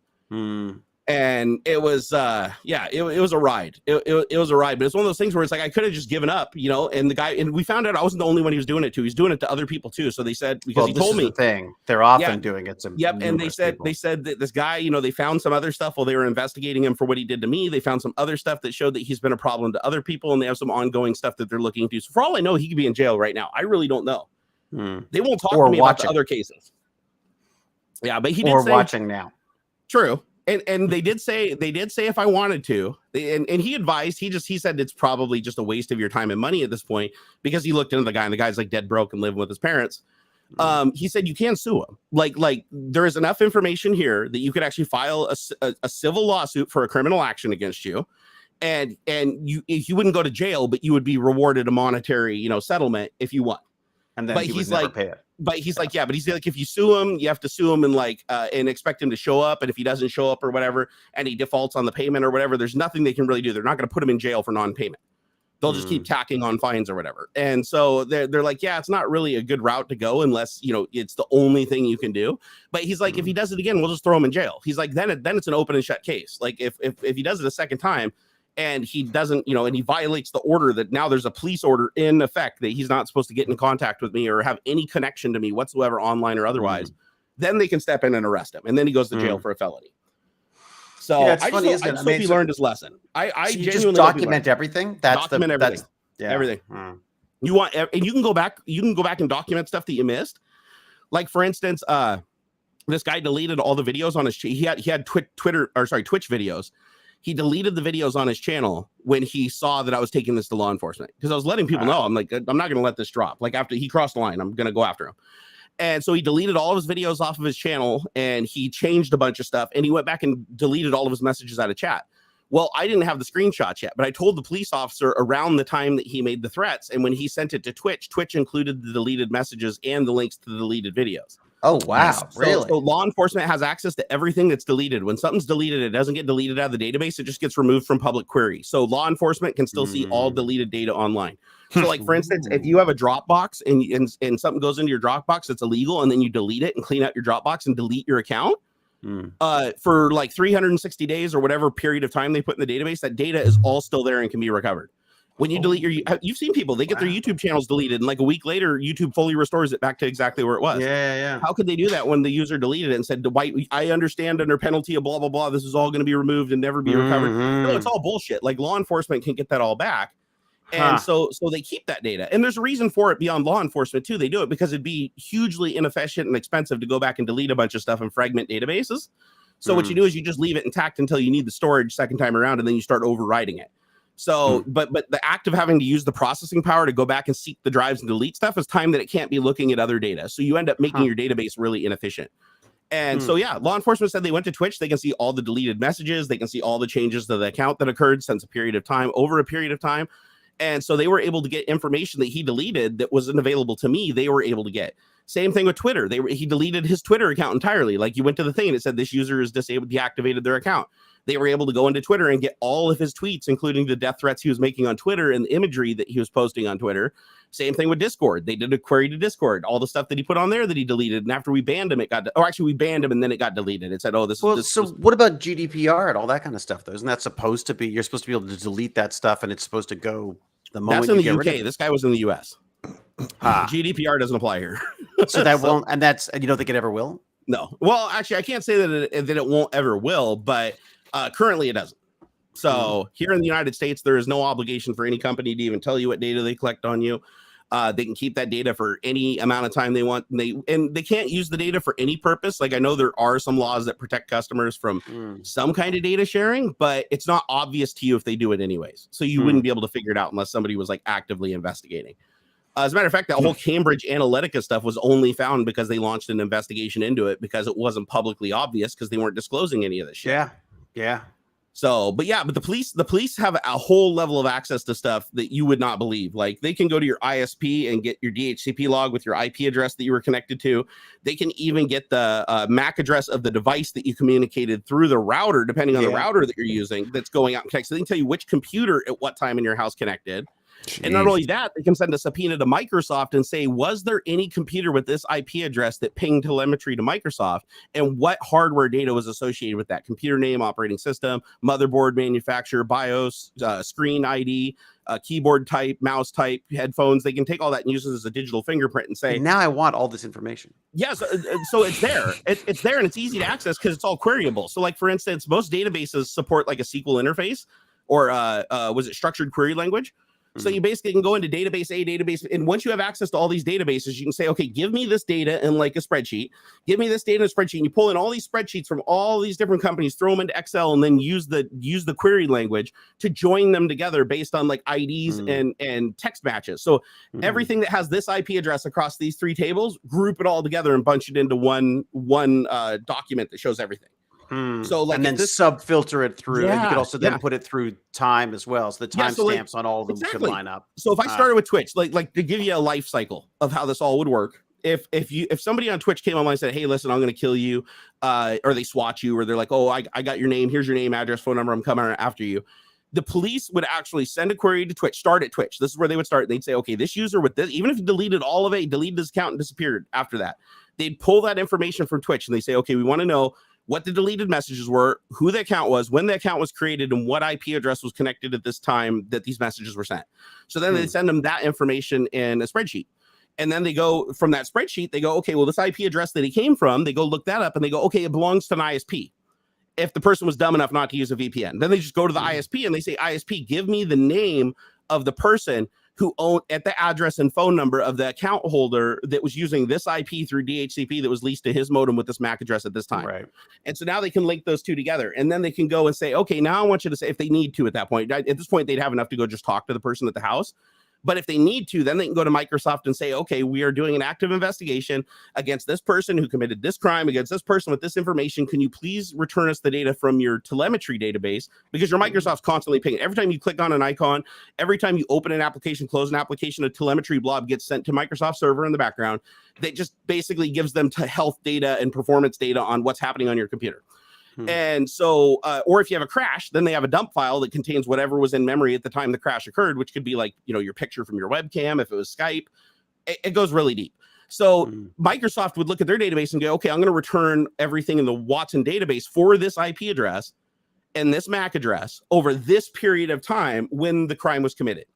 And it was, it was a ride. It was a ride, but it's one of those things where it's like, I could have just given up, you know, and the guy, and we found out I wasn't the only one he was doing it to. He's doing it to other people too. So they said, because he told me the thing, they're often doing it to and they said that this guy, you know, they found some other stuff while they were investigating him for what he did to me. They found some other stuff that showed that he's been a problem to other people, and they have some ongoing stuff that they're looking into. So for all I know, he could be in jail right now. I really don't know. They won't talk to me about the other cases. Yeah, but he did say watching now. True. And they did say if I wanted to, and he advised, he said it's probably just a waste of your time and money at this point, because he looked into the guy and the guy's like dead broke and living with his parents. He said you can sue him. Like there is enough information here that you could actually file a civil lawsuit for a criminal action against you, and you wouldn't go to jail, but you would be rewarded a monetary, you know, settlement if you won. And then he would never pay it. But he's like, but he's like, if you sue him, you have to sue him and like, and expect him to show up. And if he doesn't show up or whatever, and he defaults on the payment or whatever, there's nothing they can really do. They're not going to put him in jail for non-payment. They'll just keep tacking on fines or whatever. And so they're like, it's not really a good route to go unless, you know, it's the only thing you can do. But he's like, if he does it again, we'll just throw him in jail. He's like, then it's an open and shut case. Like if he does it a second time, and he doesn't, you know, and he violates the order that now there's a police order in effect that he's not supposed to get in contact with me or have any connection to me whatsoever, online or otherwise, then they can step in and arrest him. And then he goes to jail for a felany. So I just hope he learned his lesson. I genuinely just document everything. Document everything. Everything. You want, and you can go back and document stuff that you missed. Like for instance, this guy deleted all the videos on his, he had Twitch videos. He deleted the videos on his channel when he saw that I was taking this to law enforcement, because I was letting people know, I'm like, I'm not going to let this drop. Like after he crossed the line, I'm going to go after him. And so he deleted all of his videos off of his channel, and he changed a bunch of stuff, and he went back and deleted all of his messages out of chat. Well, I didn't have the screenshots yet, but I told the police officer around the time that he made the threats. And when he sent it to Twitch included the deleted messages and the links to the deleted videos. Oh, wow. Really? So law enforcement has access to everything that's deleted. When something's deleted, it doesn't get deleted out of the database. It just gets removed from public query. So law enforcement can still see all deleted data online. So like, for instance, if you have a Dropbox and something goes into your Dropbox that's illegal, and then you delete it and clean out your Dropbox and delete your account for like 360 days or whatever period of time they put in the database, that data is all still there and can be recovered. When you delete you've seen people, they get their YouTube channels deleted, and like a week later, YouTube fully restores it back to exactly where it was. Yeah. How could they do that when the user deleted it and said, I understand under penalty of blah, blah, blah, this is all going to be removed and never be recovered? No, it's all bullshit. Like law enforcement can get that all back. And so they keep that data. And there's a reason for it beyond law enforcement too. They do it because it'd be hugely inefficient and expensive to go back and delete a bunch of stuff and fragment databases. So what you do is you just leave it intact until you need the storage second time around, and then you start overriding it. So, but the act of having to use the processing power to go back and seek the drives and delete stuff is time that it can't be looking at other data. So you end up making your database really inefficient. And so, law enforcement said they went to Twitch. They can see all the deleted messages. They can see all the changes to the account that occurred since over a period of time. And so they were able to get information that he deleted that wasn't available to me. They were able to get. Same thing with Twitter. He deleted his Twitter account entirely. Like you went to the thing and it said this user is disabled, deactivated their account. They were able to go into Twitter and get all of his tweets, including the death threats he was making on Twitter and the imagery that he was posting on Twitter. Same thing with Discord. They did a query to Discord, all the stuff that he put on there that he deleted. And after we banned him, we banned him and then it got deleted. It said, what about GDPR and all that kind of stuff though? Isn't that supposed to be, you're supposed to be able to delete that stuff and it's supposed to go the moment that's in the UK. This guy was in the US. GDPR doesn't apply here. So that won't, and you don't think it ever will? No. Well, actually, I can't say that it won't ever will, but currently it doesn't. So here in the United States, there is no obligation for any company to even tell you what data they collect on you. They can keep that data for any amount of time they want. And they can't use the data for any purpose. Like I know there are some laws that protect customers from some kind of data sharing, but it's not obvious to you if they do it anyways. So you wouldn't be able to figure it out unless somebody was like actively investigating. As a matter of fact, that whole Cambridge Analytica stuff was only found because they launched an investigation into it because it wasn't publicly obvious because they weren't disclosing any of this shit. Yeah. So, but the police have a whole level of access to stuff that you would not believe. Like they can go to your ISP and get your DHCP log with your IP address that you were connected to. They can even get the MAC address of the device that you communicated through the router, depending on the router that you're using that's going out and connect. So they can tell you which computer at what time in your house connected. Jeez. And not only that, they can send a subpoena to Microsoft and say, was there any computer with this IP address that pinged telemetry to Microsoft? And what hardware data was associated with that? Computer name, operating system, motherboard manufacturer, BIOS, screen ID, keyboard type, mouse type, headphones. They can take all that and use it as a digital fingerprint and say, now I want all this information. Yes. So it's there. It's there and it's easy to access because it's all queryable. So like, for instance, most databases support like a SQL interface or was it structured query language? So you basically can go into database A, database, and once you have access to all these databases, you can say, okay, give me this data in like a spreadsheet. Give me this data in a spreadsheet. And you pull in all these spreadsheets from all these different companies, throw them into Excel, and then use the query language to join them together based on like IDs and text matches. So everything that has this IP address across these three tables, group it all together and bunch it into one document that shows everything. So like, and then sub filter it through, and you could also then put it through time as well. So the timestamps on all of them could line up. So if I started with Twitch, like to give you a life cycle of how this all would work, if somebody on Twitch came online and said, hey, listen, I'm going to kill you, or they SWAT you, or they're like, oh, I got your name, here's your name, address, phone number, I'm coming after you. The police would actually send a query to Twitch, start at Twitch. This is where they would start. They'd say, okay, this user with this, even if you deleted all of it, deleted his account and disappeared after that, they'd pull that information from Twitch and they say, okay, we want to know what the deleted messages were, who the account was, when the account was created, and what IP address was connected at this time that these messages were sent. So then they send them that information in a spreadsheet. And then they go from that spreadsheet, they go, okay, well, this IP address that he came from, they go look that up and they go, okay, it belongs to an ISP. If the person was dumb enough not to use a VPN, then they just go to the ISP and they say, ISP, give me the name of the person who owned at the address and phone number of the account holder that was using this IP through DHCP that was leased to his modem with this MAC address at this time. Right. And so now they can link those two together, and then they can go and say, okay, now I want you to say, if they need to at that point, at this point, they'd have enough to go just talk to the person at the house. But if they need to, then they can go to Microsoft and say, okay, we are doing an active investigation against this person who committed this crime, against this person with this information. Can you please return us the data from your telemetry database? Because your Microsoft's constantly pinging. Every time you click on an icon, every time you open an application, close an application, a telemetry blob gets sent to Microsoft server in the background. That just basically gives them health data and performance data on what's happening on your computer. And so, or if you have a crash, then they have a dump file that contains whatever was in memory at the time the crash occurred, which could be like, your picture from your webcam. If it was Skype, it goes really deep. So Microsoft would look at their database and go, okay, I'm going to return everything in the Watson database for this IP address and this MAC address over this period of time when the crime was committed.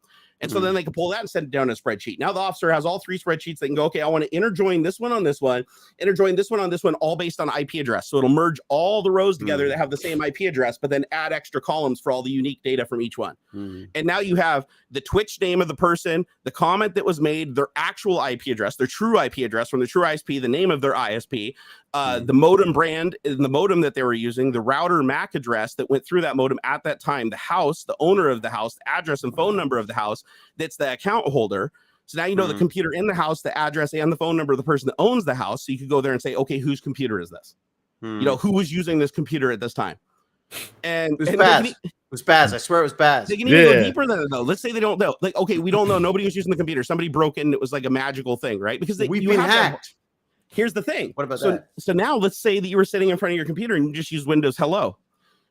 And so then they can pull that and send it down in a spreadsheet. Now the officer has all three spreadsheets. They can go, okay, I want to interjoin this one on this one, interjoin this one on this one, all based on IP address. So it'll merge all the rows together that have the same IP address, but then add extra columns for all the unique data from each one. And now you have the Twitch name of the person, the comment that was made, their actual IP address, their true IP address from the true ISP, the name of their ISP, the modem brand, the modem that they were using, the router MAC address that went through that modem at that time, the house, the owner of the house, the address and phone number of the house, that's the account holder. So now you know the computer in the house, the address and the phone number of the person that owns the house. So you could go there and say, okay, whose computer is this? Who was using this computer at this time? And it was Baz. I swear it was Baz. They can even go deeper than that, though. Let's say they don't know. Like, okay, we don't know. Nobody was using the computer. Somebody broke in. It was like a magical thing, right? Because we've been hacked. Here's the thing. What about that? So now let's say that you were sitting in front of your computer and you just use Windows Hello.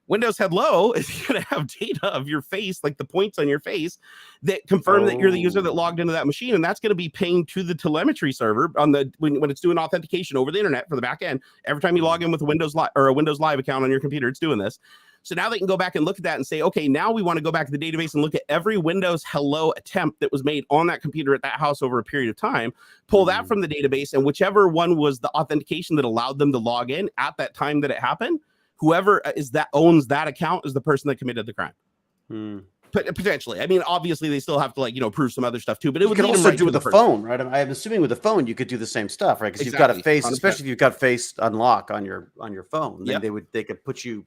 Windows Hello is going to have data of your face, like the points on your face, that confirm that you're the user that logged into that machine, and that's going to be pinged to the telemetry server on the when it's doing authentication over the internet for the back end. Every time you log in with a Windows Live or a Windows Live account on your computer, it's doing this. So now they can go back and look at that and say, okay, now we want to go back to the database and look at every Windows Hello attempt that was made on that computer at that house over a period of time, pull that from the database, and whichever one was the authentication that allowed them to log in at that time that it happened, whoever is that owns that account is the person that committed the crime. potentially. I mean, obviously they still have to like, prove some other stuff too, but it would you can also do with the phone, right? I'm assuming with the phone you could do the same stuff, right? Because you've got a face, 100%. Especially if you've got face unlock on your phone, then they could put you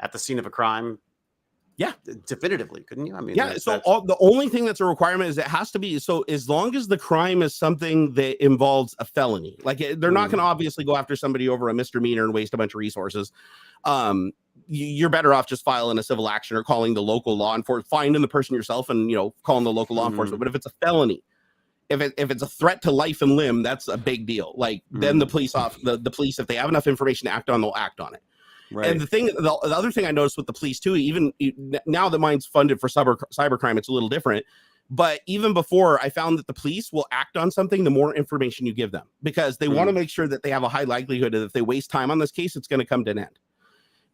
at the scene of a crime. Yeah, definitively, couldn't you? I mean, the only thing that's a requirement is it has to be so as long as the crime is something that involves a felony, like they're not going to obviously go after somebody over a misdemeanor and waste a bunch of resources. You're better off just filing a civil action or calling the local law enforcement, finding the person yourself and calling the local law enforcement. But if it's a felony, if it's a threat to life and limb, that's a big deal. Like then the police the police, if they have enough information to act on, they'll act on it. Right. And the other thing I noticed with the police too, even now that mine's funded for cybercrime, it's a little different. But even before, I found that the police will act on something the more information you give them, because they want to make sure that they have a high likelihood that if they waste time on this case, it's going to come to an end.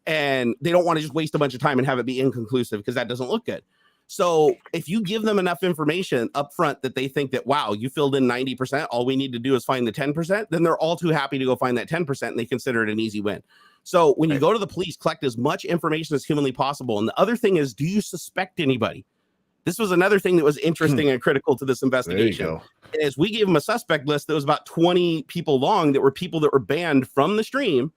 And they don't want to just waste a bunch of time and have it be inconclusive, because that doesn't look good. So if you give them enough information up front that they think that, wow, you filled in 90%, all we need to do is find the 10%, then they're all too happy to go find that 10% and they consider it an easy win. So when you go to the police, collect as much information as humanly possible. And the other thing is, do you suspect anybody? This was another thing that was interesting and critical to this investigation. Is we gave them a suspect list that was about 20 people long that were people that were banned from the stream.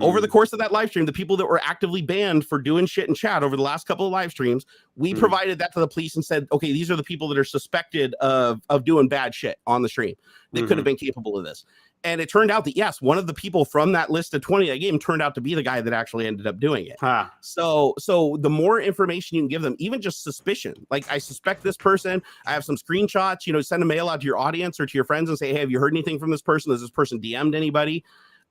Over the course of that live stream, the people that were actively banned for doing shit in chat over the last couple of live streams, we provided that to the police and said, okay, these are the people that are suspected of doing bad shit on the stream. They could have been capable of this. And it turned out that, yes, one of the people from that list of 20 that game turned out to be the guy that actually ended up doing it. So the more information you can give them, even just suspicion, like I suspect this person, I have some screenshots, send a mail out to your audience or to your friends and say, hey, have you heard anything from this person? Has this person DM'd anybody?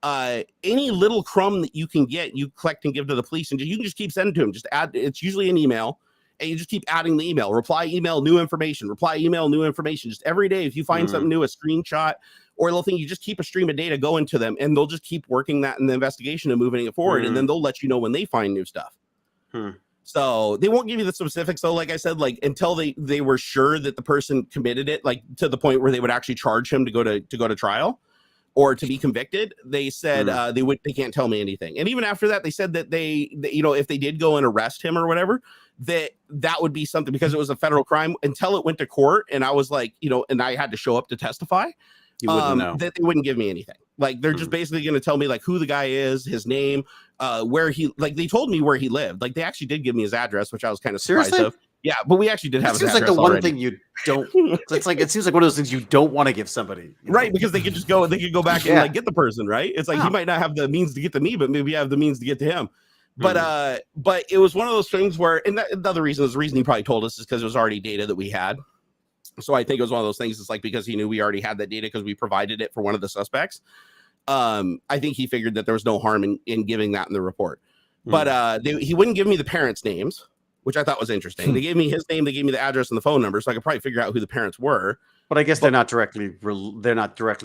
Any little crumb that you can get, you collect and give to the police, and you can just keep sending to them. Just add, it's usually an email, and you just keep adding the email, reply email, new information, reply email, new information. Just every day, if you find something new, a screenshot or a little thing, you just keep a stream of data going to them, and they'll just keep working that in the investigation and moving it forward. And then they'll let you know when they find new stuff. So they won't give you the specifics, though, like I said, like until they were sure that the person committed it, like to the point where they would actually charge him to go to trial or to be convicted. They said they can't tell me anything. And even after that, they said that they if they did go and arrest him or whatever, that would be something, because it was a federal crime, until it went to court. And I was like, and I had to show up to testify. You wouldn't know. That they wouldn't give me anything. Like they're just basically going to tell me like who the guy is, his name, where he, like they told me where he lived. Like they actually did give me his address, which I was kind of surprised of. Yeah, but we actually did have. It seems like the one thing you don't. It's like it seems like one of those things you don't want to give somebody, right? Because they could just go. They could go back and like get the person, right? It's like he might not have the means to get to me, but maybe I have the means to get to him. But it was one of those things where, and the other reason he probably told us is because it was already data that we had. So I think it was one of those things. It's like because he knew we already had that data because we provided it for one of the suspects. I think he figured that there was no harm in giving that in the report. But he wouldn't give me the parents' names, which I thought was interesting. They gave me his name, they gave me the address and the phone number, so I could probably figure out who the parents were. But I guess they're not directly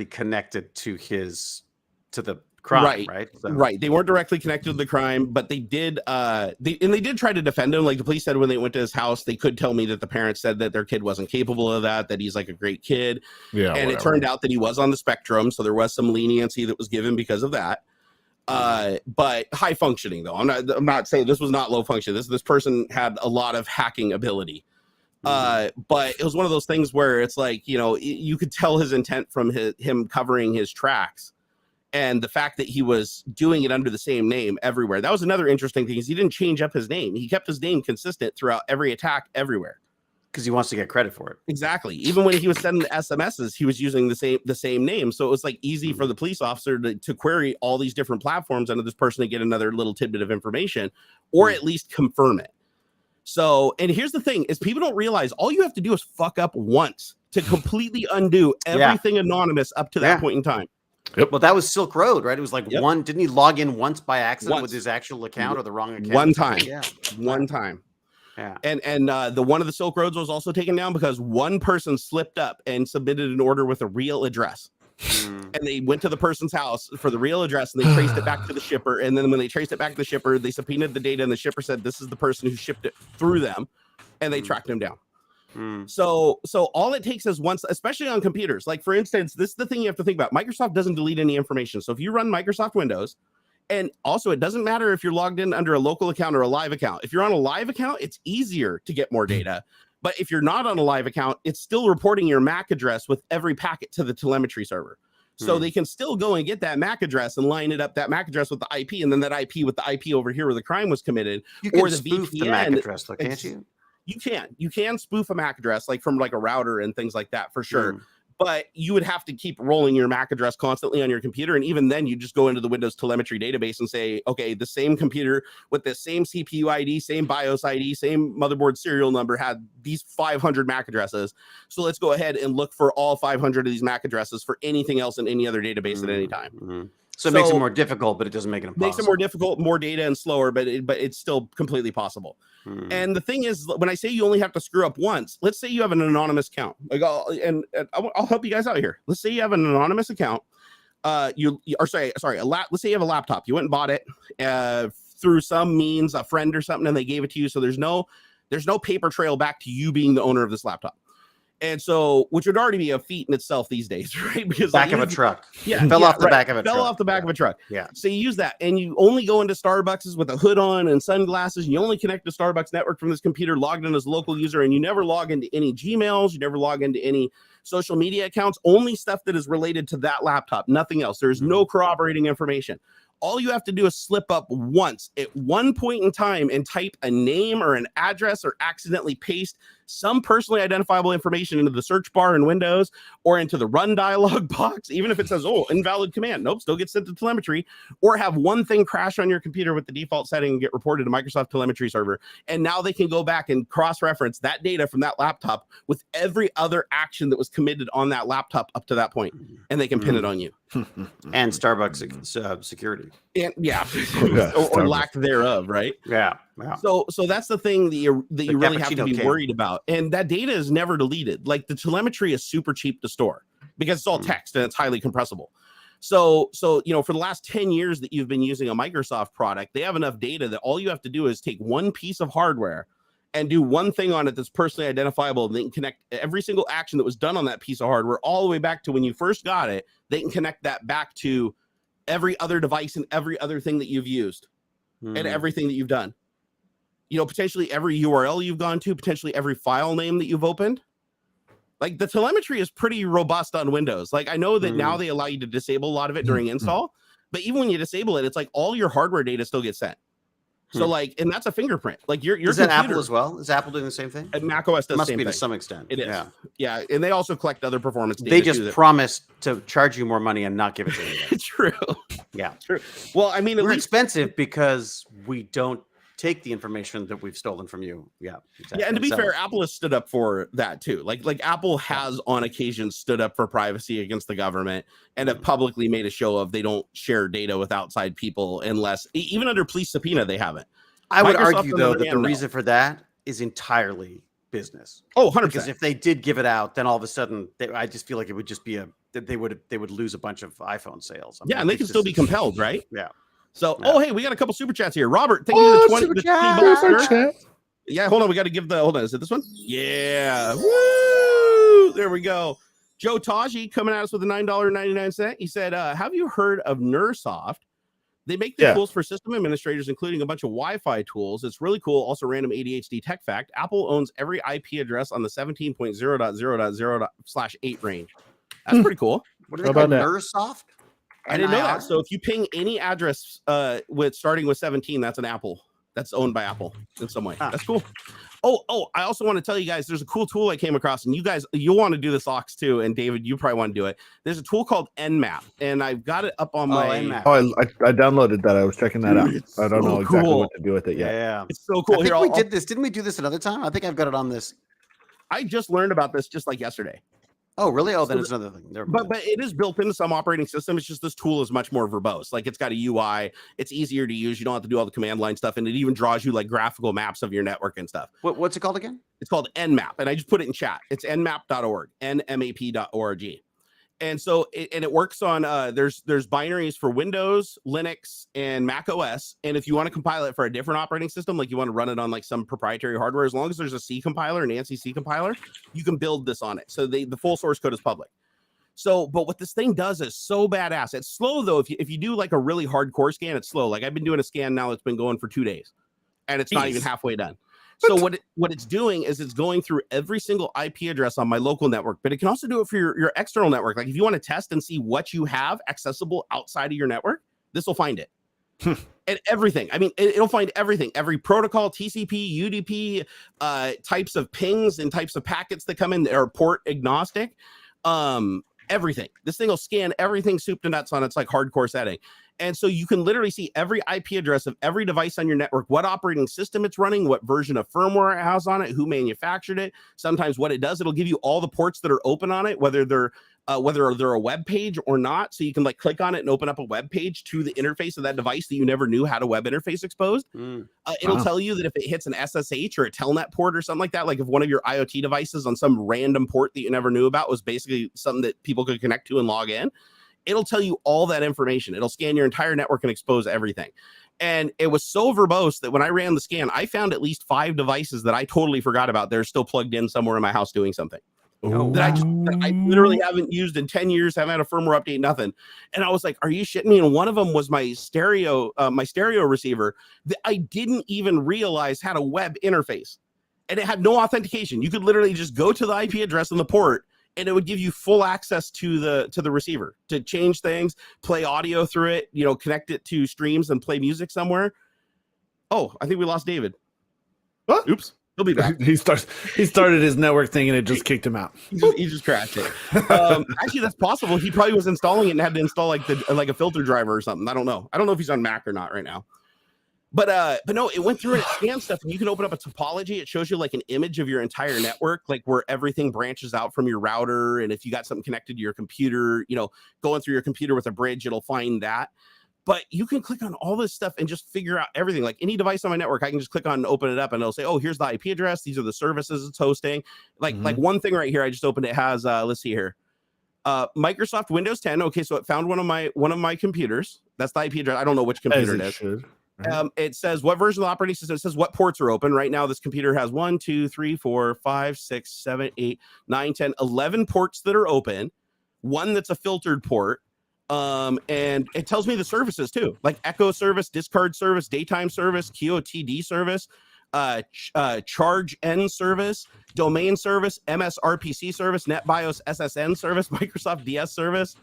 connected to the crime, right? So. Right. They weren't directly connected to the crime, but they did. They did try to defend him. Like the police said when they went to his house, they could tell me that the parents said that their kid wasn't capable of that he's like a great kid. Yeah. And it turned out that he was on the spectrum, so there was some leniency that was given because of that. But high functioning though. I'm not saying this was not low function. This person had a lot of hacking ability. But it was one of those things where it's like, you could tell his intent from him covering his tracks, and the fact that he was doing it under the same name everywhere. That was another interesting thing, is he didn't change up his name. He kept his name consistent throughout every attack everywhere. Because he wants to get credit for it. Exactly. Even when he was sending the SMSs, he was using the same name. So it was like easy for the police officer to query all these different platforms under this person to get another little tidbit of information, or at least confirm it. So, and here's the thing, is people don't realize all you have to do is fuck up once to completely undo everything anonymous up to that point in time. Yep. Well, that was Silk Road, right? It was like one. Didn't he log in once by accident with his actual account or the wrong account? One time. Yeah. One time. Yeah. And the one of the Silk Roads was also taken down because one person slipped up and submitted an order with a real address. And they went to the person's house for the real address, and they traced it back to the shipper. And then when they traced it back to the shipper, they subpoenaed the data, and the shipper said this is the person who shipped it through them, and they tracked him down. So all it takes is once, especially on computers. Like for instance, this is the thing you have to think about. Microsoft doesn't delete any information. So if you run Microsoft Windows And also, it doesn't matter if you're logged in under a local account or a live account. If you're on a live account, it's easier to get more data. But if you're not on a live account, it's still reporting your MAC address with every packet to the telemetry server. So they can still go and get that MAC address and line it up, that MAC address with the IP, and then that IP with the IP over here where the crime was committed. You can or the spoof VPN. The MAC address, though, can't you? You can spoof a MAC address, like from like a router and things like that, for sure. But you would have to keep rolling your MAC address constantly on your computer. And even then, you just go into the Windows telemetry database and say, okay, the same computer with the same CPU ID, same BIOS ID, same motherboard serial number had these 500 MAC addresses. So let's go ahead and look for all 500 of these MAC addresses for anything else in any other database at any time. So it makes it more difficult, but it doesn't make it impossible. Makes it more difficult, more data, and slower, but it's still completely possible. And the thing is, when I say you only have to screw up once, let's say you have an anonymous account. Like, I'll help you guys out here. Let's say you have an anonymous account. Let's say you have a laptop. You went and bought it through some means, a friend or something, and they gave it to you. So there's no paper trail back to you being the owner of this laptop. And so, which would already be a feat in itself these days, right? Because back of a truck. Fell off the back of a truck. Fell off the back of a truck. Yeah. So you use that, and you only go into Starbucks with a hood on and sunglasses. And you only connect to Starbucks network from this computer, logged in as a local user, and you never log into any Gmails. You never log into any social media accounts. Only stuff that is related to that laptop. Nothing else. There's no corroborating information. All you have to do is slip up once at one point in time and type a name or an address or accidentally paste some personally identifiable information into the search bar in Windows or into the run dialog box, even if it says, oh, invalid command. Nope, still gets sent to telemetry, or have one thing crash on your computer with the default setting and get reported to Microsoft telemetry server. And now they can go back and cross-reference that data from that laptop with every other action that was committed on that laptop up to that point, and they can pin it on you. And Starbucks security. And or lack thereof, right? Yeah. So that's the thing that you really have to be worried about. And that data is never deleted. Like, the telemetry is super cheap to store because it's all text and it's highly compressible. So for the last 10 years that you've been using a Microsoft product, they have enough data that all you have to do is take one piece of hardware and do one thing on it that's personally identifiable, and they can connect every single action that was done on that piece of hardware all the way back to when you first got it. They can connect that back to every other device and every other thing that you've used and everything that you've done. Potentially every URL you've gone to, potentially every file name that you've opened. Like, the telemetry is pretty robust on Windows. Like, I know that now they allow you to disable a lot of it during install, but even when you disable it, it's like all your hardware data still gets sent. So and that's a fingerprint. Like, your is that Apple as well? Is Apple doing the same thing? And Mac OS does the same thing. Must be to some extent. It is. Yeah. And they also collect other performance data. They just promise to charge you more money and not give it to you. True. Yeah. True. Well, I mean, we're expensive because we don't take the information that we've stolen from you. Yeah. Exactly. Yeah. And to be fair, Apple has stood up for that too. Like Apple has on occasion stood up for privacy against the government and have publicly made a show of they don't share data with outside people unless, even under police subpoena, they haven't. I would argue, though, that the reason for that is entirely business. Oh, 100%. Because if they did give it out, then all of a sudden, I just feel like it would just be they would lose a bunch of iPhone sales. And they can still be compelled, right? Yeah. So, hey, we got a couple super chats here. Robert, thank you for the 20 chat. Yeah, hold on. We got to give hold on. Is it this one? Yeah. Woo! There we go. Joe Taji coming at us with a $9.99. He said, have you heard of Nersoft? They make the tools for system administrators, including a bunch of Wi-Fi tools. It's really cool. Also, random ADHD tech fact. Apple owns every IP address on the 17.0.0.0/8 range. That's pretty cool. What do they call Nersoft? I didn't know that. So if you ping any address starting with 17, that's an Apple. That's owned by Apple in some way. That's cool. Oh, I also want to tell you guys, there's a cool tool I came across, and you'll want to do this, Aux, too. And David, you probably want to do it. There's a tool called Nmap, and I've got it up on my. Nmap. I downloaded that. I was checking that out. I don't know exactly what to do with it yet. Yeah, it's so cool. I think we did this. Didn't we do this another time? I think I've got it on this. I just learned about this just like yesterday. Oh, really? Oh, then it's another thing. But it is built into some operating system. It's just this tool is much more verbose. Like, it's got a UI. It's easier to use. You don't have to do all the command line stuff, and it even draws you like graphical maps of your network and stuff. What's it called again? It's called Nmap, and I just put it in chat. It's nmap.org, nmap.org. And so it works on there's binaries for Windows, Linux, and Mac OS. And if you want to compile it for a different operating system, like you want to run it on like some proprietary hardware, as long as there's a C compiler, an ANSI C compiler, you can build this on it. So the full source code is public. So, but what this thing does is so badass. It's slow though. If you do like a really hardcore scan, it's slow. Like I've been doing a scan now that's been going for 2 days, and it's not even halfway done. So what it's doing is it's going through every single IP address on my local network, but it can also do it for your external network. Like if you want to test and see what you have accessible outside of your network, this will find it. And everything. I mean, it'll find everything, every protocol, TCP, UDP, types of pings and types of packets that come in that are port agnostic. Everything. This thing will scan everything soup to nuts on its like hardcore setting. And so you can literally see every IP address of every device on your network, what operating system it's running, what version of firmware it has on it, who manufactured it. Sometimes what it does, it'll give you all the ports that are open on it, whether they're a web page or not. So you can like click on it and open up a web page to the interface of that device that you never knew had a web interface exposed. It'll tell you that if it hits an SSH or a telnet port or something like that, like if one of your IoT devices on some random port that you never knew about was basically something that people could connect to and log in, it'll tell you all that information. It'll scan your entire network and expose everything. And it was so verbose that when I ran the scan, I found at least 5 devices that I totally forgot about. They're still plugged in somewhere in my house doing something. That I literally haven't used in 10 years, haven't had a firmware update, nothing. And I was like, are you shitting me? And one of them was my stereo receiver that I didn't even realize had a web interface, and it had no authentication. You could literally just go to the IP address on the port and it would give you full access to the receiver to change things, play audio through it, connect it to streams and play music somewhere. Oh, I think we lost David. What? Oops. He'll be back. He started his network thing and it just kicked him out. He just crashed it. Actually, that's possible. He probably was installing it and had to install like a filter driver or something. I don't know. I don't know if he's on Mac or not right now. But no, it went through and it scanned stuff, and you can open up a topology. It shows you like an image of your entire network, like where everything branches out from your router. And if you got something connected to your computer, going through your computer with a bridge, it'll find that. But you can click on all this stuff and just figure out everything. Like any device on my network, I can just click on and open it up, and it'll say, oh, here's the IP address. These are the services it's hosting. Like one thing right here, I just opened it has, let's see here. Microsoft Windows 10. Okay, so it found one of my computers. That's the IP address. I don't know which computer it is. Should. It says what version of the operating system. It says what ports are open. Right now, this computer has 1, 2, 3, 4, 5, 6, 7, 8, 9, 10, 11 ports that are open. One that's a filtered port. And it tells me the services too, like Echo service, discard service, daytime service, QOTD service, charge N service, domain service, MSRPC service, NetBIOS SSN service, Microsoft DS service.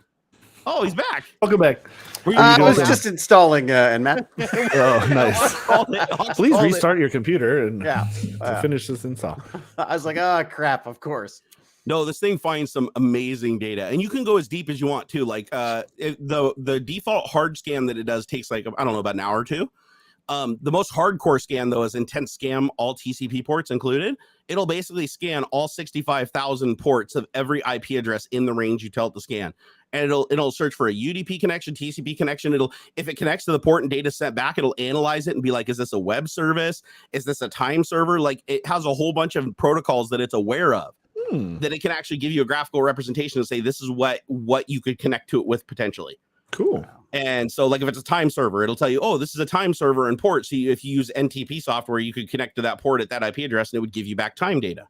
Oh, he's back. Welcome back. I was just installing Nmat. Oh, nice. Please restart your computer and finish this install. I was like, oh, crap, of course. No, this thing finds some amazing data, and you can go as deep as you want too. Like the default hard scan that it does takes like, I don't know, about an hour or two. The most hardcore scan though is intense scam, all TCP ports included. It'll basically scan all 65,000 ports of every IP address in the range you tell it to scan. And it'll search for a UDP connection, TCP connection. If it connects to the port and data sent back, it'll analyze it and be like, is this a web service? Is this a time server? Like it has a whole bunch of protocols that it's aware of. That it can actually give you a graphical representation and say, this is what you could connect to it with potentially. Cool. And so like if it's a time server, it'll tell you, oh, this is a time server and port. So if you use NTP software, you could connect to that port at that IP address and it would give you back time data.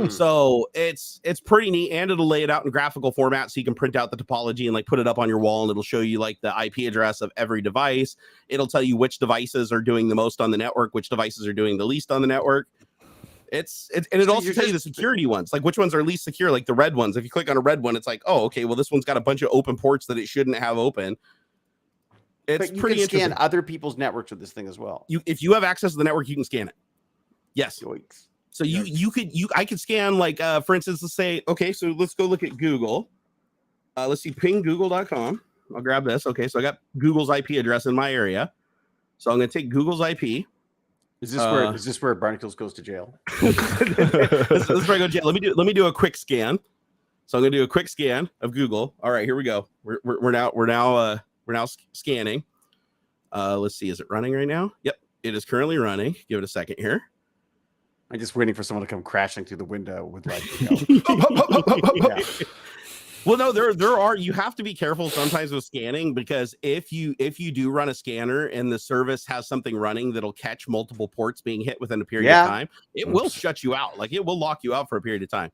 So it's pretty neat, and it'll lay it out in graphical format so you can print out the topology and like put it up on your wall, and it'll show you like the IP address of every device. It'll tell you which devices are doing the most on the network, which devices are doing the least on the network. And it also tells you the security ones, like which ones are least secure, like the red ones. If you click on a red one, it's like, oh, okay, well, this one's got a bunch of open ports that it shouldn't have open. It's but you pretty can interesting. Scan other people's networks with this thing as well. If you have access to the network, you can scan it. Yes. Yoinks. So I could scan, like, for instance, let's say, okay, so let's go look at Google. Let's see, ping google.com. I'll grab this. Okay, so I got Google's IP address in my area. So I'm going to take Google's IP. Is this where Barnacules goes to jail? This is where I go to jail. Let me do a quick scan. So I'm going to do a quick scan of Google. All right, here we go. We're now scanning. Let's see, is it running right now? Yep, it is currently running. Give it a second here. I'm just waiting for someone to come crashing through the window with like. Well, no, there are. You have to be careful sometimes with scanning, because if you do run a scanner and the service has something running that'll catch multiple ports being hit within a period of time, it will shut you out. Like it will lock you out for a period of time.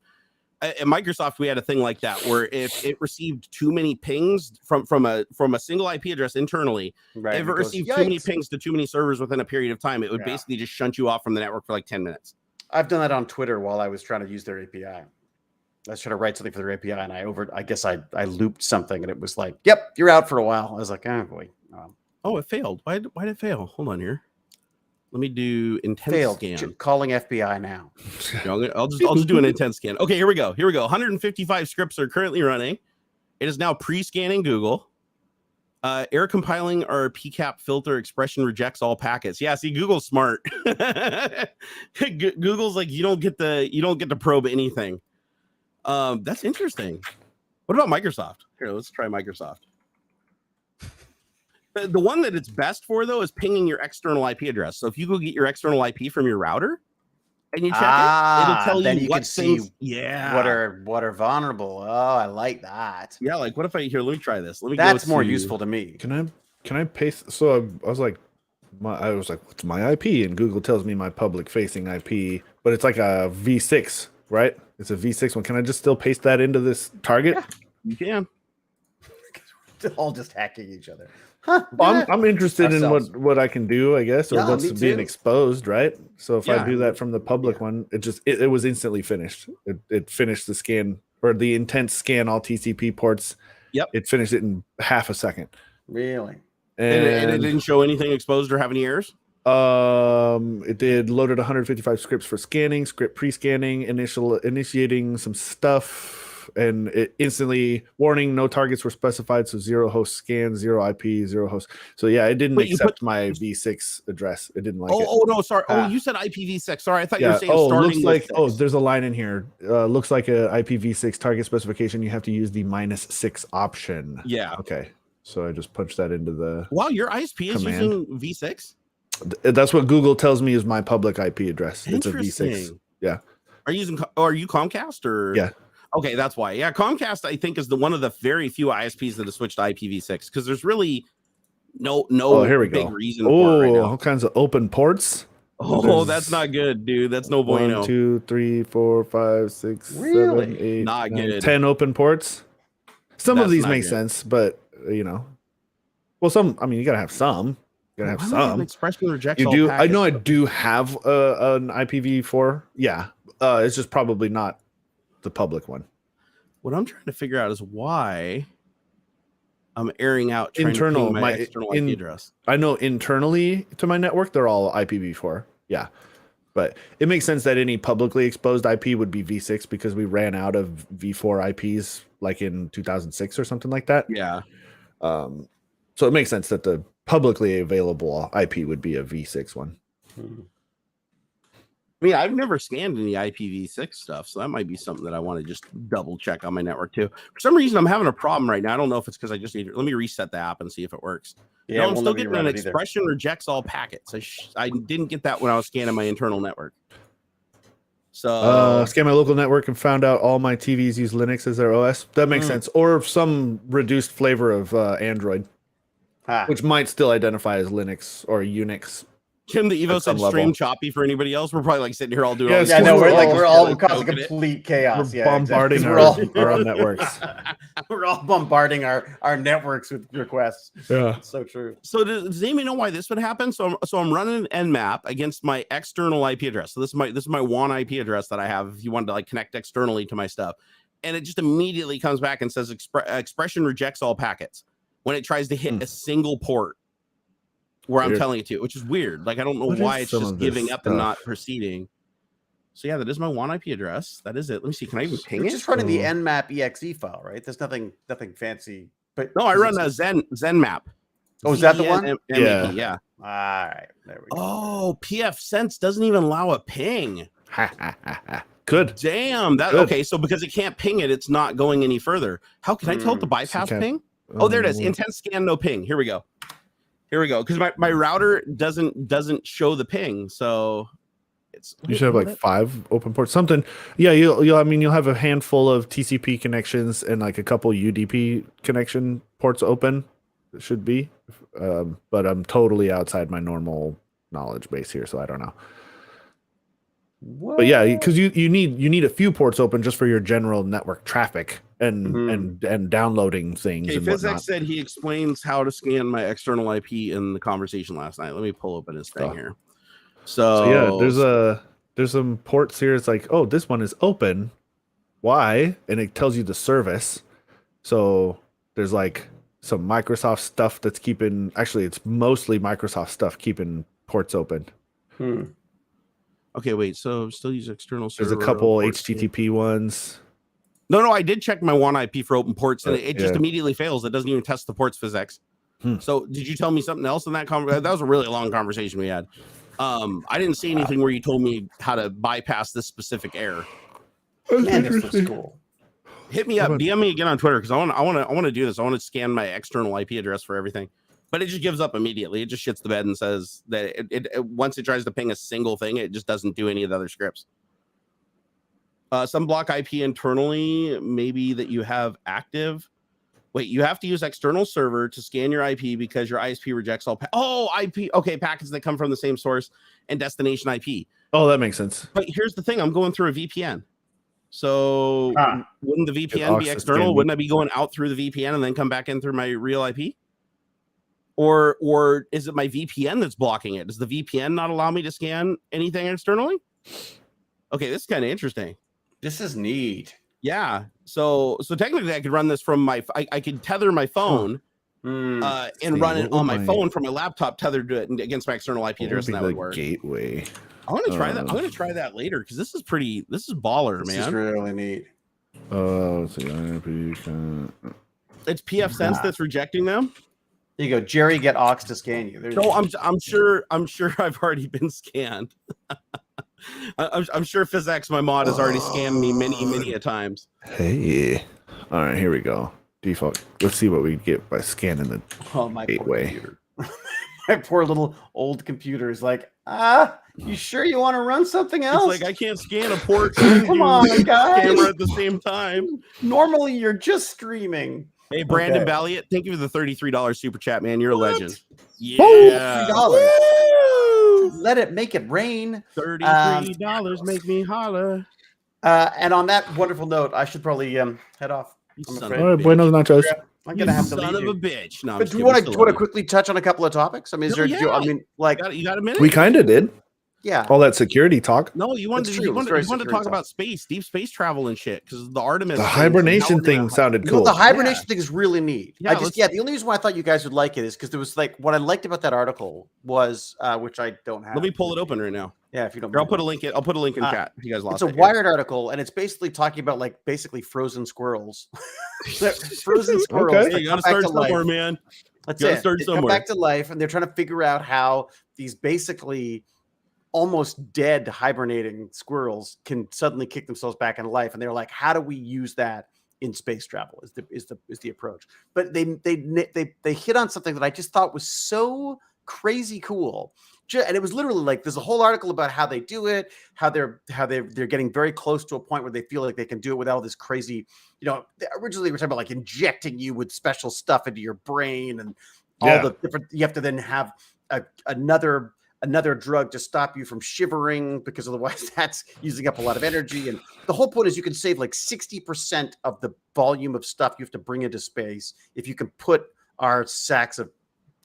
at Microsoft, we had a thing like that where if it received too many pings from a single IP address internally, if it received too many pings to too many servers within a period of time, it would basically just shunt you off from the network for like 10 minutes. I've done that on Twitter while I was trying to use their API. I was trying to write something for their API, and I guess I looped something, and it was like, "Yep, you're out for a while." I was like, "Oh boy." Oh, it failed. Why did it fail? Hold on here. Let me do intense scan. Calling FBI now. I'll just do an intense scan. Okay, here we go. 155 scripts are currently running. It is now pre-scanning Google. Error compiling our PCAP filter expression rejects all packets. Yeah, see, Google's smart. Google's like, you don't get to probe anything. That's interesting. What about Microsoft? Here, let's try Microsoft. The one that it's best for, though, is pinging your external IP address. So if you go get your external IP from your router and you check it, it'll tell you what things. Yeah, what are vulnerable. Oh, I like that. Yeah, like what if let me try this. That's more useful to me. Can I paste? So I was like, what's my IP? And Google tells me my public facing IP, but it's like a V6, right? It's a V6 one. Can I just still paste that into this target? Yeah, you can. They're all just hacking each other. Huh, well, I'm interested in what I can do, I guess, or what's being exposed, right? So if I do that from the public one, it was instantly finished. It finished the scan, or the intent scan all TCP ports. Yep. It finished it in half a second. Really? And it didn't show anything exposed or have any errors? It did loaded 155 scripts for scanning, script pre-scanning, initiating some stuff. And it instantly warning, no targets were specified, so 0 host scan, 0 IP, 0 host. So yeah, it didn't accept my V6 address. It didn't like it. Oh no, sorry. Oh, you said IPv6. Sorry, I thought you were saying starting. Looks like there's a line in here. Looks like a IPv6 target specification. You have to use the -6 option. Yeah. Okay. So I just punched that into the. Wow, your ISP is using V6. That's what Google tells me is my public IP address. It's a V6. Yeah. Are you Comcast or? Yeah. Okay, that's why. Yeah, Comcast, I think, is one of the very few ISPs that have switched to IPv6 because there's really no here we big go. reason for it right now. All kinds of open ports. Oh, that's not good, dude. That's no bueno. 1, 2, 3, 4, 5, 6, 7, 8, not 9, good. 10 open ports. Some of these make sense, but well, some. I mean, you gotta have some. You gotta have some. Expression rejects. You do. I know. I do have an IPv4. Yeah. It's just probably not the public one. What I'm trying to figure out is why I'm airing out internal my external IP address. I know internally to my network they're all IPv4. Yeah, but it makes sense that any publicly exposed IP would be V6 because we ran out of V4 IPs like in 2006 or something like that. Yeah. So it makes sense that the publicly available IP would be a V6 one. I mean, I've never scanned any IPv6 stuff, so that might be something that I want to just double check on my network too. For some reason, I'm having a problem right now. I don't know if it's because I just let me reset the app and see if it works. Yeah, I'm still getting an expression rejects all packets. I didn't get that when I was scanning my internal network. So scanned my local network and found out all my TVs use Linux as their OS. That makes sense. Or some reduced flavor of Android, which might still identify as Linux or Unix. Kim, the Evo said stream choppy for anybody else. We're probably like sitting here all doing. We're all causing complete chaos. We're bombarding our own networks. We're all bombarding our networks with requests. Yeah, it's so true. So does anybody know why this would happen? So I'm running an Nmap against my external IP address. So this is my WAN IP address that I have. If you wanted to like connect externally to my stuff, and it just immediately comes back and says expression rejects all packets when it tries to hit a single port. Where I'm telling it to, which is weird. Like, I don't know why it's just giving up and not proceeding. So yeah, that is my WAN IP address. That is it. Let me see. Can I even ping it? You're just running the Nmap exe file, right? There's nothing fancy. But no, I run a Zenmap. Oh, is that the one? Yeah. All right. There we go. Oh, PF Sense doesn't even allow a ping. Good. Damn. Okay. So because it can't ping it, it's not going any further. How can I tell it to bypass ping? Oh, there it is. Intense scan, no ping. Here we go. Because my router doesn't show the ping, so you should have like 5 open ports, something. Yeah, you'll have a handful of TCP connections and like a couple UDP connection ports open. It should be, but I'm totally outside my normal knowledge base here, so I don't know. What? But yeah, because you need a few ports open just for your general network traffic and downloading things. Okay, and PhysX whatnot. said he explains how to scan my external IP in the conversation last night. Let me pull open his thing here. So yeah, there's some ports here. It's like, oh, this one is open. Why? And it tells you the service. So there's like some Microsoft stuff that's keeping. Actually, it's mostly Microsoft stuff keeping ports open. Okay, wait. So still use external server. There's a couple HTTP ones. No, I did check my one IP for open ports, and it just immediately fails. It doesn't even test the ports, PhysX. So did you tell me something else in that conversation? That was a really long conversation we had. I didn't see anything where you told me how to bypass this specific error. Man, this looks cool. Hit me up, DM me again on Twitter because I want to do this. I want to scan my external IP address for everything, but it just gives up immediately. It just shits the bed and says that it once it tries to ping a single thing, it just doesn't do any of the other scripts. Some block IP internally, maybe that you have active. Wait, you have to use external server to scan your IP because your ISP rejects all IP. Okay, packets that come from the same source and destination IP. Oh, that makes sense. But here's the thing: I'm going through a VPN. So wouldn't the VPN be external? Wouldn't I be going out through the VPN and then come back in through my real IP? Or is it my VPN that's blocking it? Does the VPN not allow me to scan anything externally? Okay, this is kind of interesting. This is neat. Yeah. So technically I could run this from I could tether my phone and run it on my phone from my laptop tethered to it against my external IP address, and that would work. Gateway. I want to try that. I'm going to try that later because this is baller, man. This is really neat. Let's see. It's pfSense that's rejecting them. There you go, Jerry. Get Aux to scan you. No, I'm sure I've already been scanned. I'm sure PhysX, my mod, has already scanned me many a times. Hey, all right, here we go. Default. Let's see what we get by scanning the gateway. My poor little old computer is like, you sure you want to run something else? It's like I can't scan a port. Come on, guys. Camera at the same time. Normally, you're just streaming. Hey, Brandon Balliot, thank you for the $33 super chat, man. You're a legend. Yeah. Let it make it rain. $33 make me holler. And on that wonderful note, I should probably head off. All right, buenos nachos. I'm gonna have to leave. Son of a bitch. No, but do you want to quickly touch on a couple of topics? I mean, you got a minute? We kind of did. Yeah. All that security talk. No, you wanted to talk about space, deep space travel and shit, because the Artemis. The hibernation thing sounded cool. The hibernation thing is really neat. Yeah, the only reason why I thought you guys would like it is because there was like what I liked about that article was which I don't have. Let me pull it open right now. Yeah, if you don't. I'll put a link in chat if you guys lost it. It's a Wired article, and it's basically talking about like basically frozen squirrels. Frozen squirrels. Okay. You gotta start somewhere, man. That's it. They come back to life, and they're trying to figure out how these basically almost dead hibernating squirrels can suddenly kick themselves back into life, and they're like, how do we use that in space travel? Is the approach? But they hit on something that I just thought was so crazy cool. And it was literally like there's a whole article about how they do it, how they're getting very close to a point where they feel like they can do it without all this crazy, originally we were talking about like injecting you with special stuff into your brain and all the different, you have to then have another drug to stop you from shivering because otherwise that's using up a lot of energy. And the whole point is you can save like 60% of the volume of stuff you have to bring into space if you can put our sacks of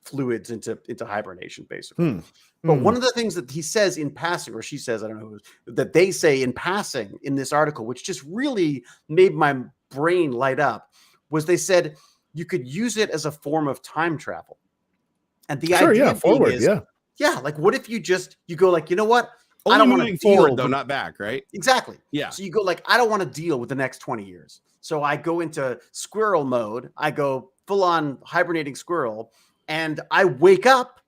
fluids into hibernation, basically. But one of the things that he says in passing, or she says, I don't know, that they say in passing in this article, which just really made my brain light up, was they said you could use it as a form of time travel. And the idea forward, is, like what if you go like, you know what? I don't want to forward though, not back, right? Exactly. Yeah. So you go like, I don't want to deal with the next 20 years. So I go into squirrel mode. I go full on hibernating squirrel, and I wake up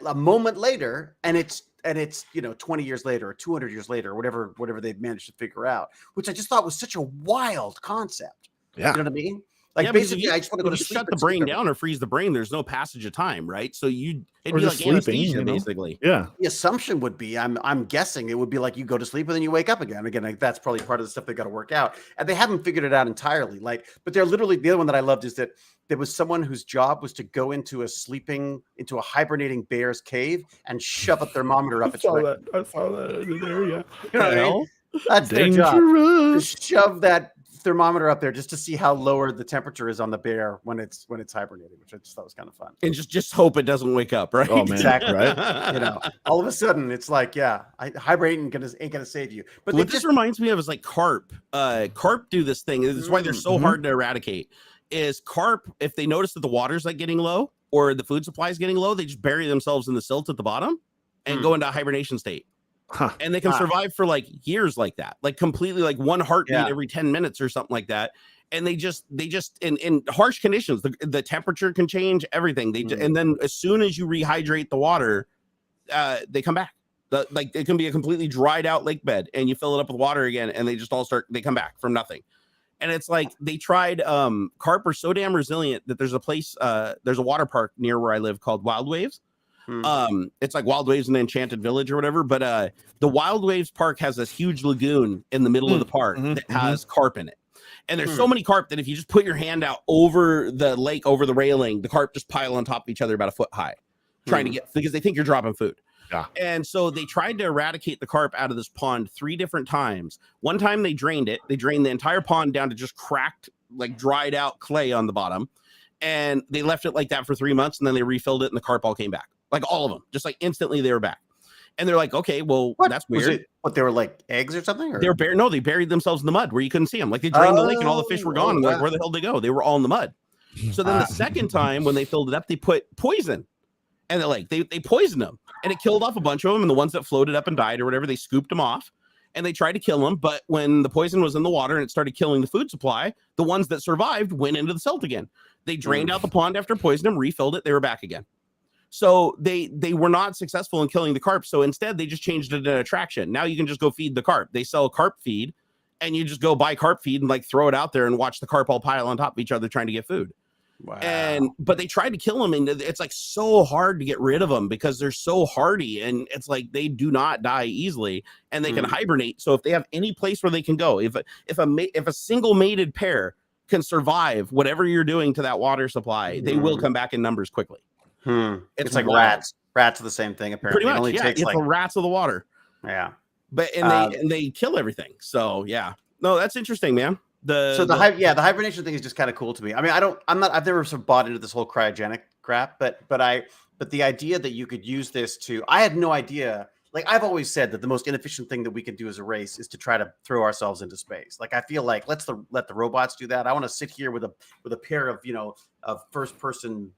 a moment later, and it's 20 years later or 200 years later, or whatever they've managed to figure out, which I just thought was such a wild concept. Yeah. You know what I mean? Like basically, I just want to go to sleep. Shut the brain down or freeze the brain. There's no passage of time, right? So it'd be like sleeping, anesthesia, basically. Yeah. The assumption would be, I'm guessing it would be like you go to sleep and then you wake up again. Again, like, that's probably part of the stuff they got to work out, and they haven't figured it out entirely. Like, but they're literally, the other one that I loved is that there was someone whose job was to go into a hibernating bear's cave and shove a thermometer up its leg. I saw that in the area. You know what I mean? That's their job. To shove that thermometer up there just to see how lower the temperature is on the bear when it's hibernating, which I just thought was kind of fun. And just hope it doesn't wake up, right? Oh man, exactly. Right? You know, all of a sudden it's like, hibernating ain't gonna save you. But what this reminds me of is like carp. Carp do this thing. This is why they're so hard to eradicate. Is carp, if they notice that the water's like getting low or the food supply is getting low, they just bury themselves in the silt at the bottom and go into a hibernation state. And they can survive for like years like that, like completely, like one heartbeat every 10 minutes or something like that. And they just in harsh conditions, the temperature can change everything. And then as soon as you rehydrate the water, they come back. Like it can be a completely dried out lake bed and you fill it up with water again and they just they come back from nothing. And it's like they tried carp are so damn resilient that there's a water park near where I live called Wild Waves. It's like Wild Waves in the Enchanted Village or whatever, but the Wild Waves Park has this huge lagoon in the middle of the park that has carp in it. And there's so many carp that if you just put your hand out over the lake, over the railing, the carp just pile on top of each other about a foot high, trying to get, because they think you're dropping food. Yeah. And so they tried to eradicate the carp out of this pond 3 different times. One time they drained it. They drained the entire pond down to just cracked, like dried out clay on the bottom. And they left it like that for 3 months. And then they refilled it and the carp all came back. Like all of them, just like instantly they were back. And they're like, okay, well, that's weird. What, they were like eggs or something? Or? They buried themselves in the mud where you couldn't see them. Like they drained the lake and all the fish were gone. Like, where the hell did they go? They were all in the mud. So then the second time when they filled it up, they put poison. And they're like, they poisoned them. And it killed off a bunch of them. And the ones that floated up and died or whatever, they scooped them off. And they tried to kill them. But when the poison was in the water and it started killing the food supply, the ones that survived went into the silt again. They drained out the pond after poisoning them, refilled it. They were back again. So they were not successful in killing the carp. So instead, they just changed it to an attraction. Now you can just go feed the carp. They sell carp feed, and you just go buy carp feed and like throw it out there and watch the carp all pile on top of each other trying to get food. Wow. But they tried to kill them, and it's like so hard to get rid of them because they're so hardy, and it's like they do not die easily, and they can hibernate. So if they have any place where they can go, if a single mated pair can survive whatever you're doing to that water supply, they will come back in numbers quickly. It's like rats. Rats are the same thing. Apparently, pretty much. It only takes it's like the rats of the water. Yeah, but they kill everything. So yeah, no, that's interesting, man. The hibernation thing is just kind of cool to me. I mean, I've never sort of bought into this whole cryogenic crap, but the idea that you could use this I had no idea. Like I've always said that the most inefficient thing that we can do as a race is to try to throw ourselves into space. Like I feel like let the robots do that. I want to sit here with a pair of of first person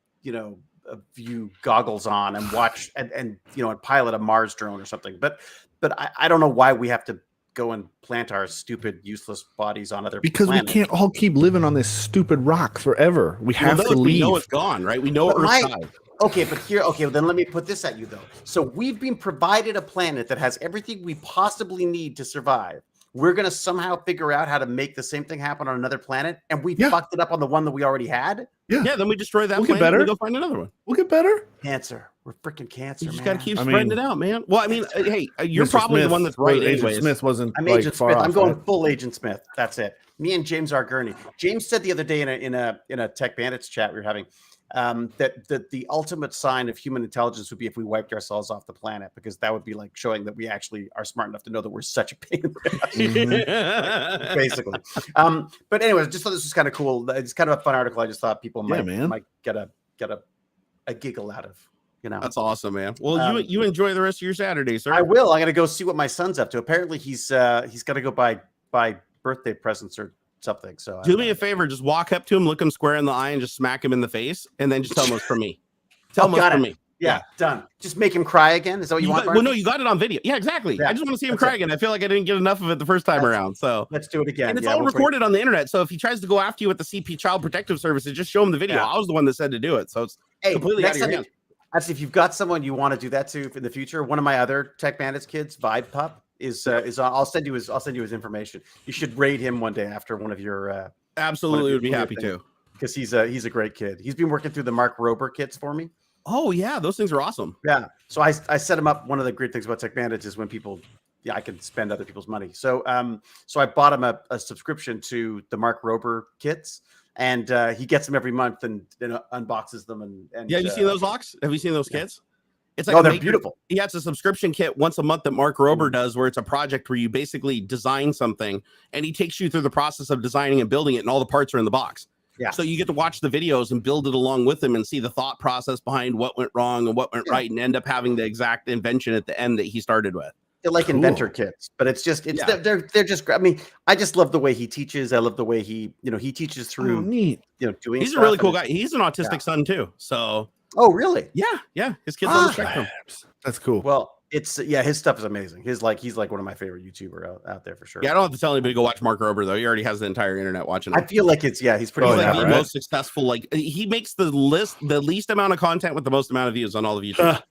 view goggles on and watch and pilot a Mars drone or something. But I don't know why we have to go and plant our stupid useless bodies on other because planets. We can't all keep living on this stupid rock forever. We have to leave. We know it's gone, right? We know Earth's died. Okay, then let me put this at you though. So we've been provided a planet that has everything we possibly need to survive. We're going to somehow figure out how to make the same thing happen on another planet, and we fucked it up on the one that we already had. Yeah. Then we destroy that planet and we go find another one. We'll get better. Cancer. We're freaking cancer. You just got to keep spreading it out, man. Well, I mean, hey, you're probably the one that's right. Agent Smith wasn't. I'm Agent Smith. I'm going full Agent Smith. That's it. Me and James R. Gurney. James said the other day in a Tech Bandits chat we were having that the ultimate sign of human intelligence would be if we wiped ourselves off the planet, because that would be like showing that we actually are smart enough to know that we're such a pain in the ass, basically. But anyway, just thought this was kind of cool. It's kind of a fun article. I just thought people might get a giggle out of. That's awesome, man. Well, you enjoy the rest of your Saturday, sir. I will. I'm gonna go see what my son's up to. Apparently, he's got to go buy birthday presents or something. So do me a favor, just walk up to him, look him square in the eye, and just smack him in the face, and then just tell him it's for me. Tell him it's for me. Yeah, done. Just make him cry again. Is that what you want? Well, no, you got it on video. Yeah, exactly. Yeah, I just want to see him cry again. I feel like I didn't get enough of it the first time around. So let's do it again. And it's all recorded on the internet. So if he tries to go after you with the CP Child Protective Services, just show him the video. I was the one that said to do it. So it's completely out of your hands. Actually, if you've got someone you want to do that to in the future, one of my other Tech Bandits kids, Vibe Pup, is on. I'll send you his information. You should raid him one day after one of your. Absolutely, would be happy to. because he's a great kid. He's been working through the Mark Rober kits for me. Oh yeah, those things are awesome. Yeah. So I set him up. One of the great things about TechVantage is when people, I can spend other people's money. So so I bought him a subscription to the Mark Rober kits, and he gets them every month and unboxes them. And yeah, have you seen those Ox? Have you seen those kits? It's like they're beautiful. Yeah, it's a subscription kit once a month that Mark Rober does, where it's a project where you basically design something, and he takes you through the process of designing and building it, and all the parts are in the box. Yeah. So you get to watch the videos and build it along with him and see the thought process behind what went wrong and what went right, and end up having the exact invention at the end that he started with. They're like inventor kits, but it's they're just. I mean, I just love the way he teaches. I love the way he teaches through. Neat. Doing. He's a really cool guy. He's an autistic son too. So. Oh really? Yeah. His kids on the spectrum. That's cool. Well, it's his stuff is amazing. He's like one of my favorite YouTuber out there for sure. Yeah, I don't have to tell anybody to go watch Mark Rober though. He already has the entire internet watching him. I feel like he's pretty like the most successful. Like he makes the least amount of content with the most amount of views on all of YouTube.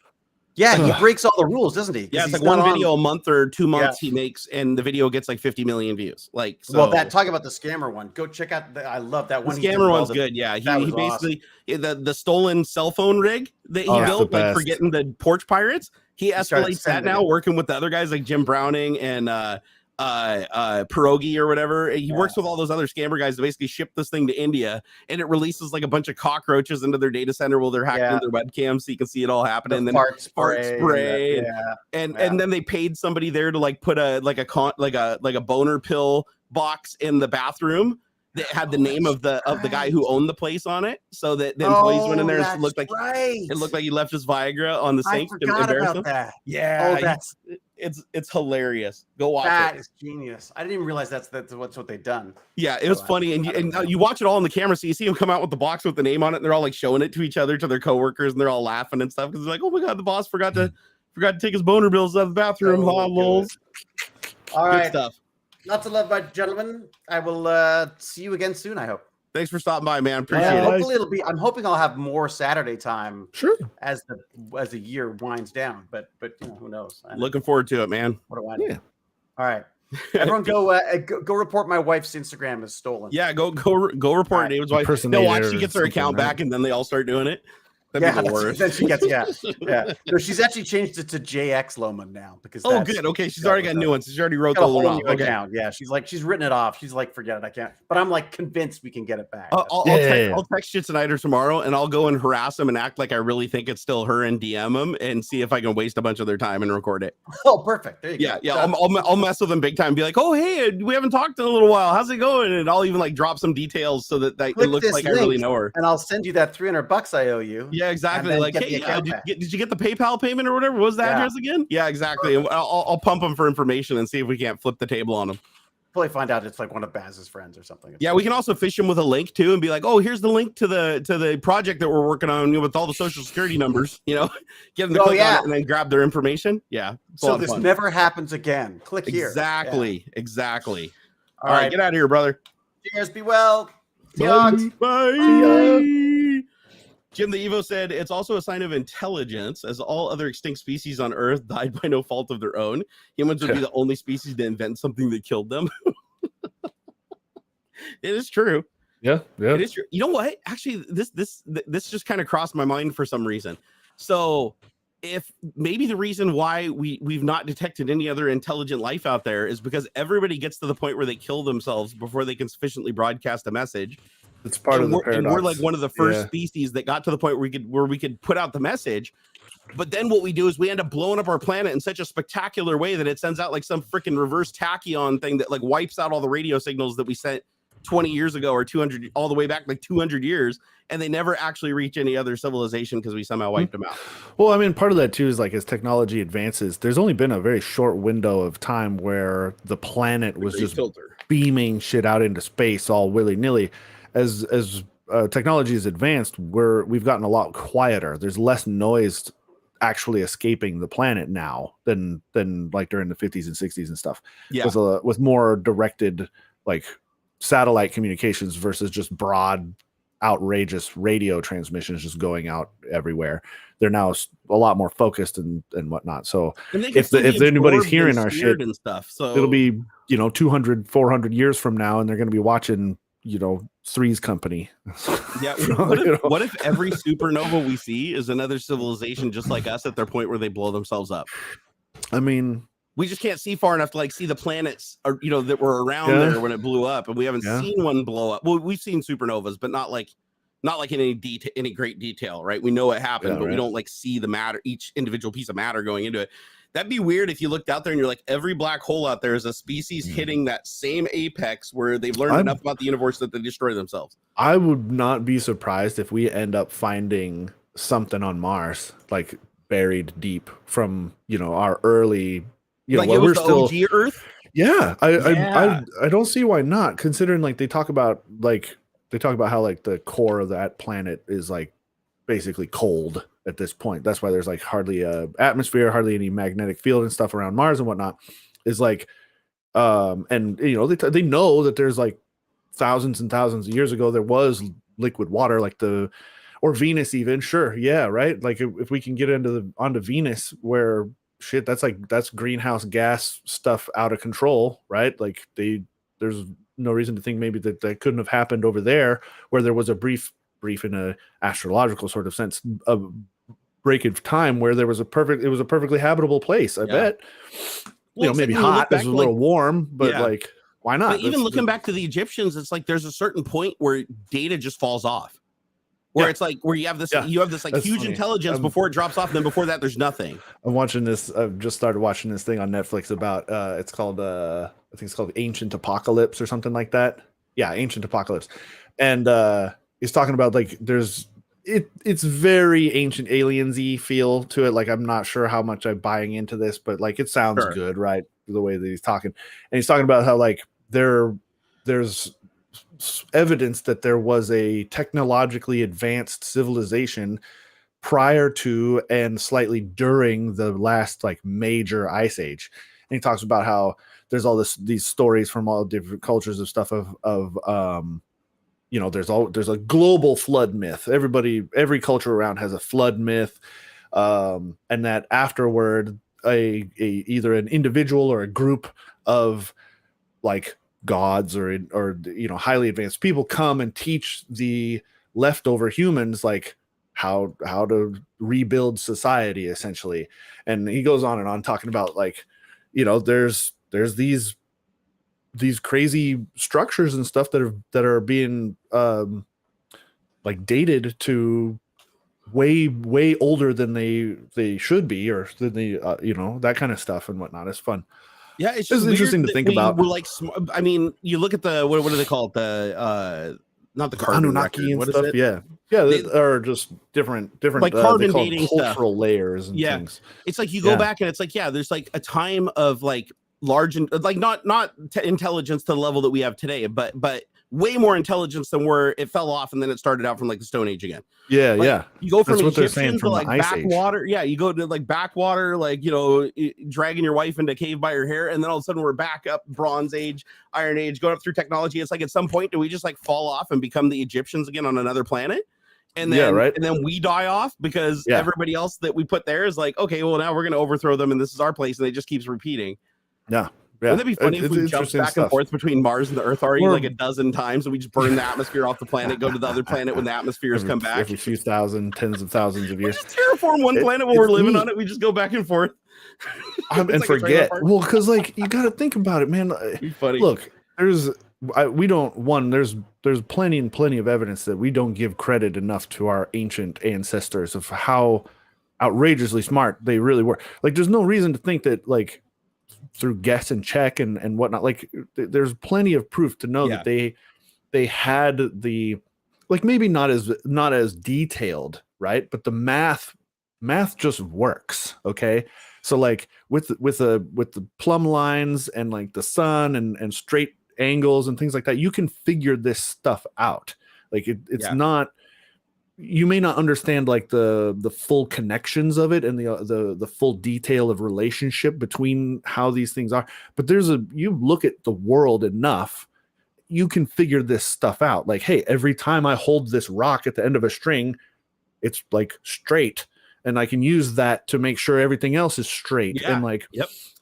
Yeah, he breaks all the rules, doesn't he? Yeah, it's like one video a month or 2 months he makes, and the video gets like 50 million views. Like, so. Well, talk about the scammer one. Go check out. I love that one. The scammer one's good. Yeah, he basically the stolen cell phone rig that he built, like for getting the porch pirates. He escalates that now, working with the other guys like Jim Browning and Pierogi or whatever. He works with all those other scammer guys to basically ship this thing to India, and it releases like a bunch of cockroaches into their data center while they're hacked into their webcam, so you can see it all happening. And then fart spray and then they paid somebody there to like put a boner pill box in the bathroom that had the name of the guy who owned the place on it, so that the employees went in there and it looked like he left his Viagra on the sink. I forgot about that. Yeah, it's hilarious. Go watch it. That is genius. I didn't even realize that's what they've done. Yeah, it was funny, and you watch it all on the camera, so you see him come out with the box with the name on it, and they're all like showing it to each other, to their coworkers, and they're all laughing and stuff because they're like, "Oh my god, the boss forgot to take his boner bills out of the bathroom." All right, good stuff. Lots of love, my gentlemen. I will see you again soon, I hope. Thanks for stopping by, man. Appreciate it. Hopefully I'm hoping I'll have more Saturday time. Sure. As the year winds down, but who knows? Looking forward to it, man. What do I know? Yeah. All right. Everyone go report my wife's Instagram is stolen. Yeah, go report David's wife. They'll watch, she gets her account back, and then they all start doing it. That'd be the worst. Then she gets No, she's actually changed it to JX Loman now because. Oh, good. Okay, she's already got new ones. She already wrote the one off. Account. Yeah, she's written it off. She's like, forget it, I can't. But I'm like convinced we can get it back. I'll text you tonight or tomorrow, and I'll go and harass them and act like I really think it's still her and DM them and see if I can waste a bunch of their time and record it. Oh, perfect. There you go. Yeah. I'll mess with them big time. Be like, oh hey, we haven't talked in a little while. How's it going? And I'll even like drop some details so that it looks like I really know her. And I'll send you that $300 I owe you. Yeah, exactly. Like. Hey, did you get the PayPal payment or whatever? What was the address again? Yeah, exactly. I'll pump them for information and see if we can't flip the table on them. Probably find out it's like one of Baz's friends or something. Yeah, we can also fish them with a link too and be like, oh, here's the link to the project that we're working on with all the social security numbers. Get them to click on it and then grab their information. Yeah. So this never happens again. Click here. Exactly. All right, get out of here, brother. Cheers. Be well. Bye. Jim the Evo said it's also a sign of intelligence, as all other extinct species on Earth died by no fault of their own. Humans would be the only species to invent something that killed them. It is true. Yeah, it is true. You know what? Actually, this just kind of crossed my mind for some reason. So, if maybe the reason why we've not detected any other intelligent life out there is because everybody gets to the point where they kill themselves before they can sufficiently broadcast a message. It's part of the paradox. And we're like one of the first species that got to the point where we could put out the message. But then what we do is we end up blowing up our planet in such a spectacular way that it sends out like some freaking reverse tachyon thing that like wipes out all the radio signals that we sent 20 years ago or 200, all the way back like 200 years. And they never actually reach any other civilization because we somehow wiped them out. Well, I mean, part of that too is like as technology advances, there's only been a very short window of time where the planet was just beaming shit out into space all willy-nilly. As technology has advanced, we've gotten a lot quieter. There's less noise actually escaping the planet now than like during the 50s and 60s and stuff. Yeah, with more directed like satellite communications versus just broad, outrageous radio transmissions just going out everywhere. They're now a lot more focused and whatnot. So if anybody's hearing our shit and stuff, so it'll be 200, 400 years from now, and they're going to be watching Three's Company. Yeah. What if every supernova we see is another civilization just like us at their point where they blow themselves up? I mean, we just can't see far enough to like see the planets or that were around there when it blew up, and we haven't seen one blow up. Well, we've seen supernovas, but not like in any great detail, right? We know it happened, but we don't like see the matter, each individual piece of matter going into it. That'd be weird if you looked out there and you're like, every black hole out there is a species hitting that same apex where they've learned enough about the universe that they destroy themselves. I would not be surprised if we end up finding something on Mars, like buried deep from, our early, like it was the OG Earth. Yeah. I don't see why not, considering like they talk about how like the core of that planet is like basically cold at this point. That's why there's like hardly a atmosphere, hardly any magnetic field and stuff around Mars and whatnot. Is like, and they know that there's like thousands and thousands of years ago there was liquid water, like or Venus even. Sure, yeah, right. Like if we can get onto Venus, where shit, that's greenhouse gas stuff out of control, right? Like there's no reason to think maybe that couldn't have happened over there, where there was a brief in a astrological sort of sense, a break of time where it was a perfectly habitable place. I bet. Well, maybe hot, it was a little warm, but like, why not? But even looking back to the Egyptians, it's like there's a certain point where data just falls off. Where it's like where you have this like huge funny. Intelligence before it drops off, and then before that there's nothing. I've just started watching this thing on Netflix about it's called I think it's called Ancient Apocalypse or something like that. Yeah, Ancient Apocalypse. And he's talking about like it's very Ancient Aliens-y feel to it. Like I'm not sure how much I'm buying into this, but like it sounds good, right? The way that he's talking. And he's talking about how like there's evidence that there was a technologically advanced civilization prior to and slightly during the last like major ice age. And he talks about how there's all these stories from all different cultures of stuff of there's a global flood myth. Every culture around has a flood myth, and that afterward either an individual or a group of like gods or highly advanced people come and teach the leftover humans like how to rebuild society essentially. And he goes on and on talking about like there's these crazy structures and stuff that are being like dated to way older than they should be, or than they that kind of stuff and whatnot. It's fun. Yeah, it's just interesting to think about. We're like, I mean, you look at the what do they call it? The not the carbon Anunnaki and what stuff. Is it? Yeah, they are just different like carbon dating cultural stuff. Layers and things. It's like you go back and it's like there's like a time of like large and like not intelligence to the level that we have today, but way more intelligence than where it fell off and then it started out from like the Stone Age again. Yeah, like, you go from Egyptian to like backwater. Yeah, you go to like backwater, like dragging your wife into a cave by her hair, and then all of a sudden we're back up Bronze Age, Iron Age, going up through technology. It's like at some point do we just like fall off and become the Egyptians again on another planet? And then and then we die off because everybody else that we put there is like, okay, well now we're gonna overthrow them and this is our place, and it just keeps repeating. Yeah. Wouldn't it be funny if we jumped back and forth between Mars and the Earth already like a dozen times, and we just burn the atmosphere off the planet, go to the other planet when the atmospheres come back every few tens of thousands of years. We just terraform one planet when we're living on it. We just go back and forth and like forget. Well, because like you got to think about it, man. Funny. Look, there's plenty of evidence that we don't give credit enough to our ancient ancestors of how outrageously smart they really were. Like, there's no reason to think that like through guess and check and whatnot, like there's plenty of proof to know that they had the like maybe not as detailed, right? But the math just works. Okay, so like with the plumb lines and like the sun and straight angles and things like that, you can figure this stuff out. Like it's not. You may not understand like the full connections of it and the full detail of relationship between how these things are, but you look at the world enough, you can figure this stuff out. Like, hey, every time I hold this rock at the end of a string, it's like straight, and I can use that to make sure everything else is straight. And like,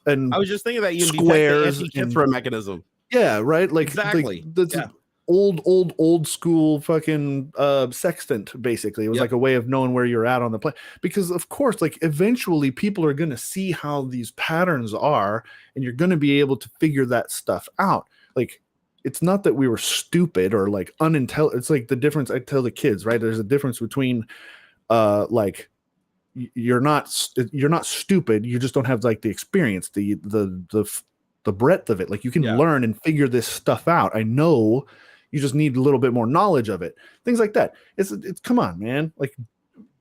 and I was just thinking that you squares for a mechanism. Yeah, right. Like exactly. Like, old school fucking sextant. Basically, it was like a way of knowing where you're at on the planet. Because of course, like eventually people are going to see how these patterns are, and you're going to be able to figure that stuff out. Like, it's not that we were stupid or like unintelligent. It's like the difference I tell the kids, right? There's a difference between like you're not stupid, you just don't have like the experience, the breadth of it. Like you can learn and figure this stuff out. I know, you just need a little bit more knowledge of it. Things like that. It's come on, man. Like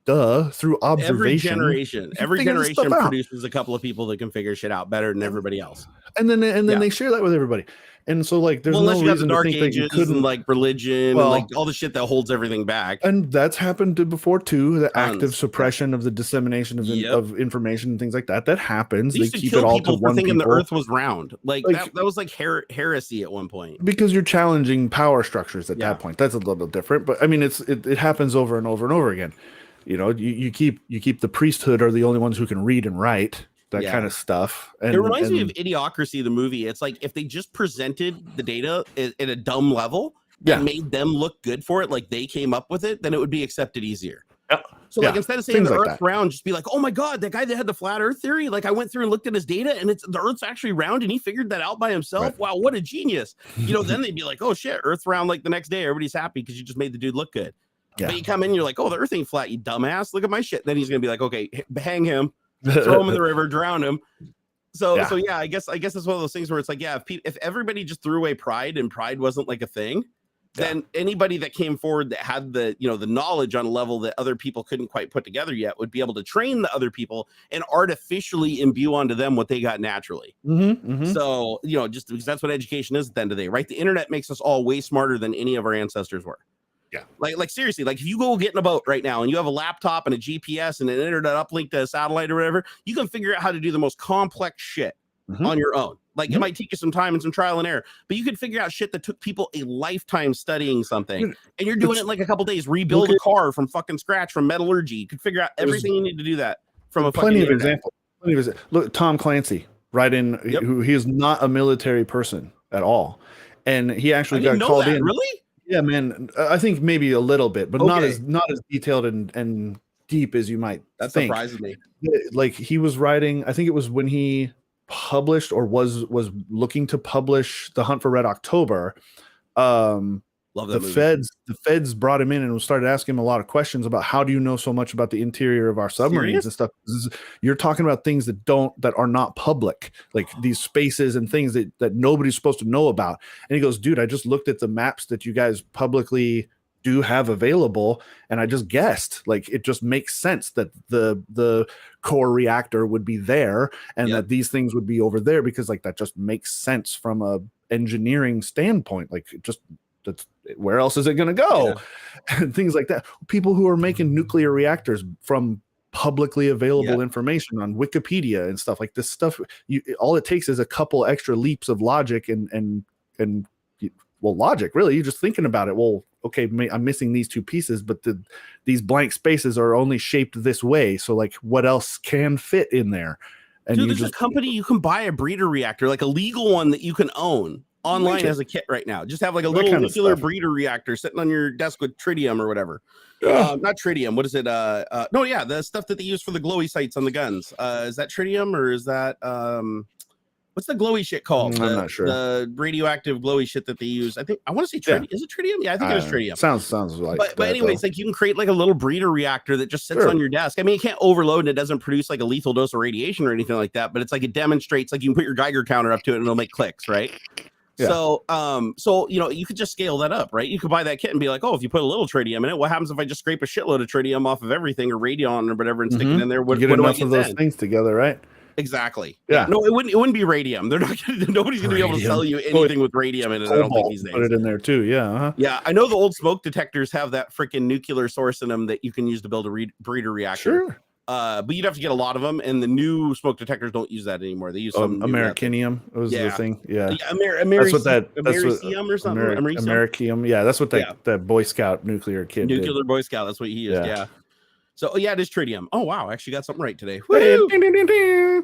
through observation. Every generation produces a couple of people that can figure shit out better than everybody else. And then they share that with everybody. And so like there's no reason to think that you couldn't, and like religion and like all the shit that holds everything back. And that's happened before too, the active suppression of the dissemination of information and things like that. That happens. They keep it all to one thinking the earth was round. Like that was like heresy at one point. Because you're challenging power structures at that point. That's a little different. But I mean it happens over and over and over again. You know, you keep the priesthood are the only ones who can read and write. That kind of stuff. And, it reminds me of Idiocracy, the movie. It's like if they just presented the data at a dumb level and made them look good for it, like they came up with it, then it would be accepted easier. So like instead of saying things the like Earth's round, just be like, oh my God, that guy that had the flat Earth theory, like I went through and looked at his data and the Earth's actually round and he figured that out by himself. Right. Wow, what a genius. You know, then they'd be like, oh shit, Earth's round, like the next day, everybody's happy because you just made the dude look good. But you come in, you're like, oh, the Earth ain't flat, you dumbass. Look at my shit. Then he's gonna be like, okay, hang him, throw him in the river, drown him. So yeah, I guess it's one of those things where it's like, if everybody just threw away pride and pride wasn't like a thing, then anybody that came forward that had the knowledge on a level that other people couldn't quite put together yet would be able to train the other people and artificially imbue onto them what they got naturally. So just because that's what education is at the end of the day, right? The internet makes us all way smarter than any of our ancestors were. Yeah. Like seriously, like if you go get in a boat right now and you have a laptop and a GPS and an internet uplink to a satellite or whatever, you can figure out how to do the most complex shit on your own. Like it might take you some time and some trial and error, but you could figure out shit that took people a lifetime studying something. And you're doing it in like a couple days, rebuild a car from fucking scratch from metallurgy. You could figure out everything you need to do that from a plenty of examples. Look, Tom Clancy, who he is not a military person at all. And he actually got called in. Really? Yeah, man. I think maybe a little bit, but not as detailed and deep as you might think. That surprises me. Like he was writing, I think it was when he published or was looking to publish The Hunt for Red October. Love that movie. The feds brought him in and started asking him a lot of questions about how do you know so much about the interior of our submarines and stuff. You're talking about things that are not public, like these spaces and things that nobody's supposed to know about. And he goes, dude, I just looked at the maps that you guys publicly do have available, and I just guessed. Like it just makes sense that the core reactor would be there and that these things would be over there, because like that just makes sense from a engineering standpoint. Like that's where else is it going to go? And things like that. People who are making nuclear reactors from publicly available information on Wikipedia and stuff like this stuff. All it takes is a couple extra leaps of logic and logic, really. You're just thinking about it. Well, okay, I'm missing these two pieces, but these blank spaces are only shaped this way. So like what else can fit in there? And dude, there's a company you can buy a breeder reactor, like a legal one that you can own online as a kit right now. Just have like a little nuclear breeder reactor sitting on your desk with tritium or whatever. Not tritium. What is it? The stuff that they use for the glowy sights on the guns. Is that tritium or is that what's the glowy shit called? I'm not sure. The radioactive glowy shit that they use. I want to say tritium. Is it tritium? Yeah, I think it is tritium. Sounds like. But anyways, like you can create like a little breeder reactor that just sits on your desk. I mean, it can't overload and it doesn't produce like a lethal dose of radiation or anything like that. But it's like it demonstrates, like you can put your Geiger counter up to it and it'll make clicks, right? Yeah. So you could just scale that up, right? You could buy that kit and be like, oh, if you put a little tritium in it, what happens if I just scrape a shitload of tritium off of everything or radion or whatever and stick it in there? What get enough of those things together, right? Exactly. Yeah. No, it wouldn't be radium. They're not. Nobody's gonna be able to sell you anything with radium in it. I don't think these days. Put it in there too. Yeah. Yeah. I know the old smoke detectors have that freaking nuclear source in them that you can use to build a breeder reactor. Sure. But you'd have to get a lot them, and the new smoke detectors don't use that anymore. They use some Americanium. Was the thing. Yeah. That's what that. Americium or something. Americium. Yeah, that's what that Boy Scout nuclear kid. Nuclear Boy Scout. That's what he used. Yeah. So it is tritium. Oh wow, I actually got something right today.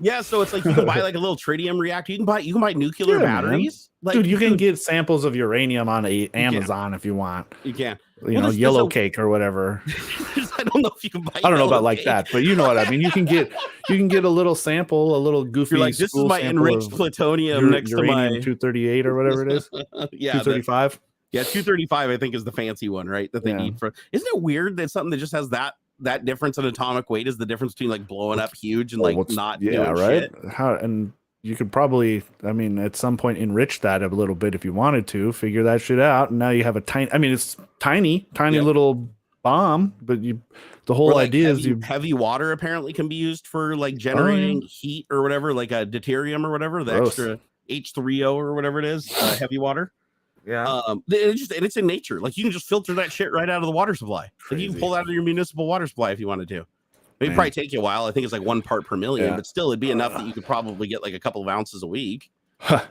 Yeah, so it's like you can buy like a little tritium reactor. You can buy nuclear batteries. Like, dude, you can get samples of uranium on Amazon if you want. You can. Yellow cake or whatever. I don't know if you can buy. I don't know about like that, but you know what I mean. You can get a little sample, a little goofy. You're like, this is my enriched plutonium next to my 238 or whatever it is. Yeah, 235. Yeah, 235 I think is the fancy one, right? That they need for. Isn't it weird that something that just has that difference in atomic weight is the difference between like blowing up huge and not doing right? Shit? How and you could probably, I mean, at some point enrich that a little bit if you wanted to, figure that shit out, and now you have a tiny. I mean, it's tiny little bomb, but the whole idea is heavy water apparently can be used for like generating heat or whatever, like a deuterium or whatever, the extra H3O or whatever it is, heavy water. Yeah. It's in nature. Like you can just filter that shit right out of the water supply. Like you can pull that out of your municipal water supply if you wanted to. It'd probably take you a while. I think it's like 1 part per million, but still it'd be enough that you could probably get like a couple of ounces a week. I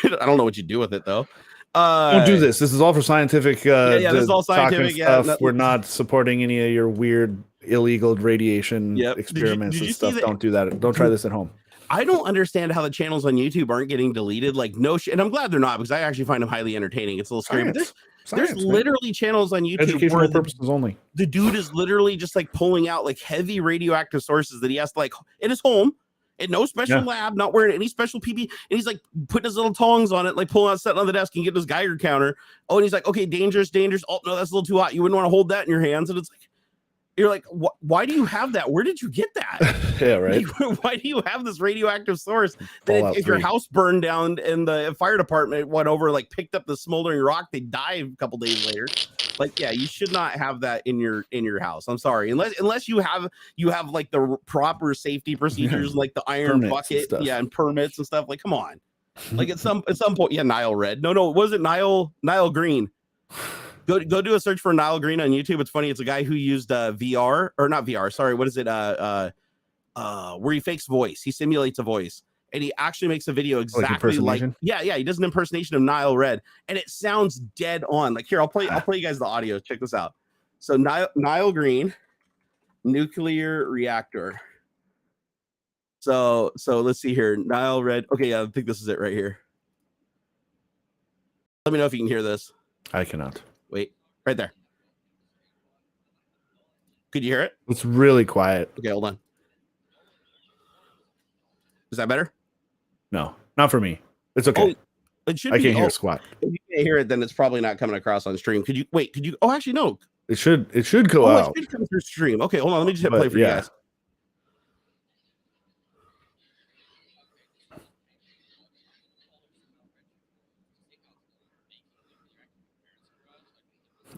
don't know what you do with it though. Don't do this. This is all for scientific. This is all scientific stuff. We're not supporting any of your weird illegal radiation experiments and stuff. Don't do that. Don't try this at home. I don't understand how the channels on YouTube aren't getting deleted. Like and I'm glad they're not, because I actually find them highly entertaining. It's a little scary. There's literally channels on YouTube educational purposes only. The dude is literally just like pulling out like heavy radioactive sources that he has to like in his home, in no special lab, not wearing any special PPE, and he's like putting his little tongs on it, like pulling out, setting on the desk, and getting his Geiger counter. Oh, and he's like, okay, dangerous. Oh no, that's a little too hot. You wouldn't want to hold that in your hands. And it's like, you're like, why do you have that? Where did you get that? Yeah, right. Like, why do you have this radioactive source that if your house burned down and the fire department went over, like picked up the smoldering rock, they die a couple days later? Like, yeah, you should not have that in your house. I'm sorry, unless you have like the proper safety procedures, like the iron bucket, and permits and stuff. Like, come on, like at some point, Nile Red. No, was it Nile Green? Go do a search for Nile Green on YouTube. It's funny. It's a guy who used VR, or not VR. Sorry, what is it? Where he fakes voice. He simulates a voice, and he actually makes a video exactly like he does an impersonation of Nile Red, and it sounds dead on. Like here, I'll play you guys the audio. Check this out. So Nile Green, nuclear reactor. So let's see here. Nile Red. Okay, I think this is it right here. Let me know if you can hear this. I cannot. Wait, right there. Could you hear it? It's really quiet. Okay, hold on. Is that better? No, not for me. It's okay. It should. I can't hear squat. If you can't hear it, then it's probably not coming across on stream. Could you? Oh, actually, no. It should go out. It should come through stream. Okay, hold on. Let me just hit play for you guys.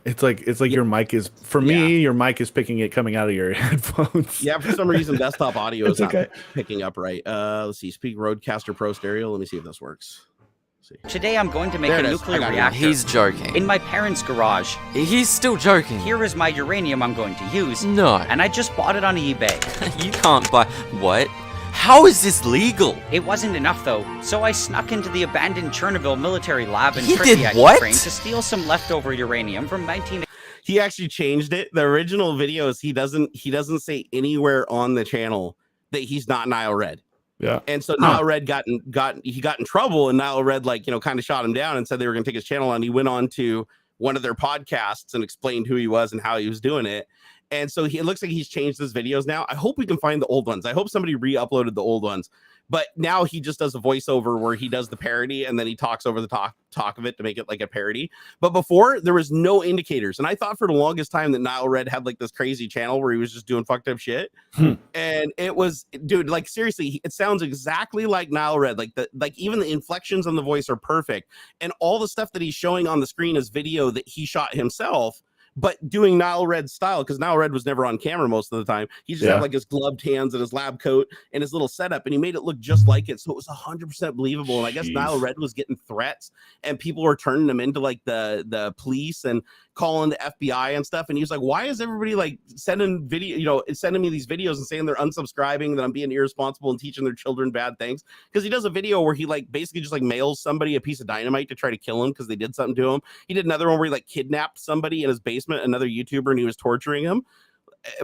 It's like your mic is your mic is picking it coming out of your headphones. Yeah, for some reason desktop audio is not picking up right. Let's see. Speak Rodecaster Pro Stereo. Let me see if this works. Today I'm going to make a nuclear reactor. He's joking. In my parents' garage. He's still joking. Here is my uranium I'm going to use. No. And I just bought it on eBay. You can't buy... What? How is this legal? It wasn't enough, though, so I snuck into the abandoned Chernobyl military lab in Pripyat, Ukraine to steal some leftover uranium from 19... He actually changed it. The original videos, he doesn't say anywhere on the channel that he's not Nile Red. Yeah. And so Nile Red got in trouble, and Nile Red kind of shot him down and said they were going to take his channel, and he went on to one of their podcasts and explained who he was and how he was doing it. And so it looks like he's changed his videos now. I hope we can find the old ones. I hope somebody re-uploaded the old ones. But now he just does a voiceover where he does the parody and then he talks over the talk of it to make it like a parody. But before, there was no indicators. And I thought for the longest time that Nile Red had like this crazy channel where he was just doing fucked up shit. And it was, dude, like seriously, it sounds exactly like Nile Red. Like even the inflections on the voice are perfect. And all the stuff that he's showing on the screen is video that he shot himself, but doing Nile Red style, because Nile Red was never on camera most of the time. He just had like his gloved hands and his lab coat and his little setup, and he made it look just like it. So it was 100% believable. And I guess Nile Red was getting threats, and people were turning him into like the police and calling the FBI and stuff. And he was like, why is everybody like sending me these videos and saying they're unsubscribing, that I'm being irresponsible and teaching their children bad things? Because he does a video where he like basically just like mails somebody a piece of dynamite to try to kill him because they did something to him. He did another one where he like kidnapped somebody in his basement, another YouTuber, and he was torturing him.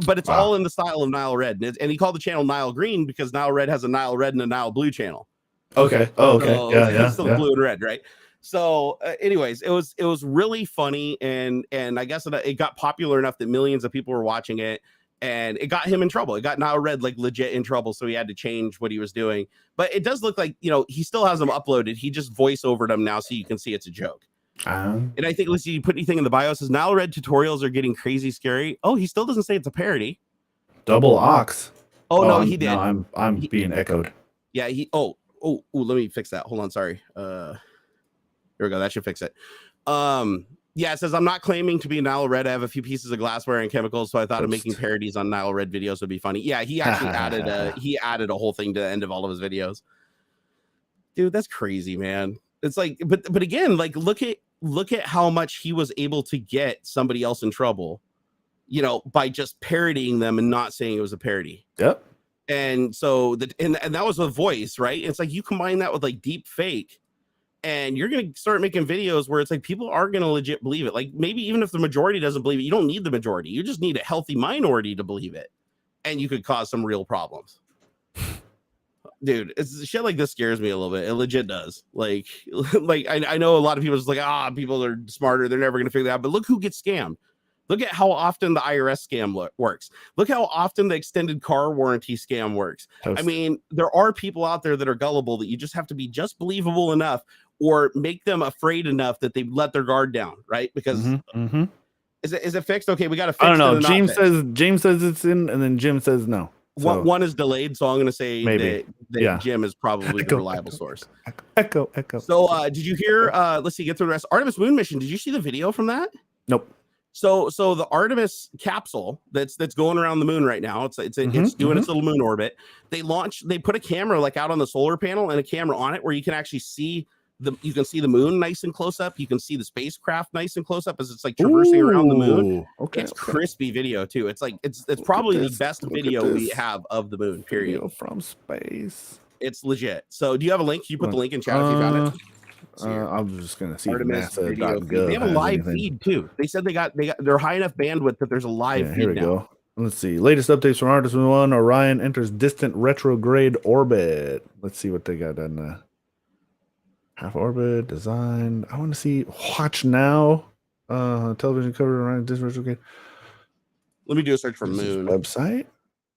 but it's all in the style of Nile Red, and he called the channel Nile Green because Nile Red has a Nile Red and a Nile Blue channel. Okay. Oh, okay. So Yeah. It's still blue and red, right? So, anyways, it was really funny, and I guess it got popular enough that millions of people were watching it, and it got him in trouble. It got Nile Red like legit in trouble, so he had to change what he was doing. But it does look like, you know, he still has them uploaded. He just voice-overed them now, so you can see it's a joke. And I think, let's see, you put anything in the bio, says Nile Red tutorials are getting crazy scary. Oh, he still doesn't say it's a parody. Double Ox. Oh no, he did. No, I'm being echoed. Yeah, he. Oh, let me fix that. Hold on, sorry. Here we go. That should fix it. Yeah, it says I'm not claiming to be Nile Red. I have a few pieces of glassware and chemicals, so I thought of making parodies on Nile Red videos would be funny. Yeah, he actually added a whole thing to the end of all of his videos. Dude, that's crazy, man. It's like, but again, like look at how much he was able to get somebody else in trouble, you know, by just parodying them and not saying it was a parody. Yep. And so and that was a voice, right? It's like you combine that with like deep fake, and you're gonna start making videos where it's like people are gonna legit believe it. Like maybe even if the majority doesn't believe it, you don't need the majority. You just need a healthy minority to believe it, and you could cause some real problems. Dude, it's shit like this scares me a little bit. It legit does. Like I know a lot of people just like, people are smarter. They're never gonna figure that out. But look who gets scammed. Look at how often the IRS scam works. Look how often the extended car warranty scam works. I mean, there are people out there that are gullible that you just have to be just believable enough or make them afraid enough that they let their guard down, right? Because is it fixed? Okay, we got to fix it. I don't know. James says it's in, and then Jim says no. So. One is delayed, so I'm going to say that Jim is probably the reliable source. Echo. So did you hear, let's see, get through the rest. Artemis moon mission, did you see the video from that? Nope. So the Artemis capsule that's going around the moon right now, it's doing its little moon orbit. They put a camera like out on the solar panel and a camera on it where you can actually see the moon nice and close up. You can see the spacecraft nice and close up as it's like traversing around the moon. Okay, it's crispy video too. It's like it's probably the best video we have of the moon. Period. Video from space. It's legit. So do you have a link? Can you put the link in chat if you found it? I'm just gonna see NASA.gov. They have a live feed too. They said they're high enough bandwidth that there's a live feed. Here we go. Let's see. Latest updates from Artemis 1. Orion enters distant retrograde orbit. Let's see what they got on half orbit design. I want to see. Watch now. Television cover Orion distant retrograde. Let me do a search for moon website.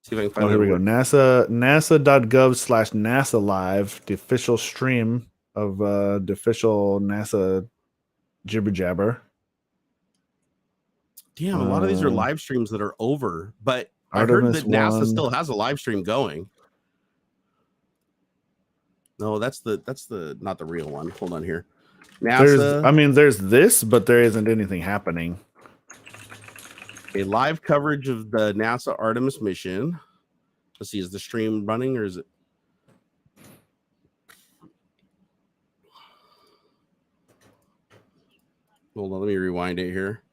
See if I can find here we go. NASA.gov/NASA Live, the official stream of the official NASA jibber jabber. Damn, a lot of these are live streams that are over, but I heard that NASA still has a live stream going. No, that's not the real one. Hold on here. NASA. There's this, but there isn't anything happening. A live coverage of the NASA Artemis mission. Let's see, is the stream running or is it? Hold on, let me rewind it here.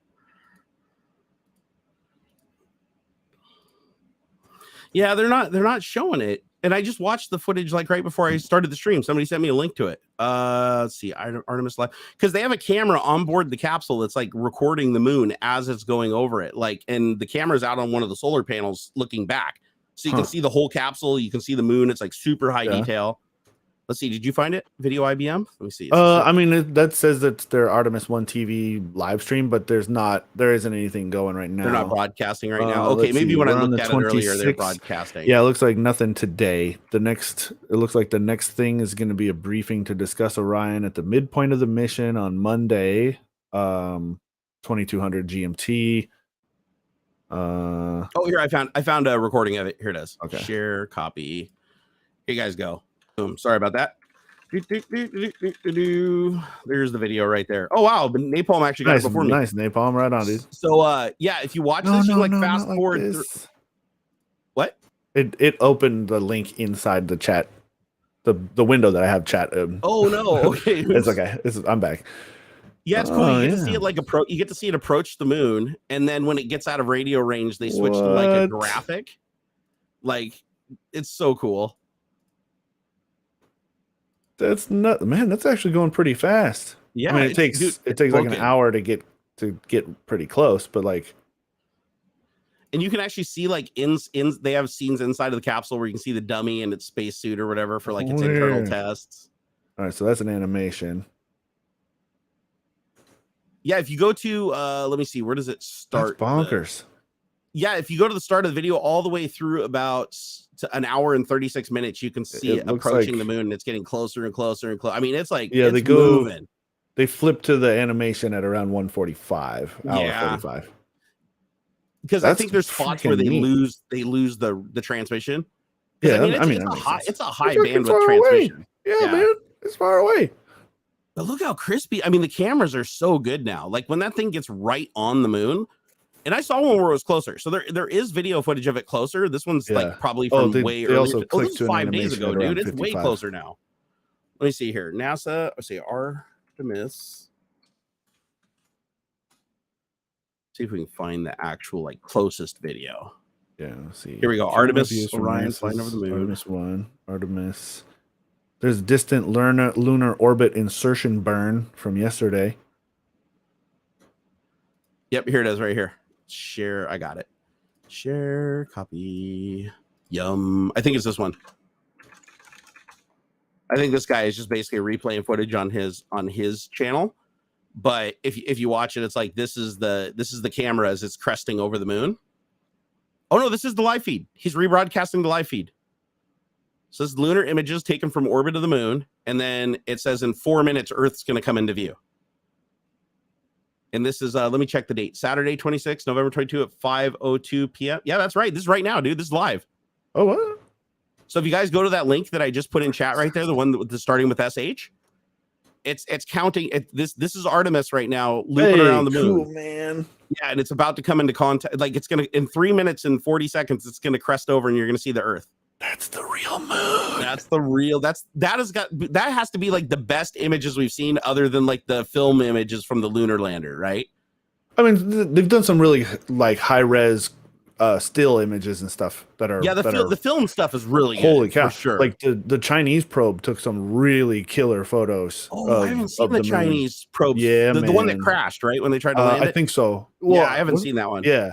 Yeah, they're not showing it. And I just watched the footage like right before I started the stream. Somebody sent me a link to it. Let's see, Artemis Live, because they have a camera on board the capsule that's like recording the moon as it's going over it. Like, and the camera's out on one of the solar panels looking back, so you can see the whole capsule. You can see the moon. It's like super high detail. Let's see. Did you find it? Video IBM? Let me see. That says that their Artemis 1 TV live stream, but there isn't anything going right now. They're not broadcasting right now. Okay, maybe when I looked at it earlier, they're broadcasting. Yeah, it looks like nothing today. It looks like the next thing is going to be a briefing to discuss Orion at the midpoint of the mission on Monday, 2200 GMT. Here I found a recording of it. Here it is. Okay. Share copy. Here you guys go. Boom. Sorry about that. There's the video right there. Oh wow, but Napalm actually got it before me. Nice Napalm, right on, dude. So yeah, if you watch this, you fast forward. What? It opened the link inside the chat, the window that I have chat. Oh no, okay. It's okay. I'm back. Yeah, it's cool. You get to see it you get to see it approach the moon, and then when it gets out of radio range, they switch to like a graphic. Like, it's so cool. That's that's actually going pretty fast. Yeah, it takes like an hour to get pretty close, but like, And you can actually see like in they have scenes inside of the capsule where you can see the dummy and its spacesuit or whatever for like its internal tests. All right, so that's an animation. Yeah, if you go to let me see, where does it start? That's bonkers. Yeah, if you go to the start of the video all the way through about an hour and 36 minutes, you can see it approaching the moon, and it's getting closer and closer and closer. I mean, it's like they go moving. They flip to the animation at around 1:45, hour 45. Because I think there's spots where they lose the transmission. Yeah, it's a high bandwidth transmission. Yeah, man, it's far away. But look how crispy. I mean, the cameras are so good now. Like when that thing gets right on the moon, and I saw one where it was closer. So there is video footage of it closer. This one's like probably from way earlier. This is 5 days ago, dude. It's 55. Way closer now. Let me see here. NASA, let's see, Artemis. See if we can find the actual like closest video. Yeah, let's see. Here we go. Artemis, Orion flying over the moon. Artemis 1, Artemis. There's distant lunar orbit insertion burn from yesterday. Yep, here it is right here. Share, I got it. Share, copy. Yum. I think it's this one. I think this guy is just basically replaying footage on his channel. But if you watch it, it's like this is the camera as it's cresting over the moon. Oh no, this is the live feed. He's rebroadcasting the live feed. So this is lunar images taken from orbit of the moon, and then it says in 4 minutes Earth's going to come into view. And this is let me check the date. Saturday 26, November 22 at 5:02 p.m. Yeah, that's right. This is right now, dude. This is live. Oh, what? So if you guys go to that link that I just put in chat right there, the one that's starting with SH, it's counting. This is Artemis right now looping around the moon. Cool, man. Yeah, and it's about to come into contact. Like it's gonna in 3 minutes and 40 seconds, it's gonna crest over, and you're gonna see the Earth. That's the real moon. That's the real. That has to be like the best images we've seen, other than like the film images from the lunar lander, right? I mean, they've done some really like high res still images and stuff that are the film stuff is really holy good, cow, for sure. Like the Chinese probe took some really killer photos. I haven't seen the Chinese probe. Yeah, the one that crashed, right, when they tried to land it. I think so. Well, yeah, I haven't seen that one. Yeah,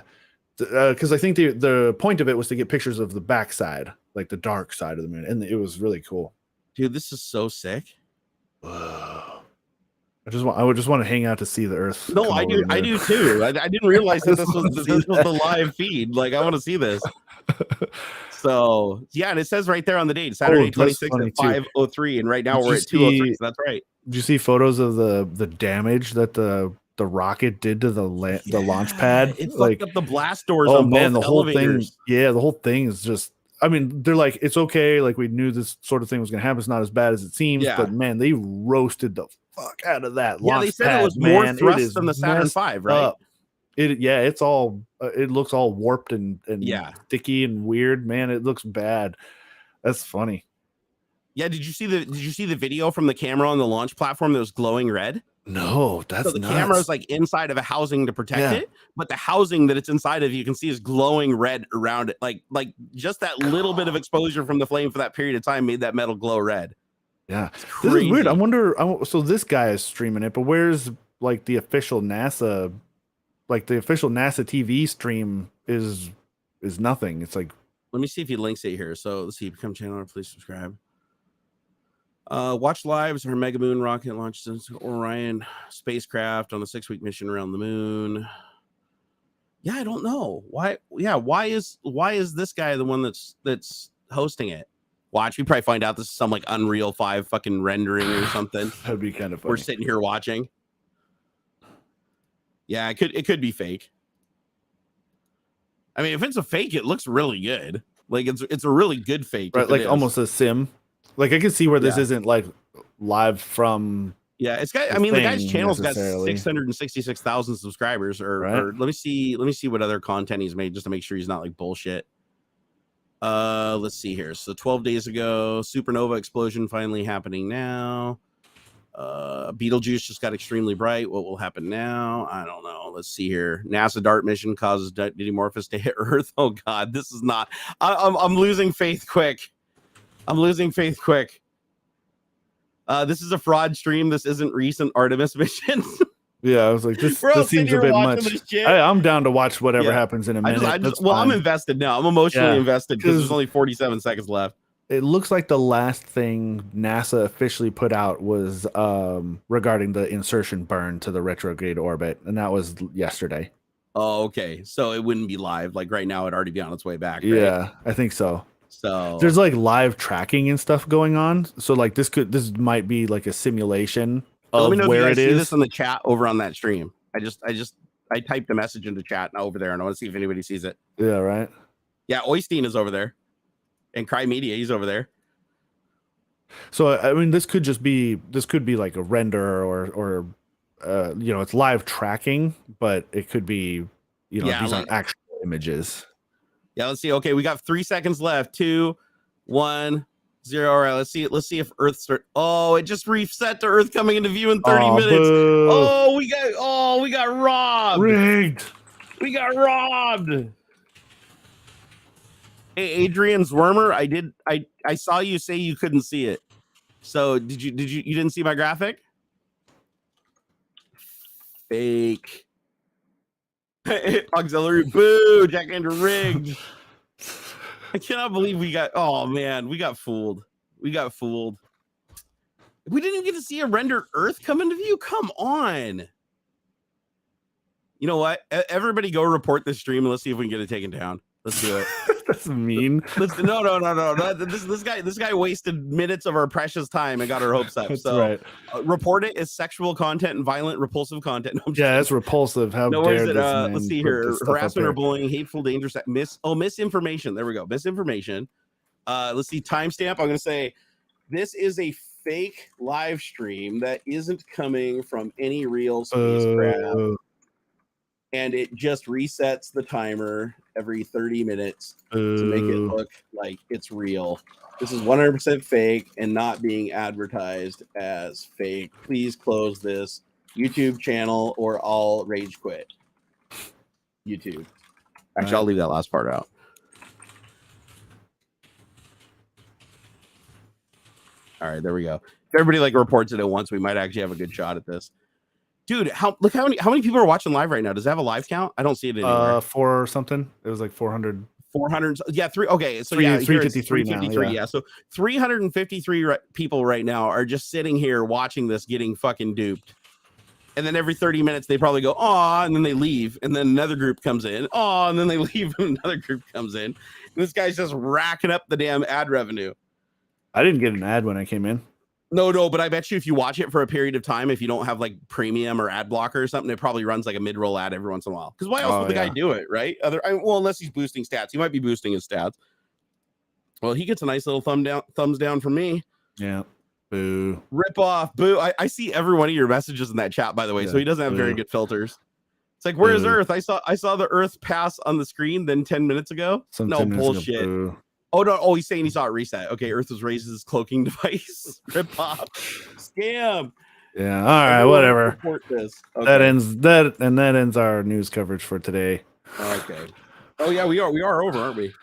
because I think the point of it was to get pictures of the backside, like the dark side of the moon, and it was really cool. Dude, this is so sick. I would just want to hang out to see the Earth. No, I do too. I didn't realize that this was the live feed. Like, I want to see this. So yeah, and it says right there on the date, Saturday 26th at 5:03, and right now we're at 2:03. So that's right. Did you see photos of the damage that the rocket did to the launch pad? It fucked up the blast doors. Oh on man, both the whole elevators. thing. Yeah, the whole thing is just. I mean, they're like, it's okay. Like we knew this sort of thing was going to happen. It's not as bad as it seems. Yeah. But man, they roasted the fuck out of that. Yeah, they said it was more thrust than the Saturn V, right? It's all. It looks all warped and sticky and weird. Man, it looks bad. That's funny. Yeah, did you see the video from the camera on the launch platform that was glowing red? No, that's so the camera is like inside of a housing to protect it, but the housing that it's inside of, you can see, is glowing red around it. Like just that little bit of exposure from the flame for that period of time made that metal glow red. Yeah, this is weird. I wonder. So this guy is streaming it, but where's like the official NASA? Like the official NASA TV stream is nothing. It's like, let me see if he links it here. So let's see. Become channel, please subscribe. Watch lives. Her Mega Moon rocket launches Orion spacecraft on a 6-week mission around the moon. Yeah, I don't know why. Yeah, why is this guy the one that's hosting it? Watch, we probably find out this is some like Unreal 5 fucking rendering or something. That'd be kind of funny. We're sitting here watching. Yeah, it could be fake. I mean, if it's a fake, it looks really good. Like it's a really good fake, right? Like almost a sim. Like I can see where this isn't like live from. Yeah, it's got. I mean, the guy's channel's got 666,000 subscribers. Or let me see what other content he's made just to make sure he's not like bullshit. Let's see here. So 12 days ago, supernova explosion finally happening now. Betelgeuse just got extremely bright. What will happen now? I don't know. Let's see here. NASA DART mission causes Didymorphos to hit Earth. Oh God, this is not. I'm losing faith quick. This is a fraud stream. This isn't recent Artemis missions. Yeah, I was like, this seems a bit much. I'm down to watch whatever happens in a minute. I'm invested now. I'm emotionally invested because there's only 47 seconds left. It looks like the last thing NASA officially put out was regarding the insertion burn to the retrograde orbit, and that was yesterday. Oh, okay. So it wouldn't be live. Like right now, it'd already be on its way back. Right? Yeah, I think so. So there's like live tracking and stuff going on. So like this might be like a simulation of let me know where if you guys it see is. this in the chat over on that stream. I typed a message into chat over there, and I want to see if anybody sees it. Yeah, right. Yeah, Oystein is over there, and Cry Media, he's over there. So I mean, this could be like a render or it's live tracking, but it could be these aren't actual images. Yeah, let's see. Okay, we got 3 seconds left. 2, 1, 0. All right, let's see if Earth start. Oh, it just reset to Earth coming into view in 30 minutes. Boo. Oh, we got robbed. Rigged. We got robbed. Hey, Adrian Zwermer, I saw you say you couldn't see it. So you didn't see my graphic? Fake. AuxxZillary, boo, Jack Andrew rigged. I cannot believe we got fooled. We didn't even get to see a rendered Earth come into view. Come on. You know what? Everybody go report this stream and let's see if we can get it taken down. Let's do it. That's mean. No. This guy wasted minutes of our precious time and got our hopes up. That's right. Report it as sexual content and violent, repulsive content. No, it's repulsive. How dare this man let's see here. Harassment or bullying, hateful, dangerous, misinformation. There we go. Misinformation. Let's see. Timestamp. I'm going to say this is a fake live stream that isn't coming from any real spacecraft. And it just resets the timer every 30 minutes to make it look like it's real. This is 100% fake and not being advertised as fake. Please close this YouTube channel or I'll rage quit. YouTube. Actually, I'll leave that last part out. All right, there we go. If everybody reports it at once, we might actually have a good shot at this. Dude, how many people are watching live right now? Does it have a live count? I don't see it anywhere. 4 or something. It was like 400. 400. Yeah, 3. Okay, so 353 now. 353. Yeah, so 353 people right now are just sitting here watching this, getting fucking duped. And then every 30 minutes they probably go, "Aw," and then they leave, and then another group comes in. "Aw," and then they leave, and another group comes in. And this guy's just racking up the damn ad revenue. I didn't get an ad when I came in. No, but I bet you if you watch it for a period of time, if you don't have premium or ad blocker or something, it probably runs a mid-roll ad every once in a while. Because why else would the guy do it, right? Unless he's boosting stats. He might be boosting his stats. Well, he gets a nice little thumbs down from me. Yeah. Boo. Rip off. Boo. I see every one of your messages in that chat, by the way, so he doesn't have very good filters. It's like, where is Earth? I saw the Earth pass on the screen then 10 minutes ago. No bullshit. Oh, no. Oh, he's saying he saw it reset. Okay, Earth was raised as cloaking device. Rip off. Scam. Yeah. All right. Whatever. Report this. Okay. That ends our news coverage for today. Okay. Oh yeah, we are over, aren't we?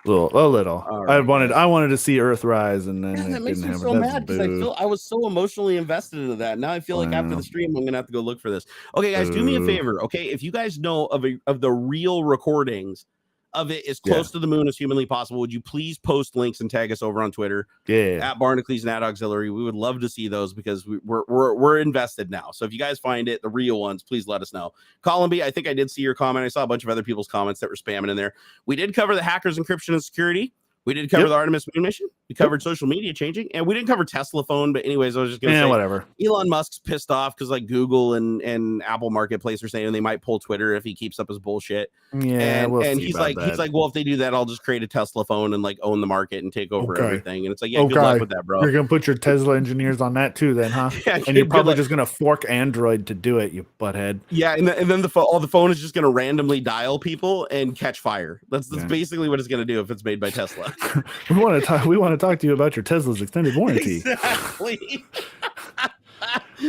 A little. Right, I wanted to see Earth rise, and then that makes me so mad because I was so emotionally invested into that. Now I feel like after the stream, I'm gonna have to go look for this. Okay, guys, do me a favor. Okay, if you guys know of the real recordings of it as close to the moon as humanly possible, would you please post links and tag us over on Twitter? At Barnacules and at AuxxZillary. We would love to see those because we're invested now. So if you guys find it, the real ones, please let us know. Colin B, I think I did see your comment. I saw a bunch of other people's comments that were spamming in there. We did cover the hackers, encryption, and security. We did cover the Artemis moon mission. We covered social media changing, and we didn't cover Tesla phone. But anyways, I was just gonna say, whatever. Elon Musk's pissed off because Google and Apple Marketplace are saying they might pull Twitter if he keeps up his bullshit. Yeah, and he's like, well, if they do that, I'll just create a Tesla phone and own the market and take over everything. And it's like, good luck with that, bro. You're gonna put your Tesla engineers on that too, then, huh? And you're probably just gonna fork Android to do it, you butthead. Yeah, and then the phone is just gonna randomly dial people and catch fire. That's basically what it's gonna do if it's made by Tesla. We want to talk to you about your Tesla's extended warranty. Exactly.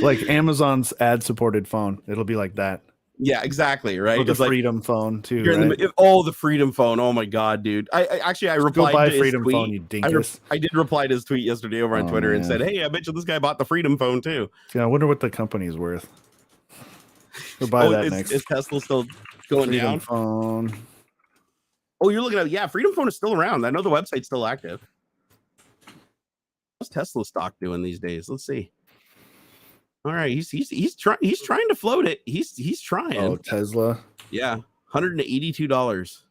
Like Amazon's ad-supported phone. It'll be like that. Yeah, exactly. Right. Or the Freedom phone too. Right? The Freedom phone. Oh my God, dude. I replied buy to Freedom his tweet. Phone, you dinkus. I did reply to his tweet yesterday over on Twitter and said, "Hey, I bet you this guy bought the Freedom phone too." Yeah, I wonder what the company's worth. We'll buy that next. Is Tesla still going Freedom down? Phone. Oh, you're looking at Freedom Phone is still around. I know the website's still active. What's Tesla stock doing these days? Let's see. All right, he's trying to float it. He's trying. Oh, Tesla. Yeah, $182.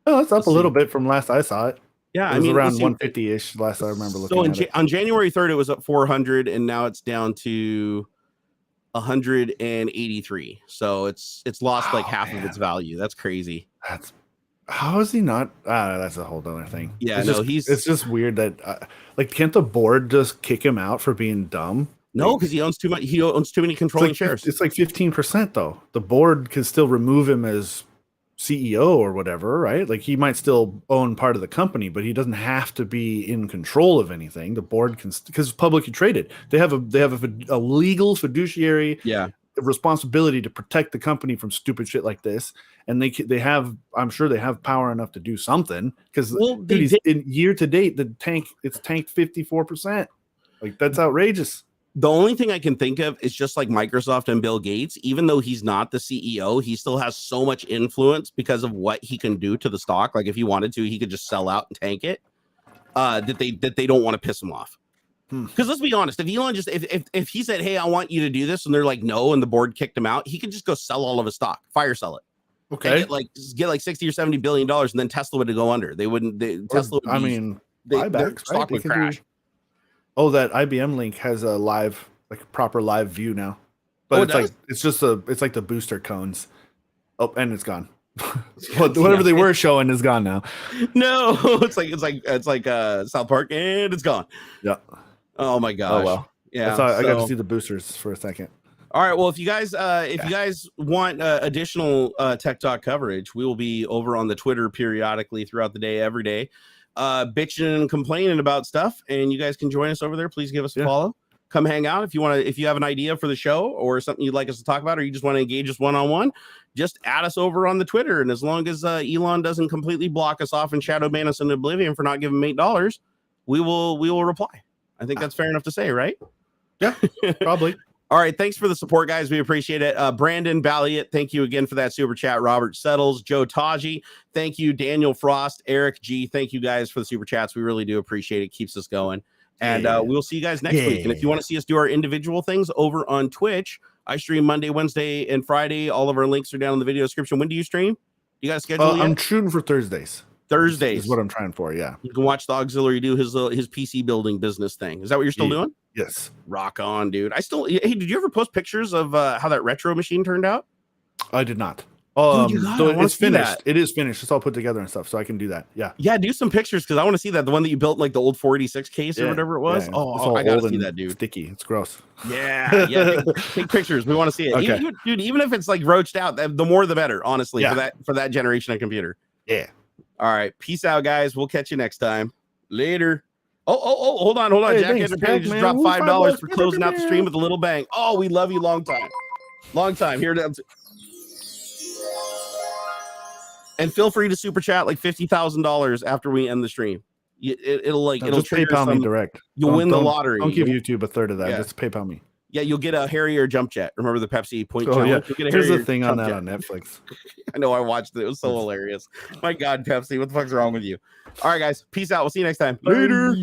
Oh, that's up a little bit from last I saw it. Yeah, it was around 150-ish last I remember looking at it. On January 3rd, it was up 400, and now it's down to 183. So it's lost like half of its value. That's crazy. How is he not? That's a whole other thing. Yeah, it's just weird that can't the board just kick him out for being dumb? No, because he owns too much. He owns too many controlling shares. It's like 15% though. The board can still remove him as CEO or whatever, right? Like he might still own part of the company, but he doesn't have to be in control of anything. The board can, because it's publicly traded. They have a legal fiduciary responsibility to protect the company from stupid shit like this, and they have. I'm sure they have power enough to do something because in year to date it's tanked 54%. Like that's outrageous. The only thing I can think of is just like Microsoft and Bill Gates, even though he's not the CEO, he still has so much influence because of what he can do to the stock. Like if he wanted to, he could just sell out and tank it. That they don't want to piss him off. Because let's be honest, if Elon if he said, "Hey, I want you to do this," and they're like, "No," and the board kicked him out, he could just go sell all of his stock, fire sell it. Okay, get like $60 or $70 billion, and then Tesla would go under. They wouldn't. Tesla. Buybacks, stock would crash. Oh, that IBM link has a live, like a proper live view now, but it's like the booster cones. Oh, and it's gone. Whatever they were showing is gone now. No, it's like South Park, and it's gone. Yeah. Oh my gosh. Oh well. Yeah. I got to see the boosters for a second. All right. Well, if you guys want additional Tech Talk coverage, we will be over on the Twitter periodically throughout the day, every day. Bitching and complaining about stuff, and you guys can join us over there. Please give us a follow. Come hang out if you have an idea for the show or something you'd like us to talk about, or you just want to engage us one-on-one, just add us over on the Twitter. And as long as Elon doesn't completely block us off and shadow ban us into oblivion for not giving him $8, we will reply. I think that's fair enough to say, right? Yeah, probably. All right, thanks for the support, guys. We appreciate it. Brandon Balliot, thank you again for that super chat. Robert Settles, Joe Taji, thank you. Daniel Frost, Eric G, thank you guys for the super chats. We really do appreciate it. Keeps us going. And we'll see you guys next week. And if you want to see us do our individual things over on Twitch, I stream Monday, Wednesday, and Friday. All of our links are down in the video description. When do you stream? You got a schedule yet? I'm shooting for Thursdays. Thursdays is what I'm trying for. Yeah, you can watch the AuxxZillary do his PC building business thing. Is that what you're still doing? Yes. Rock on, dude. Hey, did you ever post pictures of how that retro machine turned out? I did not. So it's finished. It is finished. It's all put together and stuff, so I can do that. Yeah, do some pictures because I want to see that. The one that you built, like the old 486 case or whatever it was. Yeah. Oh, I gotta see that, dude. Sticky. It's gross. Yeah. Take pictures. We want to see it. Okay. Even if it's like roached out, the more the better. Honestly, for that generation of computer. Yeah. All right. Peace out, guys. We'll catch you next time. Later. Oh, hold on. Hey, Jack Entertainment just dropped $5 for closing out the stream with a little bang. Oh, we love you. Long time. Here to. And feel free to super chat like $50,000 after we end the stream. It'll just PayPal me direct. You'll win the lottery. Don't give YouTube a third of that. Just PayPal me. Yeah, you'll get a Harrier jump jet. Remember the Pepsi point challenge? Yeah. You'll get a There's Harrier a thing on that on Netflix. I know, I watched it. It was so hilarious. My God, Pepsi, what the fuck's wrong with you? All right, guys. Peace out. We'll see you next time. Later.